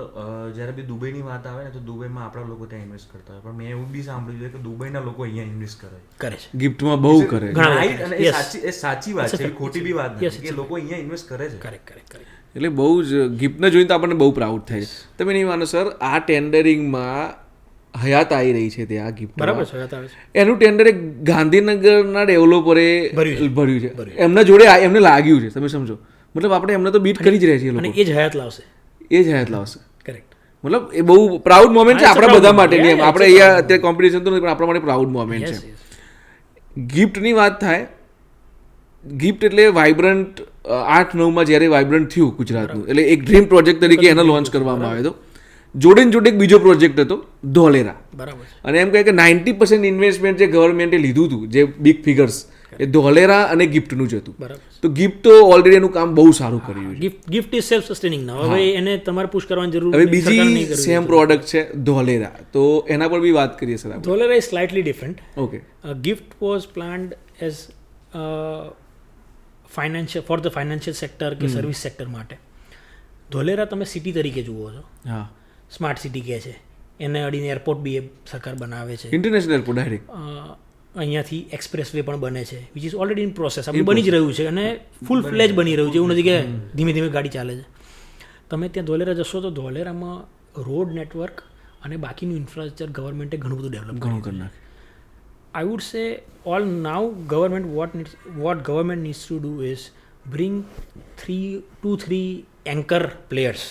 જ્યારે બી દુબઈની વાત આવે ને તો દુબઈમાં આપણા લોકો ત્યાં ઇન્વેસ્ટ કરતા હોય, પણ મેં એવું બી સાંભળ્યું છે કે દુબઈના લોકો અહીંયા ઇન્વેસ્ટ કરે છે.
ગિફ્ટમાં બહુ કરે છે.
રાઈટ, અને એ સાચી વાત છે, ખોટી બી વાત નથી કે લોકો અહીંયા ઇન્વેસ્ટ કરે છે.
કરેક્ટ.
એટલે બહુ જ ગિફ્ટને જોઈને તો આપણને બહુ પ્રાઉડ થાય છે. તમે નહીં માનો સર, આ ટેન્ડરિંગમાં હયાત આવી રહી છે ત્યાં ગિફ્ટ,
બરાબર છે, હયાત આવે છે.
એનું ટેન્ડર એક ગાંધીનગરના ડેવલપરે ભર્યું છે.
ભર્યું.
એમના જોડે એમને લાગ્યું છે, તમે સમજો, મતલબ આપણે એમને તો બીટ કરી જ રહ્યા છીએ
અને
લોકો,
એ જ હયાત લાવશે.
એ જ હયાત લાવશે.
કરેક્ટ.
મતલબ એ બહુ પ્રાઉડ મોમેન્ટ છે આપણા બધા માટે. આપણે અહીંયા અત્યારે કોમ્પિટિશન તો નથી, પણ આપણા માટે પ્રાઉડ મોમેન્ટ છે. ગિફ્ટની વાત થાય, ગિફ્ટ એટલે વાઇબ્રન્ટ 8-9માં જ્યારે વાઇબ્રન્ટ થયું ગુજરાતનું, એટલે એક ડ્રીમ પ્રોજેક્ટ તરીકે એને લોન્ચ કરવામાં આવ્યો હતો. જોડે ને જોડે એક બીજો પ્રોજેક્ટ હતો ધોલેરા.
બરાબર.
અને એમ કહે કે 90% ઇન્વેસ્ટમેન્ટ જે ગવર્મેન્ટે લીધું હતું, જે બિગ ફિગર્સ, એ ધોલેરા અને ગિફ્ટનું જ હતું.
બરાબર.
તો ગિફ્ટ તો ઓલરેડી એનું કામ બહુ સારું કર્યું છે.
ગિફ્ટ ઇઝ સેલ્ફ સસ્ટેનિંગ ના. હવે એને તમારે પુશ કરવાની જરૂર
હવે
નથી.
બીજી સેમ પ્રોડક્ટ છે ધોલેરા, તો એના પર બી વાત કરીએ સર આપણે.
Dholera is slightly different.
Okay.
Gift was planned as for the financial sector કે સર્વિસ સેક્ટર માટે. ધોલેરા તમે સિટી તરીકે જુઓ છો,
હા,
સ્માર્ટ સિટી કહે છે એને, અડીને એરપોર્ટ બી એ સરકાર બનાવે છે,
ઇન્ટરનેશનલ એરપોર્ટ ડાયરેક્ટ.
અહીંયાથી એક્સપ્રેસ વે પણ બને છે, which is already in process. આપણે બની જ રહ્યું છે અને ફૂલ ફ્લેજ બની રહ્યું છે, એવું નથી કે ધીમે ધીમે ગાડી ચાલે છે. તમે ત્યાં ધોલેરા જશો તો ધોલેરામાં રોડ નેટવર્ક અને બાકીનું ઇન્ફ્રાસ્ટ્રક્ચર ગવર્મેન્ટે ઘણું બધું ડેવલપ
ઘણું
કર્યું.
કરી નાખે.
I would say all now what government needs to do is bring 2-3 anchor players.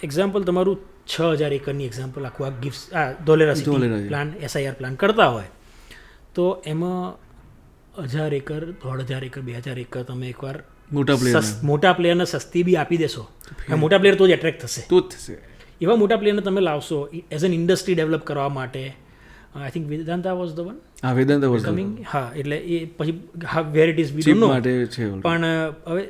Example તમારું 6,000 એકરની એક્ઝામ્પલ આખું આ gift Dholera city plan SIR plan કરતા હોય તો એમાં 1,000 એકર, 1,500 એકર, 2,000 એકર તમે એકવાર મોટા પ્લેયરને સસ્તી બી આપી દેશો, મોટા પ્લેયર તો જ એટ્રેક્ટ થશે.
તો જ થશે.
એવા મોટા પ્લેયરને તમે લાવશો એઝ એન ઇન્ડસ્ટ્રી ડેવલપ કરવા માટે. I think Vedanta was the one.
હા, વેદાંતા વોઝ
કમિંગ. હા, એટલે એ પછી where it is we don't know
માટે છે.
પણ હવે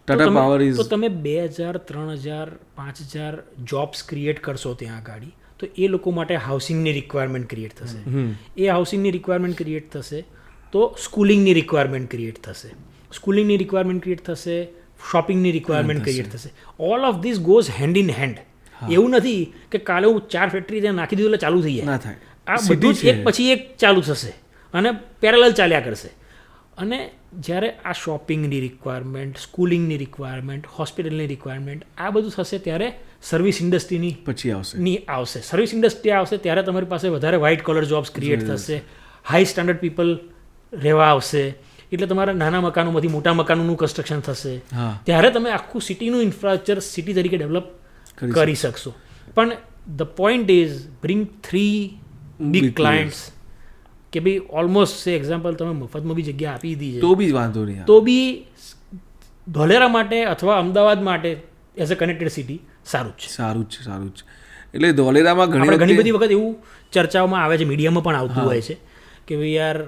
ટાટા પાવર ઇઝ,
તો તમે 2,000, 3,000, 5,000 જોબ્સ ક્રિએટ કરશો ત્યાં આગળ, તો એ લોકો માટે હાઉસિંગની રિક્વાયરમેન્ટ ક્રિએટ થશે. એ હાઉસિંગની રિક્વાયરમેન્ટ ક્રિએટ થશે તો સ્કૂલિંગની રિક્વાયરમેન્ટ ક્રિએટ થશે, સ્કૂલિંગની રિક્વાયરમેન્ટ ક્રિએટ થશે, શોપિંગની રિક્વાયરમેન્ટ ક્રિએટ થશે. All of this goes hand in hand. એવું નથી કે કાલે હું 4 ફેક્ટરી ત્યાં નાખી દીધું એટલે ચાલુ થઈ જાય.
ના થાય.
આ બધું જ એક પછી એક ચાલુ થશે અને પેરેલલ ચાલ્યા કરશે. અને જ્યારે આ શોપિંગની રિક્વાયરમેન્ટ, સ્કૂલિંગની રિક્વાયરમેન્ટ, હોસ્પિટલની રિક્વાયરમેન્ટ આ બધું થશે ત્યારે સર્વિસ ઇન્ડસ્ટ્રીની
પછી
આવશે. સર્વિસ ઇન્ડસ્ટ્રી આવશે ત્યારે તમારી પાસે વધારે વ્હાઇટ કોલર જોબ્સ ક્રિએટ થશે, હાઈ સ્ટાન્ડર્ડ પીપલ રહેવા આવશે, એટલે તમારા નાના મકાનોમાંથી મોટા મકાનોનું કન્સ્ટ્રક્શન થશે
હા.
ત્યારે તમે આખું સિટીનું ઇન્ફ્રાસ્ટ્રક્ચર સિટી તરીકે ડેવલપ કરી શકશો. પણ the point is bring 3 big
Big
clients કે ભાઈ ઓલમોસ્ટ સે એક્ઝામ્પલ તમે મફતમાં બી જગ્યા આપી દીધી છે
તો બી વાંધો નહીં.
તો બી ધોલેરા માટે અથવા અમદાવાદ માટે એઝ અ કનેક્ટેડ સિટી સારું જ છે.
સારું જ છે, સારું જ છે. એટલે ધોલેરામાં
આપણે ઘણી
ઘણી
બધી વખત એવું ચર્ચાઓમાં આવે છે, મીડિયામાં પણ આવતું હોય છે કે ભાઈ યાર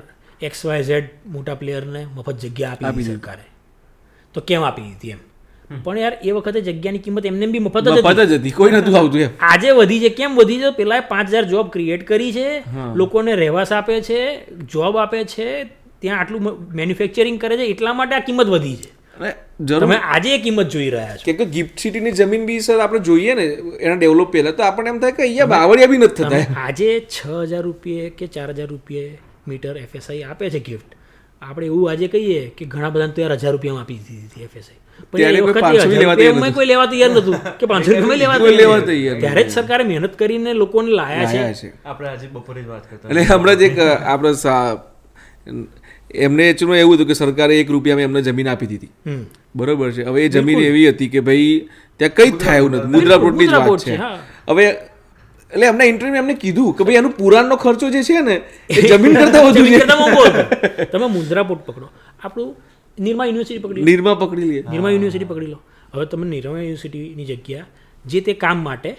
XYZ મોટા પ્લેયરને મફત જગ્યા આપી દીધી સરકારે, તો કેમ આપી દીધી એમ. પણ યાર એ વખતે જગ્યાની કિંમત એમને બી મફત જ
મફત જ હતી, કોઈ નતું આવતું એમ.
આજે વધી છે. કેમ વધી છે? પેલા 5000 જોબ ક્રિએટ કરી છે, લોકોને રહેવાસ આપે છે, જોબ આપે છે, ત્યાં આટલું મેન્યુફેક્ચરિંગ કરે છે, એટલા માટે આ કિંમત વધી છે.
અને જરૂર
તમે આજે એ કિંમત જોઈ રહ્યા છો.
કે ગિફ્ટ સિટીની જમીન બી સર આપણે જોઈએ ને એના ડેવલપ પહેલા તો આપણને એમ થાય કે અહીંયા બાવળિયા બી નથી થતા એમ.
આજે 6000 રૂપિયે કે 4000 રૂપિયે મીટર FSI આપે છે ગિફ્ટ. આપણે એવું આજે કહીએ કે ઘણા બધાને તો યાર 1000 રૂપિયામાં આપી દીધી હતી FSI.
ત્યારે કોઈ 500 લેવા તૈયાર નતું.
કોઈ લેવા તૈયાર નતું કે 500 રૂપિયા
કોઈ લેવા
લેવા
તૈયાર
ત્યારે જ સરકારે મહેનત કરીને લોકોને લાયા
લાયા
છે.
છે.
આપણે આજે બપોરે જ વાત કરતા
એટલે હમણાં જ એક આપણે એમને એકચ્યુઅલી એવું હતું કે સરકારે 1 રૂપિયામાં એમને જમીન આપી દીધી.
હમ.
બરોબર છે. હવે એ જમીન એવી હતી કે ભાઈ ત્યાં કંઈ જ થાય એવું નથી. મુદ્રાપોટની જ વાત
મુદ્રાપોટ
છે.
છે, હા.
હવે એટલે એમના ઇન્ટરવ્યુ એમને કીધું કે ભાઈ એનો પુરાણનો ખર્ચો જે છે ને એ જમીન કરતા વધુ
જમીન
છે.
કરતાં મોંઘો હતો. તમે મુદ્રાપોટ પકડો, આપણું નિરમા યુનિવર્સિટી પકડી લો.
નિરમા પકડી લઈએ.
નિરમા યુનિવર્સિટી પકડી લો. હવે તમે નિરમા યુનિવર્સિટીની જગ્યા જે તે કામ માટે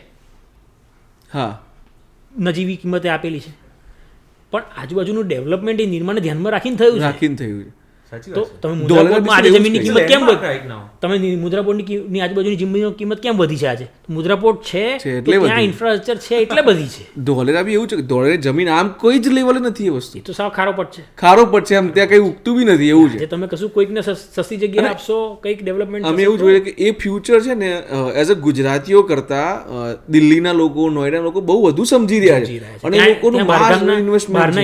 હા,
નજીવી કિંમતે આપેલી છે, પણ આજુબાજુનું ડેવલપમેન્ટ એ નિર્માણને ધ્યાનમાં રાખીને થયું છે.
રાખીને થયું છે.
સાચી
તો
વાત છે.
તમે
ડોલર
મુદ્રાપોટમાં આજે
બી
જમીનની
એવું જ
કિંમત કેમ
Landmark
વધી?
right now.
તમે મુદ્રાપોટની આજુબાજુની જમીનની કિંમત કેમ વધી છે આજે? મુદ્રાપોટ છે
છે
તો
એટલે
ત્યાં
વધી.
ઇન્ફ્રાસ્ટ્રક્ચર છે એટલે બધી છે.
ધોલેરા બી એવું છે કે ધોલેરા જમીન આમ કોઈ જ લેવલે નથી એ વસ્તુ.
એ તો સાવ ખારો પટ છે.
ખારો પડ છે આમ, ત્યાં કઈ ઉગતું બી નથી એવું છે.
જે તમે કશું કોઈકને સસ્તી જગ્યા આપશો, કંઈક ડેવલપમેન્ટ
અમે એવું જોઈએ કે એ ફ્યુચર છે ને એઝ અ ગુજરાતીઓ કરતા દિલ્હીના લોકો, નોઈડા લોકો બહુ વધુ સમજી રહ્યા છે. અને એ લોકોનું
બહારના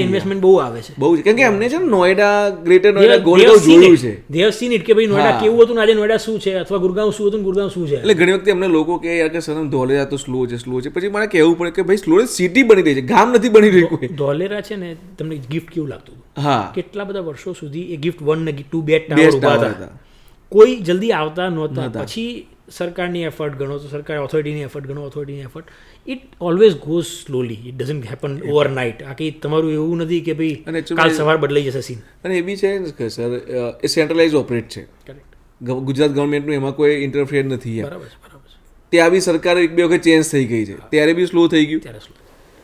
ઇન્વેસ્ટમેન્ટ બહુ આવે છે.
બહુ છે. કેમ કે અમને છે ને નોઈડા, ગ્રેટર નોઈડા, ગોલગાંવ જોયું છે.
they have seen it કે ભાઈ નોઈડા
હા.
કેવું હતું ને આજે નોઈડા શું છે, અથવા ગુરગાંવ શું હતું ને ગુરગાંવ શું છે.
એટલે ઘણી વખતે અમને લોકો કે યાર કે સનમ ધોલેરા તો સ્લો છે, સ્લો છે. પછી મારે કહેવું પડે કે ભાઈ સ્લો સિટી બની રહી છે, ગામ નથી બની રહ્યું કોઈ.
ધોલેરા છે ને, તમને ગિફ્ટ કેવું લાગતું હતું?
હા,
કેટલા બધા વર્ષો સુધી એ ગિફ્ટ 1 ને 2 બે
Best
ટાવર ઉભા
tower
હતા.
હતા.
કોઈ જલ્દી આવતા નહોતા.
નહોતા.
પછી સરકારની એફર્ટ ગણો તો સરકાર ઓથોરિટીની એફર્ટ ગણો, ઓથોરિટીની effort, it always goes slowly. It doesn't happen overnight. આ કંઈ તમારું એવું નથી કે
અને
ભાઈ
actually-
કાલ સવાર બદલાઈ જશે સીન.
અને એ બી છે ને કે સર એ સેન્ટ્રલાઇઝ ઓપરેટ છે. ગુજરાત ગવર્મેન્ટનું એમાં કોઈ ઇન્ટરફેર નથી એમ.
બરાબર છે, બરાબર છે.
ત્યાં બી સરકાર 1-2 વખત ચેન્જ થઈ ગઈ છે, ત્યારે બી સ્લો થઈ ગયું.
ત્યારે slow.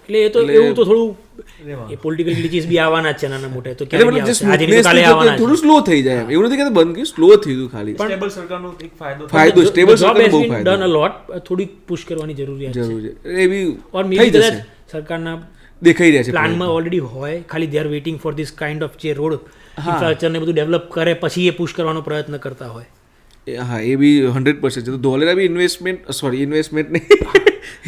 એટલે એ તો એવું તો થોડું એ પોલિટિકલ ગ્લિચીસ બી આવવાના જ છે નાના મોટા. તો
એટલે
ક્યારે બી
મતલબ જે
આવશે. આજે નહીં તો
smoothness
કાલે
લીધે
આવવાના
થોડું સ્લો થઈ જાય એમ. એવું નથી કે બંધ ગયું, સ્લો થયું ખાલી.
સ્ટેબલ સરકારનો એક ફાયદો
ફાયદો
છે.
સ્ટેબલ
The job
સરકાર
has
બહુ
been
ફાયદો
done a lot. થોડીક પુશ કરવાની જરૂરિયાત છે.
જરૂર છે. એ બી
ઓર
થઈ
મેબી
જશે.
કદાચ સરકારના
દેખાઈ રહ્યા છે
પ્લાનમાં ઓલરેડી હોય, ખાલી they are waiting for this kind of જે રોડ ઇન્ફ્રાસ્ટ્રક્ચરને બધું ડેવલપ કરે પછી એ પુશ કરવાનો પ્રયત્ન કરતા હોય.
હા, એ બી 100% છે. તો ધોલેરા બી ઇન્વેસ્ટમેન્ટ ને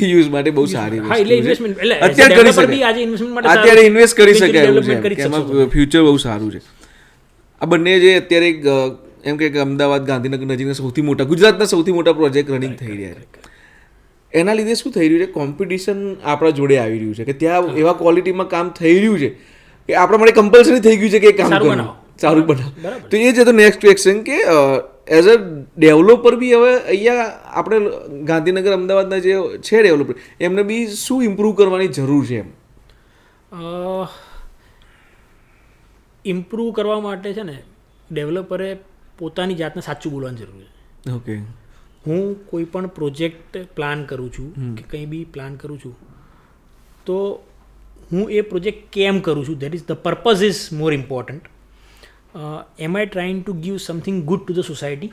યુઝ માટે બહુ સારી
હા, એટલે ઇન્વેસ્ટમેન્ટ એટલે
અત્યારે કરી
developer બી
શકાય.
આજે ઇન્વેસ્ટમેન્ટ માટે
અત્યારે
સારું
ઇન્વેસ્ટ કરી
future
શકાય એવું
development
છે
કરી
કે
શકશો.
એમાં ફ્યુચર બહુ સારું છે. આ બંને જે અત્યારે એક, એમ કે અમદાવાદ, ગાંધીનગર નજીકના સૌથી મોટા, ગુજરાતના સૌથી મોટા પ્રોજેક્ટ રનિંગ થઈ રહ્યા છે. એના લીધે શું થઈ રહ્યું છે, કોમ્પિટિશન આપણા જોડે આવી રહ્યું છે કે ત્યાં એવા ક્વોલિટીમાં કામ થઈ રહ્યું છે કે આપણા માટે કમ્પલસરી થઈ ગયું છે કે એ કામ
સારું
કરવું,
બનાવો.
સારું બનાવો.
બરાબર.
તો એ છે તો નેક્સ્ટ એક્શન કે એઝ અ ડેવલપર બી હવે અહીંયા આપણે ગાંધીનગર, અમદાવાદના જે છે ડેવલપર, એમને બી શું ઇમ્પ્રૂવ કરવાની જરૂર છે એમ.
ઇમ્પ્રૂવ કરવા માટે છે ને ડેવલપરે પોતાની જાતને સાચું બોલવાની જરૂર છે.
ઓકે.
હું કોઈ પણ પ્રોજેક્ટ પ્લાન કરું છું કે કંઈ બી પ્લાન કરું છું તો હું એ પ્રોજેક્ટ કેમ કરું છું, that is the purpose is more important. Am I trying to give something good to the society?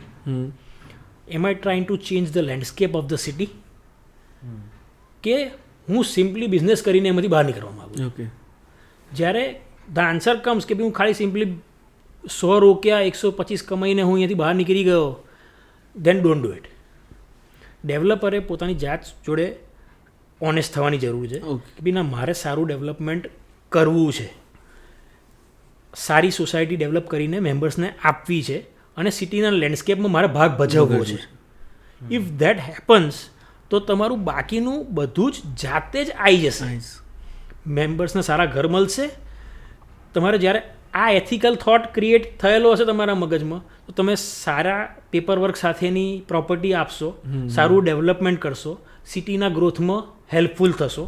Am I trying to change the landscape of the city? કે હું સિમ્પલી બિઝનેસ કરીને એમાંથી બહાર નીકળવા માગું છું?
ઓકે.
જ્યારે ધ આન્સર કમ્સ કે ભાઈ હું ખાલી સિમ્પલી 100 રોક્યા 125 કમાઈને હું અહીંયાથી બહાર નીકળી ગયો, દેન ડોન્ટ ડુ ઇટ. ડેવલપરે પોતાની જાત જોડે ઓનેસ્ટ થવાની જરૂર છે કે ભાઈ ના, મારે સારું ડેવલપમેન્ટ કરવું છે, સારી સોસાયટી ડેવલપ કરીને મેમ્બર્સને આપવી છે અને સિટીના લેન્ડસ્કેપમાં મારે ભાગ ભજવવો છે. ઇફ ધેટ હેપન્સ તો તમારું બાકીનું બધું જ જાતે જ આવી જશે. મેમ્બર્સને સારા ઘર મળશે. તમારે જ્યારે આ એથિકલ થોટ ક્રિએટ થયેલો હશે તમારા મગજમાં તો તમે સારા પેપરવર્ક સાથેની પ્રોપર્ટી આપશો, સારું ડેવલપમેન્ટ કરશો, સિટીના ગ્રોથમાં હેલ્પફુલ થશો.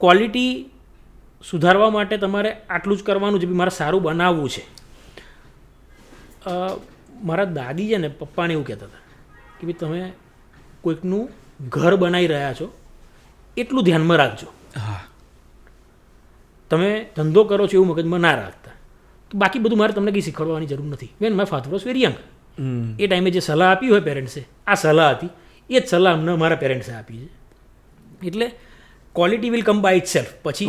ક્વોલિટી સુધારવા માટે તમારે આટલું જ કરવાનું છે, મારે સારું બનાવવું છે. મારા દાદી છે ને પપ્પાને એવું કહેતા હતા કે ભાઈ તમે કોઈકનું ઘર બનાવી રહ્યા છો એટલું ધ્યાનમાં રાખજો.
હા,
તમે ધંધો કરો છો એવું મગજમાં ના રાખતા. બાકી બધું મારે તમને કંઈ શીખવાડવાની જરૂર નથી. When my father was very young, એ ટાઈમે જે સલાહ આપી હોય પેરેન્ટ્સે, આ સલાહ હતી, એ જ સલાહ અમને મારા પેરેન્ટ્સે આપી છે. એટલે quality will come by itself. પછી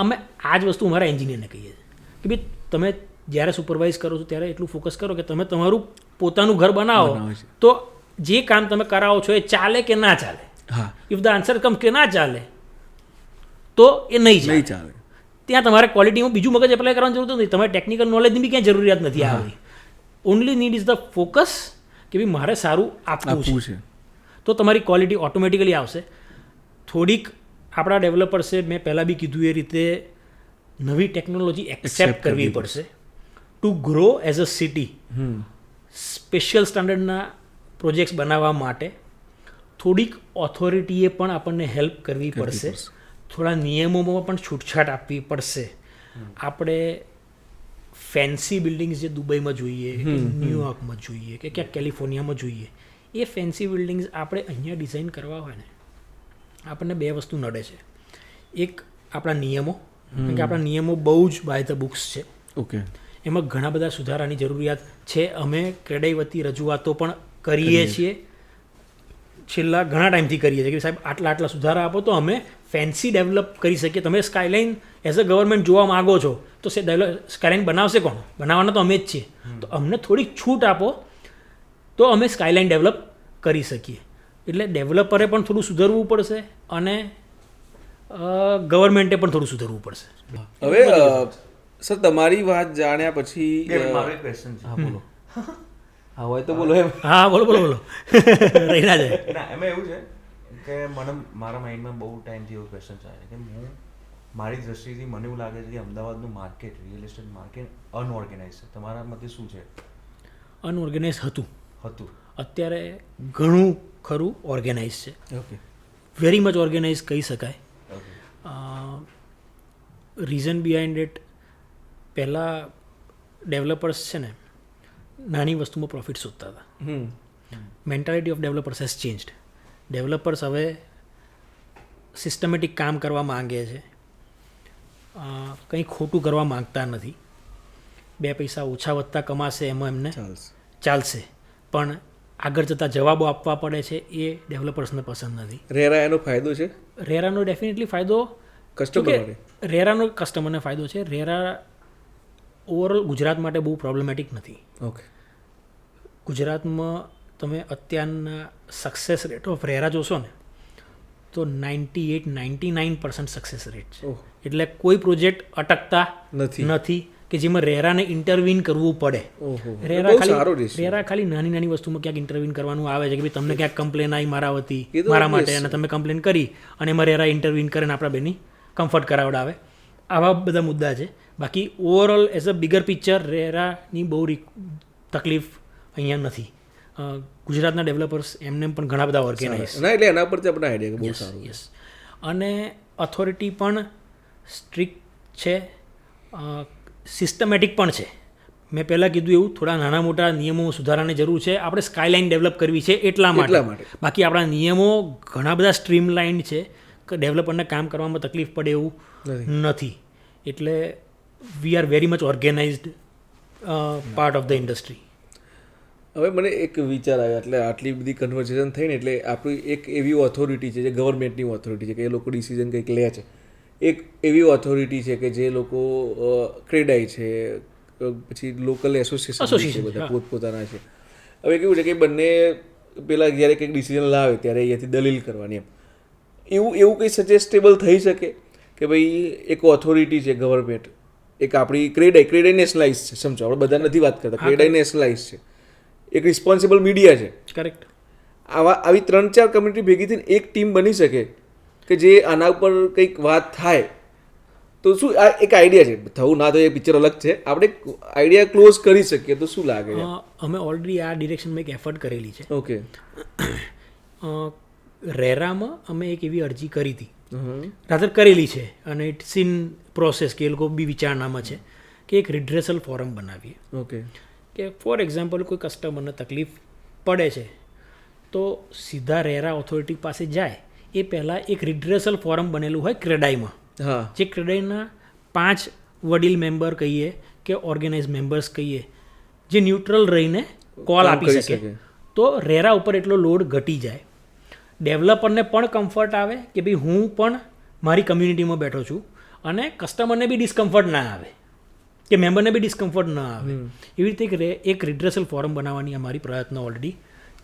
અમે આ જ વસ્તુ અમારા એન્જિનિયરને કહીએ છીએ કે ભાઈ તમે જ્યારે સુપરવાઇઝ કરો છો ત્યારે એટલું ફોકસ કરો કે તમે તમારું પોતાનું ઘર બનાવો તો જે કામ તમે કરાવો છો એ ચાલે કે ના ચાલે.
હા,
ઇફ ધ આન્સર કમ કે ના ચાલે તો એ નહીં ચાલે. ત્યાં તમારે ક્વોલિટીમાં બીજું મગજ એપ્લાય કરવાની જરૂર નથી. તમારે ટેકનિકલ નોલેજની બી ક્યાંય જરૂરિયાત નથી આવતી. Only need is the focus કે ભાઈ મારે સારું આપવું છે, તો તમારી ક્વોલિટી ઓટોમેટિકલી આવશે. થોડીક આપણા ડેવલપર્સે મેં પહેલાં બી કીધું એ રીતે નવી ટેકનોલોજી એક્સેપ્ટ કરવી પડશે to grow as a city. Special સ્ટાન્ડર્ડના પ્રોજેક્ટ્સ બનાવવા માટે થોડીક ઓથોરિટીએ પણ આપણને હેલ્પ કરવી પડશે. થોડા નિયમોમાં પણ છૂટછાટ આપવી પડશે. આપણે ફેન્સી બિલ્ડિંગ્સ જે દુબઈમાં જોઈએ કે ન્યુયોર્કમાં જોઈએ કે ક્યાંક કેલિફોર્નિયામાં જોઈએ, એ ફેન્સી બિલ્ડિંગ્સ આપણે અહીંયા ડિઝાઇન કરવા હોય ને આપણને બે વસ્તુ નડે છે. એક આપણા નિયમો, કારણ કે આપણા નિયમો બહુ જ બાય ધ બુક્સ છે.
ઓકે,
એમાં ઘણા બધા સુધારાની જરૂરિયાત છે. અમે ક્રેડાઈ વતી રજૂઆતો પણ કરીએ છીએ, છેલ્લા ઘણા ટાઈમથી કરીએ છીએ કે સાહેબ આટલા સુધારા આપો તો અમે ફેન્સી ડેવલપ કરી શકીએ. તમે સ્કાયલાઇન એઝ અ ગવર્મેન્ટ જોવા માગો છો તો સ્કાયલાઇન બનાવશે કોણ? બનાવવાના તો અમે જ છીએ. તો અમને થોડીક છૂટ આપો તો અમે સ્કાયલાઇન ડેવલપ કરી શકીએ. એટલે ડેવલપરે પણ થોડું સુધરવું પડશે અને ગવર્મેન્ટે પણ થોડું સુધરવું પડશે.
હવે સર તમારી વાત જાણ્યા પછી
મારો એક ક્વેશ્ચન છે.
હા, બોલો. હા હોય તો બોલો એમ.
હા, બોલો રહી ના જાય.
ના, એમાં એવું છે કે મને મારા માઇન્ડમાં બહુ ટાઈમથી એવો ક્વેશ્ચન ચાલે છે કે મારી દ્રષ્ટિથી મને એવું લાગે છે કે અમદાવાદનું market, real estate market unorganised છે. તમારા મતે શું છે?
અનઓર્ગેનાઇઝ હતું, અત્યારે ઘણું ખરું ઓર્ગેનાઇઝ છે.
ઓકે,
વેરી મચ ઓર્ગેનાઇઝ કહી શકાય. રીઝન બિહાઇન્ડ ઇટ, પહેલાં ડેવલપર્સ છે ને નાની વસ્તુમાં પ્રોફિટ શોધતા હતા. Mentality of developers has changed. Developers હવે સિસ્ટમેટિક કામ કરવા માંગે છે, કંઈ ખોટું કરવા માંગતા નથી. 2 પૈસા ઓછા વધતા કમાશે એમાં એમને ચાલશે, પણ આગળ જતાં જવાબો આપવા પડે છે એ ડેવલપર્સને પસંદ નથી.
રેરા એનો ફાયદો છે?
રેરાનો ડેફિનેટલી ફાયદો રેરાનો કસ્ટમરને ફાયદો છે. રેરા ઓવરઓલ ગુજરાત માટે બહુ પ્રોબ્લેમેટિક નથી.
ઓકે,
ગુજરાતમાં તમે અત્યારના સક્સેસ રેટ ઓફ રેરા જોશો ને તો 98-99% સક્સેસ રેટ છે. એટલે કોઈ પ્રોજેક્ટ અટકતા નથી કે જેમાં રેરાને ઇન્ટરવીન કરવું પડે. રેરા ખાલી નાની વસ્તુમાં ક્યાંક ઇન્ટરવીન કરવાનું આવે છે કે ભાઈ તમને ક્યાંક કમ્પ્લેન આવી મારા માટે અને તમે કમ્પ્લેન કરી અને એમાં રેરા ઇન્ટરવીન કરીને આપણા બેની કમ્ફર્ટ કરાવડાવે. આવા બધા મુદ્દા છે. બાકી overall as a bigger picture રેરાની બહુ તકલીફ અહીંયા નથી. ગુજરાતના ડેવલપર્સ એમને પણ ઘણા બધા ઓર્ગેનાઇઝ
એટલે એના પરથી આપણે આઈડિયા બહુ સારું.
યસ, અને ઓથોરિટી પણ સ્ટ્રિક્ટ છે, સિસ્ટમેટિક પણ છે. મેં પહેલાં કીધું એવું થોડા નાના મોટા નિયમો સુધારાની જરૂર છે. આપણે સ્કાયલાઇન ડેવલપ કરવી છે એટલા માટે. બાકી આપણા નિયમો ઘણા બધા સ્ટ્રીમલાઇન્ડ છે કે ડેવલપરને કામ કરવામાં તકલીફ પડે એવું નથી. એટલે we are very much organised part of the industry.
હવે મને એક વિચાર આવ્યો, એટલે આટલી બધી કન્વર્સેશન થઈ ને એટલે આપણી એક એવી ઓથોરિટી છે જે ગવર્મેન્ટની ઓથોરિટી છે કે એ લોકો ડિસિઝન કંઈક લે છે. એક એવી ઓથોરિટી છે કે જે લોકો ક્રેડાઈ છે, પછી લોકલ એસોસિએશન છે, બધા પોતપોતાના છે. હવે કેવું છે કે બંને પેલા જ્યારે કંઈક ડિસિઝન લાવે ત્યારે અહીંયાથી દલીલ કરવાની એમ એવું કંઈ સજેસ્ટેબલ થઈ શકે કે ભાઈ એક ઓથોરિટી છે ગવર્મેન્ટ, એક આપણી ક્રેડાઈ નેશનલાઇઝ છે, સમજો આપણે બધા નથી વાત કરતા, ક્રેડાઈ નેશનલાઇઝ છે, એક રિસ્પોન્સિબલ મીડિયા છે.
કરેક્ટ.
આવી 3-4 કમ્યુનિટી ભેગી થઈને એક ટીમ બની શકે કે જે આના ઉપર કંઈક વાત થાય તો શું આ એક આઈડિયા છે, થવું ના તો એ પિક્ચર અલગ છે, આપણે આઈડિયા ક્લોઝ કરી શકીએ તો શું લાગે છે?
અમે ઓલરેડી આ ડિરેક્શનમાં એક એફર્ટ કરેલી છે.
ઓકે.
રેરામાં અમે એક એવી અરજી કરી હતી, રાધર કરેલી છે, અને ઇટ્સ ઇન પ્રોસેસ કે એ લોકો બી વિચારણામાં છે કે એક રિડ્રેસલ ફોરમ બનાવીએ.
ઓકે.
કે ફોર એક્ઝામ્પલ કોઈ કસ્ટમરને તકલીફ પડે છે તો સીધા રેરા ઓથોરિટી પાસે જાય એ પહેલાં એક રિડ્રેસલ ફોરમ બનેલું હોય ક્રેડાઈમાં,
હા,
જે ક્રેડાઈના 5 વડીલ મેમ્બર કહીએ કે ઓર્ગેનાઇઝ મેમ્બર્સ કહીએ જે ન્યુટ્રલ રહીને કોલ આપી શકે, તો રેરા ઉપર એટલો લોડ ઘટી જાય, ડેવલપરને પણ કમ્ફર્ટ આવે કે ભાઈ હું પણ મારી કમ્યુનિટીમાં બેઠો છું, અને કસ્ટમરને બી ડિસ્કમ્ફર્ટ ના આવે કે મેમ્બરને બી ડિસ્કમ્ફર્ટ ના આવે. એવી રીતે એક રિડ્રેસલ ફોરમ બનાવવાની અમારી પ્રયત્ન ઓલરેડી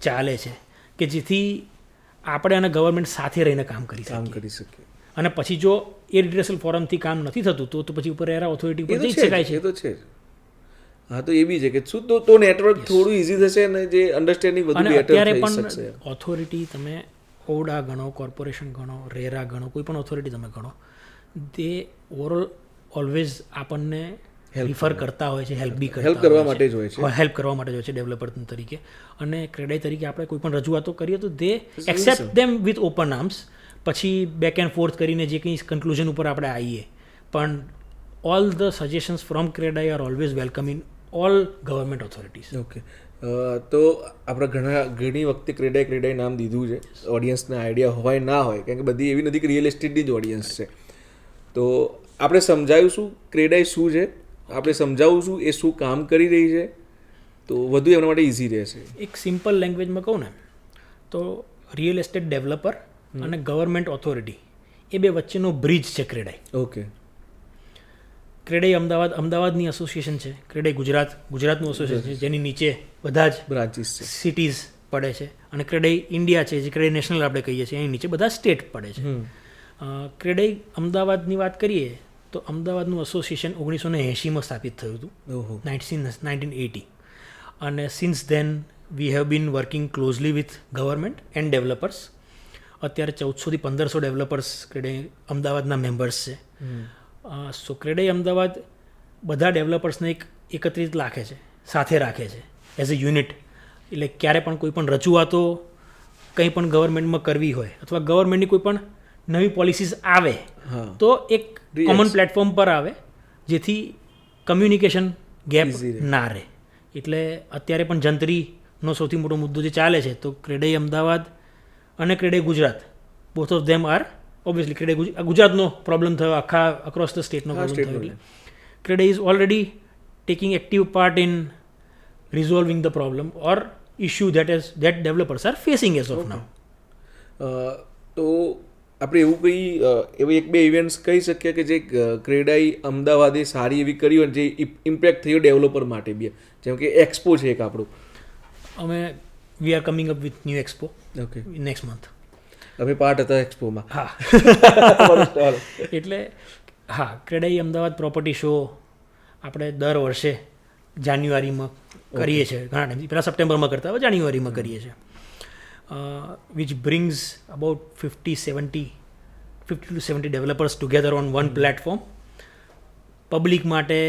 ચાલે છે કે જેથી આપણે અને ગવર્મેન્ટ સાથે રહીને કામ કરી શકીએ. અને પછી જો એ રિડ્રેસલ ફોરમથી કામ નથી થતું તો પછી ઉપર રેરા ઓથોરિટી પર જઈ શકાય છે.
એ તો છે. હા, તો એ બી છે કે શું તો નેટવર્ક થોડું ઇઝી થશે અને જે અન્ડરસ્ટેન્ડિંગ વધુ બેટર
અત્યારે
થઈ
પણ
શકશે.
ઓથોરિટી તમે ઓડા ગણો, કોર્પોરેશન ગણો, રેરા ગણો, કોઈ પણ ઓથોરિટી તમે ગણો, તે ઓવરઓલ ઓલવેઝ આપણને રિફર કરતા હોય છે, હેલ્પ
કરવા માટે જ હોય છે,
હેલ્પ કરવા માટે જ હોય છે ડેવલપર તરીકે. અને ક્રેડાઈ તરીકે આપણે કોઈ પણ રજૂઆતો કરીએ તો they accept them with open arms. પછી બેક એન્ડ ફોર્થ કરીને જે કંઈ કન્ક્લુઝન ઉપર આપણે આવીએ, પણ all the suggestions from CREDAI are always welcome in all government authorities.
Okay. તો આપણે ઘણી વખતે ક્રેડાઈ નામ દીધું છે, ઓડિયન્સને આઈડિયા હોય ના હોય, કારણ કે બધી એવી નથી કે રિયલ એસ્ટેટની જ ઓડિયન્સ છે. તો આપણે સમજાવીશું ક્રેડાઈ શું છે, આપણે સમજાવીશું એ શું કામ કરી રહી છે, તો વધુ એમના માટે ઇઝી રહેશે.
એક સિમ્પલ લેંગ્વેજમાં કહું ને તો રિયલ એસ્ટેટ ડેવલપર અને ગવર્મેન્ટ ઓથોરિટી એ બે વચ્ચેનો બ્રિજ છે ક્રેડાઈ.
ઓકે.
ક્રેડાઈ અમદાવાદની એસોસિએશન છે, ક્રેડાઈ ગુજરાતનું એસોસિએશન છે, જેની નીચે બધા જ
બ્રાન્ચીસ છે,
સિટીઝ પડે છે, અને ક્રેડાઈ ઇન્ડિયા છે, જે ક્રેડાઈ નેશનલ આપણે કહીએ છીએ, એની નીચે બધા સ્ટેટ પડે છે. ક્રેડાઈ અમદાવાદની વાત કરીએ તો અમદાવાદનું એસોસિએશન 1980માં સ્થાપિત થયું હતું, 1980, અને since then we have been working closely with government and developers. અત્યારે 1400 થી 1500 ડેવલપર્સ ક્રેડાઈ અમદાવાદના મેમ્બર્સ છે. સો ક્રેડાઈ અમદાવાદ બધા ડેવલપર્સને એકત્રિત રાખે છે, સાથે રાખે છે એઝ અ યુનિટ. એટલે ક્યારે પણ કોઈ પણ રજૂઆતો કંઈ પણ ગવર્મેન્ટમાં કરવી હોય અથવા ગવર્મેન્ટની કોઈ પણ નવી પોલિસીસ આવે તો એક કોમન પ્લેટફોર્મ પર આવે, જેથી કમ્યુનિકેશન ગેપ ના રહે. એટલે અત્યારે પણ જંત્રીનો સૌથી મોટો મુદ્દો જે ચાલે છે, તો ક્રેડાઈ અમદાવાદ અને CREDAI Gujarat, both of them are obviously. CREDAI ગુજરાતનો પ્રોબ્લેમ થયો, આખા અક્રોસ ધ સ્ટેટનો પ્રોબ્લેમ થયો, એટલે CREDAI is already taking active part in resolving the problem or issue that developers are facing as of now.
તો આપણે એવું કંઈ એવા 1-2 ઇવેન્ટ્સ કહી શકીએ કે જે ક્રેડાઈ અમદાવાદે સારી એવી કરી હોય, જે ઇમ્પેક્ટ થયો ડેવલપર માટે બી, જેમ કે એક્સપો છે એક આપણું.
અમે we are coming up with new expo.
Okay.
Next month
અમે પાર્ટ હતા એક્સપોમાં.
હા. એટલે હા, ક્રેડાઈ અમદાવાદ પ્રોપર્ટી શો આપણે દર વર્ષે જાન્યુઆરીમાં કરીએ છીએ. ઘણા ટાઈમથી પહેલાં સપ્ટેમ્બરમાં કરતા, હવે જાન્યુઆરીમાં કરીએ છીએ. which brings about 50 to 70 developers together on one platform. Public માટે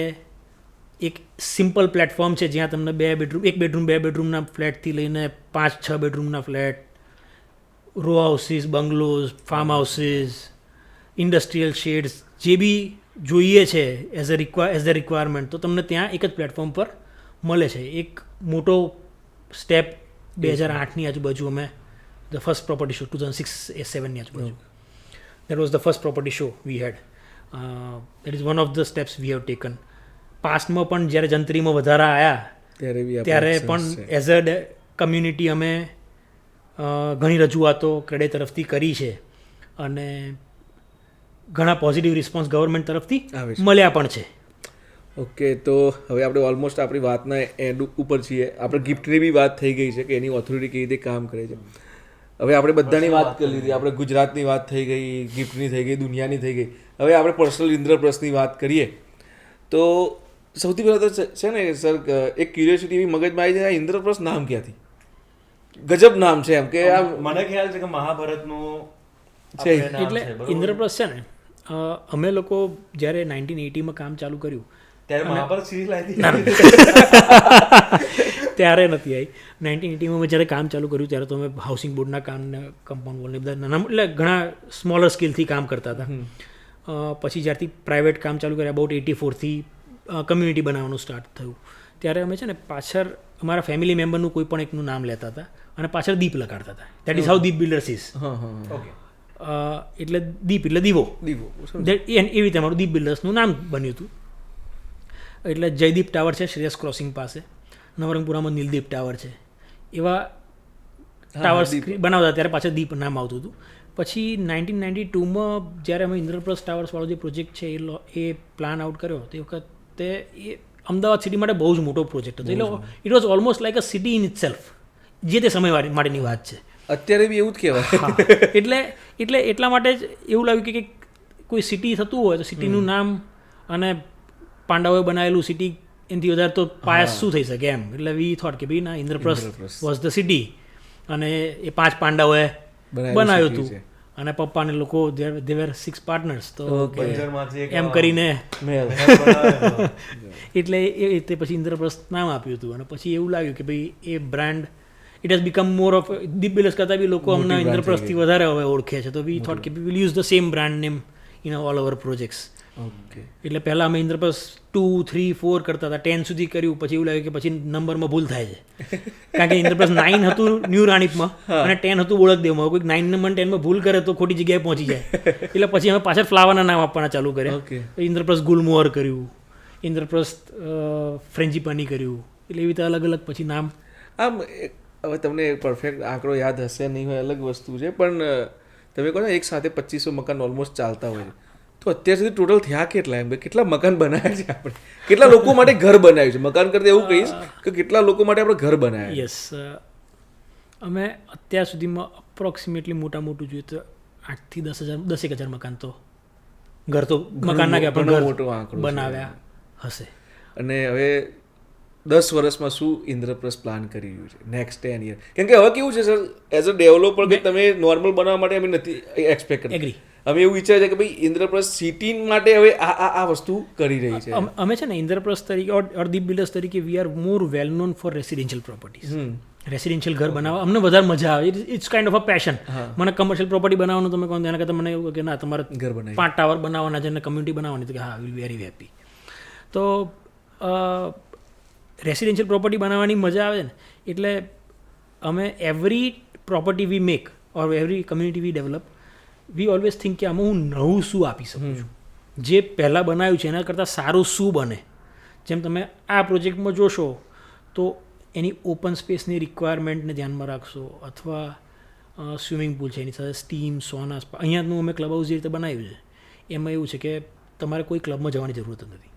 એક સિમ્પલ પ્લેટફોર્મ છે જ્યાં તમને 2 બેડરૂમના ફ્લેટથી લઈને 5-6 બેડરૂમના flat, row houses, bungalows, farm houses, industrial sheds, જે બી જોઈએ છે એઝ ધ રિક્વાયરમેન્ટ, તો તમને ત્યાં એક જ પ્લેટફોર્મ પર મળે છે. એક મોટો સ્ટેપ 2008ની આજુબાજુ અમે ધ ફર્સ્ટ પ્રોપર્ટી શો, 2006-07ની આજુબાજુ, that was the first property show we had. That is one of the steps we have taken. પાસ્ટમાં પણ જ્યારે જંત્રીમાં વધારા આવ્યા ત્યારે પણ એઝ અ કમ્યુનિટી અમે ઘણી રજૂઆતો ક્રેડાઈ તરફથી કરી છે, અને ઘણા પોઝિટિવ રિસ્પોન્સ ગવર્મેન્ટ તરફથી મળ્યા પણ છે.
ઓકે. તો હવે આપણે ઓલમોસ્ટ આપણી વાતના એન્ડ ઉપર છીએ. આપણે ગિફ્ટની બી વાત થઈ ગઈ છે કે એની ઓથોરિટી કેવી રીતે કામ કરે છે. હવે આપણે બધાની વાત કરી લીધી, આપણે ગુજરાતની વાત થઈ ગઈ, ગિફ્ટની થઈ ગઈ, દુનિયાની થઈ ગઈ. હવે આપણે પર્સનલ ઇન્દ્રપ્રસ્થની વાત કરીએ તો સૌથી પહેલાં તો છે ને સર, એક ક્યુરિયોસિટી એવી મગજમાં આવી છે, આ ઇન્દ્રપ્રસ્થ નામ ક્યાંથી? ગજબ નામ છે એમ કે આ
મને ખ્યાલ છે કે મહાભારતનું
છે. એટલે ઇન્દ્રપ્રસ્થ છે ને, અમે લોકો જ્યારે 1980માં કામ ચાલુ કર્યું
ત્યારે મહાભારત સિરીઝ લાવી
ત્યારે નથી આવી. 1980માં અમે જ્યારે કામ ચાલુ કર્યું ત્યારે તો અમે હાઉસિંગ બોર્ડના કામને કમ્પાઉન્ડ વોલને બધા નાના એટલે ઘણા સ્મોલર સ્કેલથી કામ કરતા હતા. પછી જ્યારથી પ્રાઇવેટ કામ ચાલુ કર્યા અબાઉટ 84થી કમ્યુનિટી બનાવવાનું સ્ટાર્ટ થયું ત્યારે અમે છે ને પાછળ અમારા ફેમિલી મેમ્બરનું કોઈ પણ એકનું નામ લેતા હતા અને પાછળ દીપ લગાડતા હતા. That is how Deep builders is.
Okay
એટલે દીપ એટલે દીવો. એવી રીતે અમારું દીપ બિલ્ડર્સનું નામ બન્યું હતું. એટલે જયદીપ ટાવર છે શ્રેયસ ક્રોસિંગ પાસે, નવરંગપુરામાં નીલદીપ ટાવર છે, એવા ટાવર્સ બનાવતા ત્યારે પાછળ દીપ નામ આવતું હતું. પછી 1992માં જ્યારે અમે ઇન્દ્રપ્રસ્થ ટાવર્સવાળો જે પ્રોજેક્ટ છે એ પ્લાન આઉટ કર્યો તે વખતે એ અમદાવાદ સિટી માટે બહુ જ મોટો પ્રોજેક્ટ હતો. એટલે it was almost like a city in it self, જે તે સમય માટેની વાત છે.
અત્યારે બી એવું જ કહેવાય.
એટલે એટલા માટે જ એવું લાગ્યું કે કોઈ સિટી થતું હોય તો સિટીનું નામ અને પાંડવોએ બનાવેલું સિટી એનાથી વધારે તો પાયસ શું થઈ શકે એમ. એટલે વી થોટ કે ભાઈ ના ઇન્દ્રપ્રસ્થ વોઝ ધ સિટી અને એ 5 પાંડવોએ બનાવ્યું હતું અને પપ્પાને લોકો દે વેર 6 પાર્ટનર્સ તો એમ કરીને એટલે એ તે પછી ઇન્દ્રપ્રસ્થ નામ આપ્યું હતું. અને પછી એવું લાગ્યું કે ભાઈ એ brand it has become more of Deep builders કરતાં બી લોકો અમને ઇન્દ્રપ્રસ્થથી વધારે હવે ઓળખે છે. તો વી થોટ કે we will use the same brand name in all our projects. એટલે પહેલાં અમે ઇન્દ્રપ્રસ્થ 2, 3, 4 કરતા હતા, 10 સુધી કર્યું. પછી એવું લાગ્યું કે પછી નંબરમાં ભૂલ થાય છે કારણ કે ઇન્દ્રપ્રસ્થ 9 હતું ન્યૂ રાણીપમાં અને 10 હતું બોળકદેવમાં. કોઈક 9 નંબર 10માં ભૂલ કરે તો ખોટી જગ્યાએ પહોંચી જાય. એટલે પછી અમે પાછળ ફ્લાવરના નામ આપવાના ચાલુ કર્યા. ઇન્દ્રપ્રસ્થ ગુલમોહર કર્યું, ઇન્દ્રપ્રસ્થ ફ્રેન્જીપાની કર્યું. એટલે એવી રીતે અલગ અલગ પછી નામ.
આમ હવે તમને પરફેક્ટ આંકડો યાદ હશે નહીં હોય અલગ વસ્તુ છે, પણ તમે કહો ને એક સાથે 2500 મકાન ઓલમોસ્ટ ચાલતા હોય છે, તો અત્યાર સુધી ટોટલ થયા કેટલા? એમ કેટલા મકાન બનાવ્યા છે આપણે? કેટલા લોકો માટે ઘર બનાવ્યું છે? મકાન કરતાં એવું કહીશ કે કેટલા લોકો માટે આપણે ઘર બનાવ્યા?
યસ, અમે અત્યાર સુધીમાં અપ્રોક્સિમેટલી મોટા મોટું જોઈએ તો 8 થી 10,000 મકાન તો ઘર તો મકાનના કે આપણે
મોટો આંકડો
બનાવ્યા હશે.
અને હવે 10 વર્ષમાં શું ઇન્દ્રપ્રસ્થ પ્લાન કરી રહ્યું છે નેક્સ્ટ 10 યર? કેમ કે હવે કેવું છે સર, એઝ અ ડેવલપર કે તમે નોર્મલ બનાવવા માટે અમે નથી એક્સપેક્ટ કરતા.
એગ્રી.
અમે એવું વિચારે છે કે ભાઈ ઇન્દ્રપ્રસ્થ સિટી માટે હવે આ વસ્તુ કરી રહી છે.
અમે છે ને ઇન્દ્રપ્રસ્થ તરીકે ઓર દીપ બિલ્ડર્સ તરીકે we are more well known for residential properties. Residential ઘર બનાવવા અમને વધારે મજા આવે. It's kind of a passion. મને કમર્શિયલ પ્રોપર્ટી બનાવવાનું તમે કહો એના કરતાં મને એવું કે ના તમારે
ઘર બનાવી
5 ટાવર બનાવવાના છે અને કમ્યુનિટી બનાવવાની, તો કે હા વિલ વેરી હેપી. તો રેસિડેન્શિયલ પ્રોપર્ટી બનાવવાની મજા આવે ને એટલે અમે every property we make or every community we develop we always think કે આમાં હું નવું શું આપી શકું છું, જે પહેલાં બનાવ્યું છે એના કરતાં સારું શું બને. જેમ તમે આ પ્રોજેક્ટમાં જોશો તો એની ઓપન સ્પેસની રિક્વાયરમેન્ટને ધ્યાનમાં રાખશો, અથવા સ્વિમિંગ પુલ છે એની સાથે સ્ટીમ સોના સ્પા. અહીંયાનું અમે ક્લબ હાઉસ જે રીતે બનાવ્યું છે એમાં એવું છે કે તમારે કોઈ ક્લબમાં જવાની જરૂરત નથી.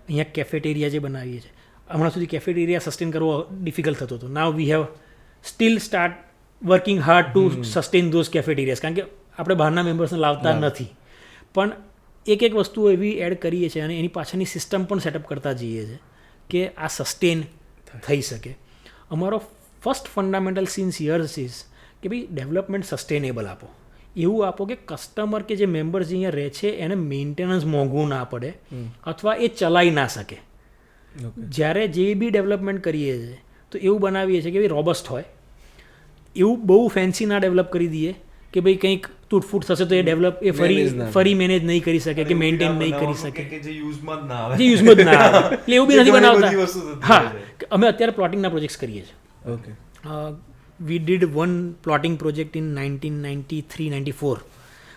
અહીંયા કેફેટેરિયા જે બનાવીએ છીએ, હમણાં સુધી કેફેટેરિયા સસ્ટેન કરવો ડિફિકલ્ટ થતો હતો. Now we have still start working hard to sustain those cafeterias, કારણ કે આપણે બહારના મેમ્બર્સને લાવતા નથી, પણ એક વસ્તુઓ એવી એડ કરીએ છીએ અને એની પાછળની સિસ્ટમ પણ સેટઅપ કરતા જઈએ છીએ કે આ સસ્ટેન થઈ શકે. અમારો first fundamental since years is કે ભાઈ ડેવલપમેન્ટ સસ્ટેનેબલ આપો. એવું આપો કે કસ્ટમર કે જે મેમ્બર્સ અહીંયા રહે છે એને મેન્ટેનન્સ મોંઘું ના પડે અથવા એ ચલાવી ના શકે. જ્યારે જે બી ડેવલપમેન્ટ કરીએ છીએ તો એવું બનાવીએ છીએ કે ભાઈ રોબસ્ટ હોય. એવું બહુ ફેન્સી ના ડેવલપ કરી દઈએ કે ભાઈ કંઈક તૂટફૂટ થશે તો એ ડેવલપ એ ફરી મેનેજ નહીં કરી શકે કે મેન્ટેન નહીં કરી શકે,
જે યુઝમાં જ ના
જે યુઝમાં જ ના આવે. એટલે એવું બી નથી બનાવતા. હા, અમે અત્યારે પ્લોટિંગના પ્રોજેક્ટ્સ કરીએ છીએ.
Okay,
we did 1 plotting project in 1993-94.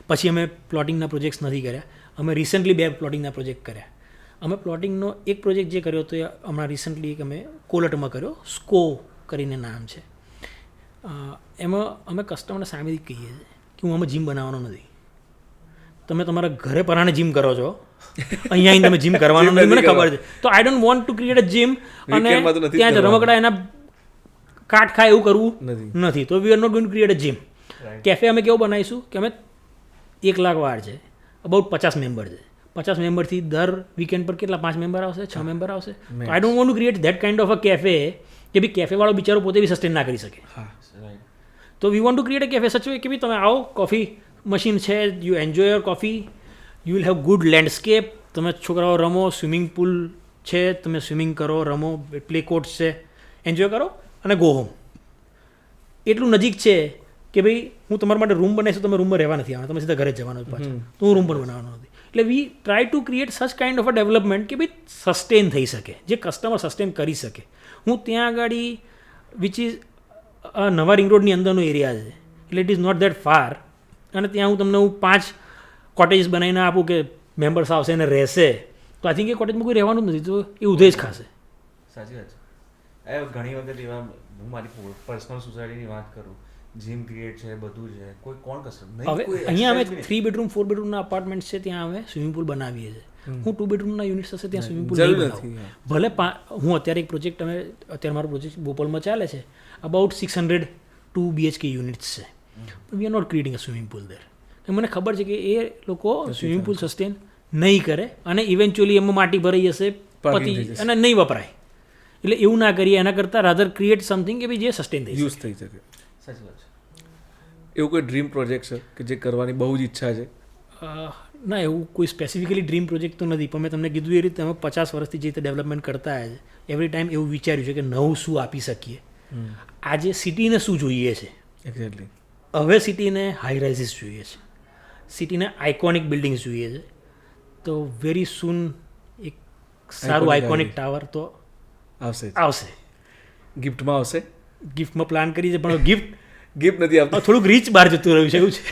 પછી અમે પ્લોટિંગના પ્રોજેક્ટ્સ નથી કર્યા. અમે રિસન્ટલી 2 પ્લોટિંગના પ્રોજેક્ટ કર્યા. અમે પ્લોટિંગનો એક પ્રોજેક્ટ જે કર્યો તો એ હમણાં રિસન્ટલી એક અમે કોલટમાં કર્યો, સ્કો કરીને નામ છે. એમાં અમે કસ્ટમરને સામેથી કહીએ છીએ કે હું આમાં જીમ બનાવવાનો નથી. તમે તમારા ઘરે પરાણે જીમ કરો છો, અહીંયા આવીને તમે જીમ કરવાનો નથી, મને ખબર છે. તો I don't want to create a gym અને ત્યાં રમકડા એના કાટ ખાય એવું કરવું નથી. તો we are not going to create a gym. Cafe અમે કેવું બનાવીશું કે અમે 1 લાખ વાર છે, અબાઉટ 50 મેમ્બર છે. 50 મેમ્બરથી દર વીકેન્ડ પર કેટલા 5 મેમ્બર આવશે, 6 મેમ્બર આવશે. તો I don't want to create that kind of a cafe કે ભાઈ કેફેવાળો બિચારો પોતે બી સસ્ટેન ના કરી શકે. તો we want to create a cafe such way કે ભાઈ તમે આવો, કોફી મશીન છે, you enjoy your coffee, you will have good landscape, તમે છોકરાઓ રમો, સ્વિમિંગ પુલ છે, તમે સ્વિમિંગ કરો, રમો, પ્લે કોર્ટ્સ છે, એન્જોય કરો અને ગો હોમ. એટલું નજીક છે કે ભાઈ હું તમારા માટે રૂમ બનાવીશ, તમે રૂમમાં રહેવા નથી આવવાના, તમે સીધા ઘરે જ જવાનું પાછું, તો હું રૂમ પણ બનાવવાનો નથી. એટલે વી ટ્રાય ટુ ક્રિએટ સચ કાઇન્ડ ઓફ અ ડેવલપમેન્ટ કે ભાઈ સસ્ટેન થઈ શકે, જે કસ્ટમર સસ્ટેન કરી શકે. હું ત્યાં આગળ વિચ ઇઝ નવા રિંગ રોડની અંદરનો એરિયા છે, એટલે it is not that far, અને ત્યાં હું તમને 5 કોટેજીસ બનાવીને આપું કે મેમ્બર્સ આવશે અને રહેશે, તો આઈ થિંક એ કોટેજમાં કોઈ રહેવાનું જ નથી, તો એ ઉધે જ ખાશે.
સાચી વાત છે. ઘણી વખત એવા હું મારી પર્સનલ સોસાયટીની વાત કરું, જીમ ક્રિએટ છે, બધું છે, કોઈ કોણ કરશે
હવે અહીંયા અમે 3 બેડરૂમ 4 બેડરૂમના અપાર્ટમેન્ટ છે, ત્યાં અમે સ્વિમિંગ પુલ બનાવીએ છીએ. હું 2 બેડરૂમના યુનિટ્સ હશે ત્યાં સ્વિમિંગ પુલ નહીં બનાવું. ભલે હું અત્યારે એક પ્રોજેક્ટ અત્યારે મારો પ્રોજેક્ટ બોપલમાં ચાલે છે, અબાઉટ 600 2 BHK યુનિટ્સ છે, we are not creating a swimming pool there. મને ખબર છે કે એ લોકો સ્વિમિંગ પુલ સસ્ટેન નહીં કરે અને ઇવેન્ચ્યુઅલી એમાં માટી ભરાઈ જશે, પતી અને નહીં વપરાય. એટલે એવું ના કરીએ, એના કરતાં રાધર ક્રિએટ સમથિંગ કે ભાઈ જે સસ્ટેન થઈ
યુઝ થઈ શકે.
સાચી વાત છે.
એવું કોઈ ડ્રીમ પ્રોજેક્ટ છે કે જે કરવાની બહુ જ ઈચ્છા છે?
ના, એવું કોઈ સ્પેસિફિકલી ડ્રીમ પ્રોજેક્ટ તો નથી, પણ મેં તમને કીધું એ રીતે અમે 50 વર્ષથી જે રીતે ડેવલપમેન્ટ કરતા આવ્યા છે, એવરી ટાઈમ એવું વિચાર્યું છે કે નવું શું આપી શકીએ. આજે સિટીને શું જોઈએ છે?
એક્ઝેક્ટલી.
હવે સિટીને હાઈ રાઇઝિસ જોઈએ છે, સિટીને આઇકોનિક બિલ્ડિંગ્સ જોઈએ છે. તો વેરી સૂન એક સારું આઇકોનિક ટાવર તો આવશે.
ગિફ્ટમાં આવશે?
ગિફ્ટમાં પ્લાન કરી છે, પણ
ગિફ્ટ નથી આવતું,
થોડુંક રીચ બહાર જતું રહ્યું છે એવું છે.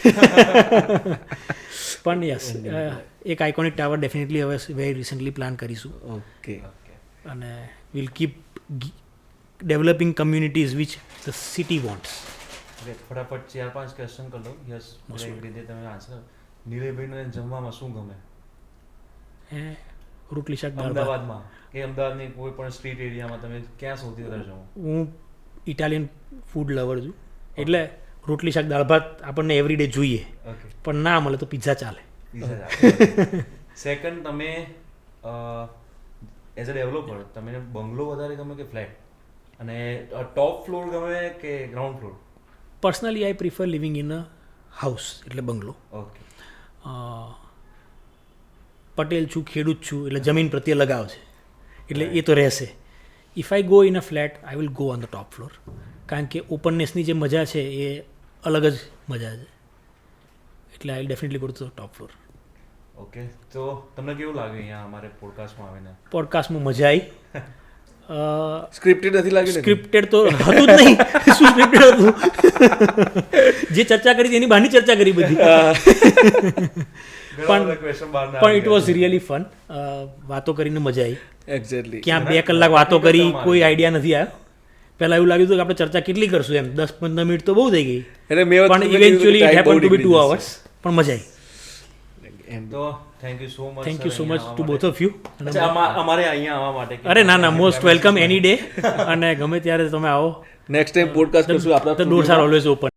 પણ યસ, એક આઇકોનિક ટાવર ડેફિનેટલી હવે વેરી રિસન્ટલી પ્લાન કરીશું.
ઓકે.
અને will keep developing communities which the city wants.
ફટાફટ 4-5 ક્વેશ્ચન કરી લો. યસ, એક રીતે તમે આન્સર. નીલેશભાઈને જમવામાં શું ગમે?
રોટલી શાક દાળ ભાત.
અમદાવાદમાં કે અમદાવાદની કોઈ પણ સ્ટ્રીટ એરિયામાં તમે ક્યાં સૌથી વધારે જમો?
હું ઇટાલિયન ફૂડ લવર છું, એટલે રોટલી શાક દાળ ભાત આપણને એવરી ડે જોઈએ, પણ ના મળે તો પિઝા ચાલે.
સેકન્ડ, તમે એઝ અ ડેવલપર તમને બંગલો વધારે ગમે કે ફ્લેટ? અને ટોપ ફ્લોર ગમે કે ground floor?
Personally I prefer living in a house, એટલે બંગલો.
ઓકે.
પટેલ છું, ખેડૂત છું, એટલે જમીન પ્રત્યે લગાવ છે, એટલે એ તો રહેશે. If I go in a flat I will go on the top floor, કારણ કે ઓપનનેસની જે મજા છે એ અલગ જ મજા છે, એટલે આઈ definitely go to the top floor.
Okay. તો તમને કેવું લાગ્યું અહીંયા અમારે પોડકાસ્ટમાં આવીને?
પોડકાસ્ટમાં મજા આવી.
સ્ક્રિપ્ટેડ નથી લાગ્યું?
સ્ક્રિપ્ટેડ તો હતું જ નહીં. શું સ્ક્રિપ્ટેડ હતું? જે ચર્ચા કરી એની બહારની ચર્ચા કરી બધી. પણ ઇટ વોઝ રિયલી ફન. વાતો કરીને મજા આવી.
એક્ઝેક્ટલી.
ક્યાં 2 કલાક વાતો કરી, કોઈ આઈડિયા નથી આવ્યો. પહેલાં એવું લાગ્યું હતું કે આપણે ચર્ચા કેટલી કરશું, એમ 10-15 મિનિટ તો બહુ થઈ ગઈ, પણ eventually it happen to be 2 hours. પણ મજા આવી.
તો thank you so much.
Thank you so much to both of you.
અમારે અહીંયા આવવા માટે.
અરે ના, મોસ્ટ વેલકમ એની ડે, અને ગમે ત્યારે તમે આવો.
નેક્સ્ટ ટાઈમ પોડકાસ્ટ કરશું આપણા.
The doors are always open.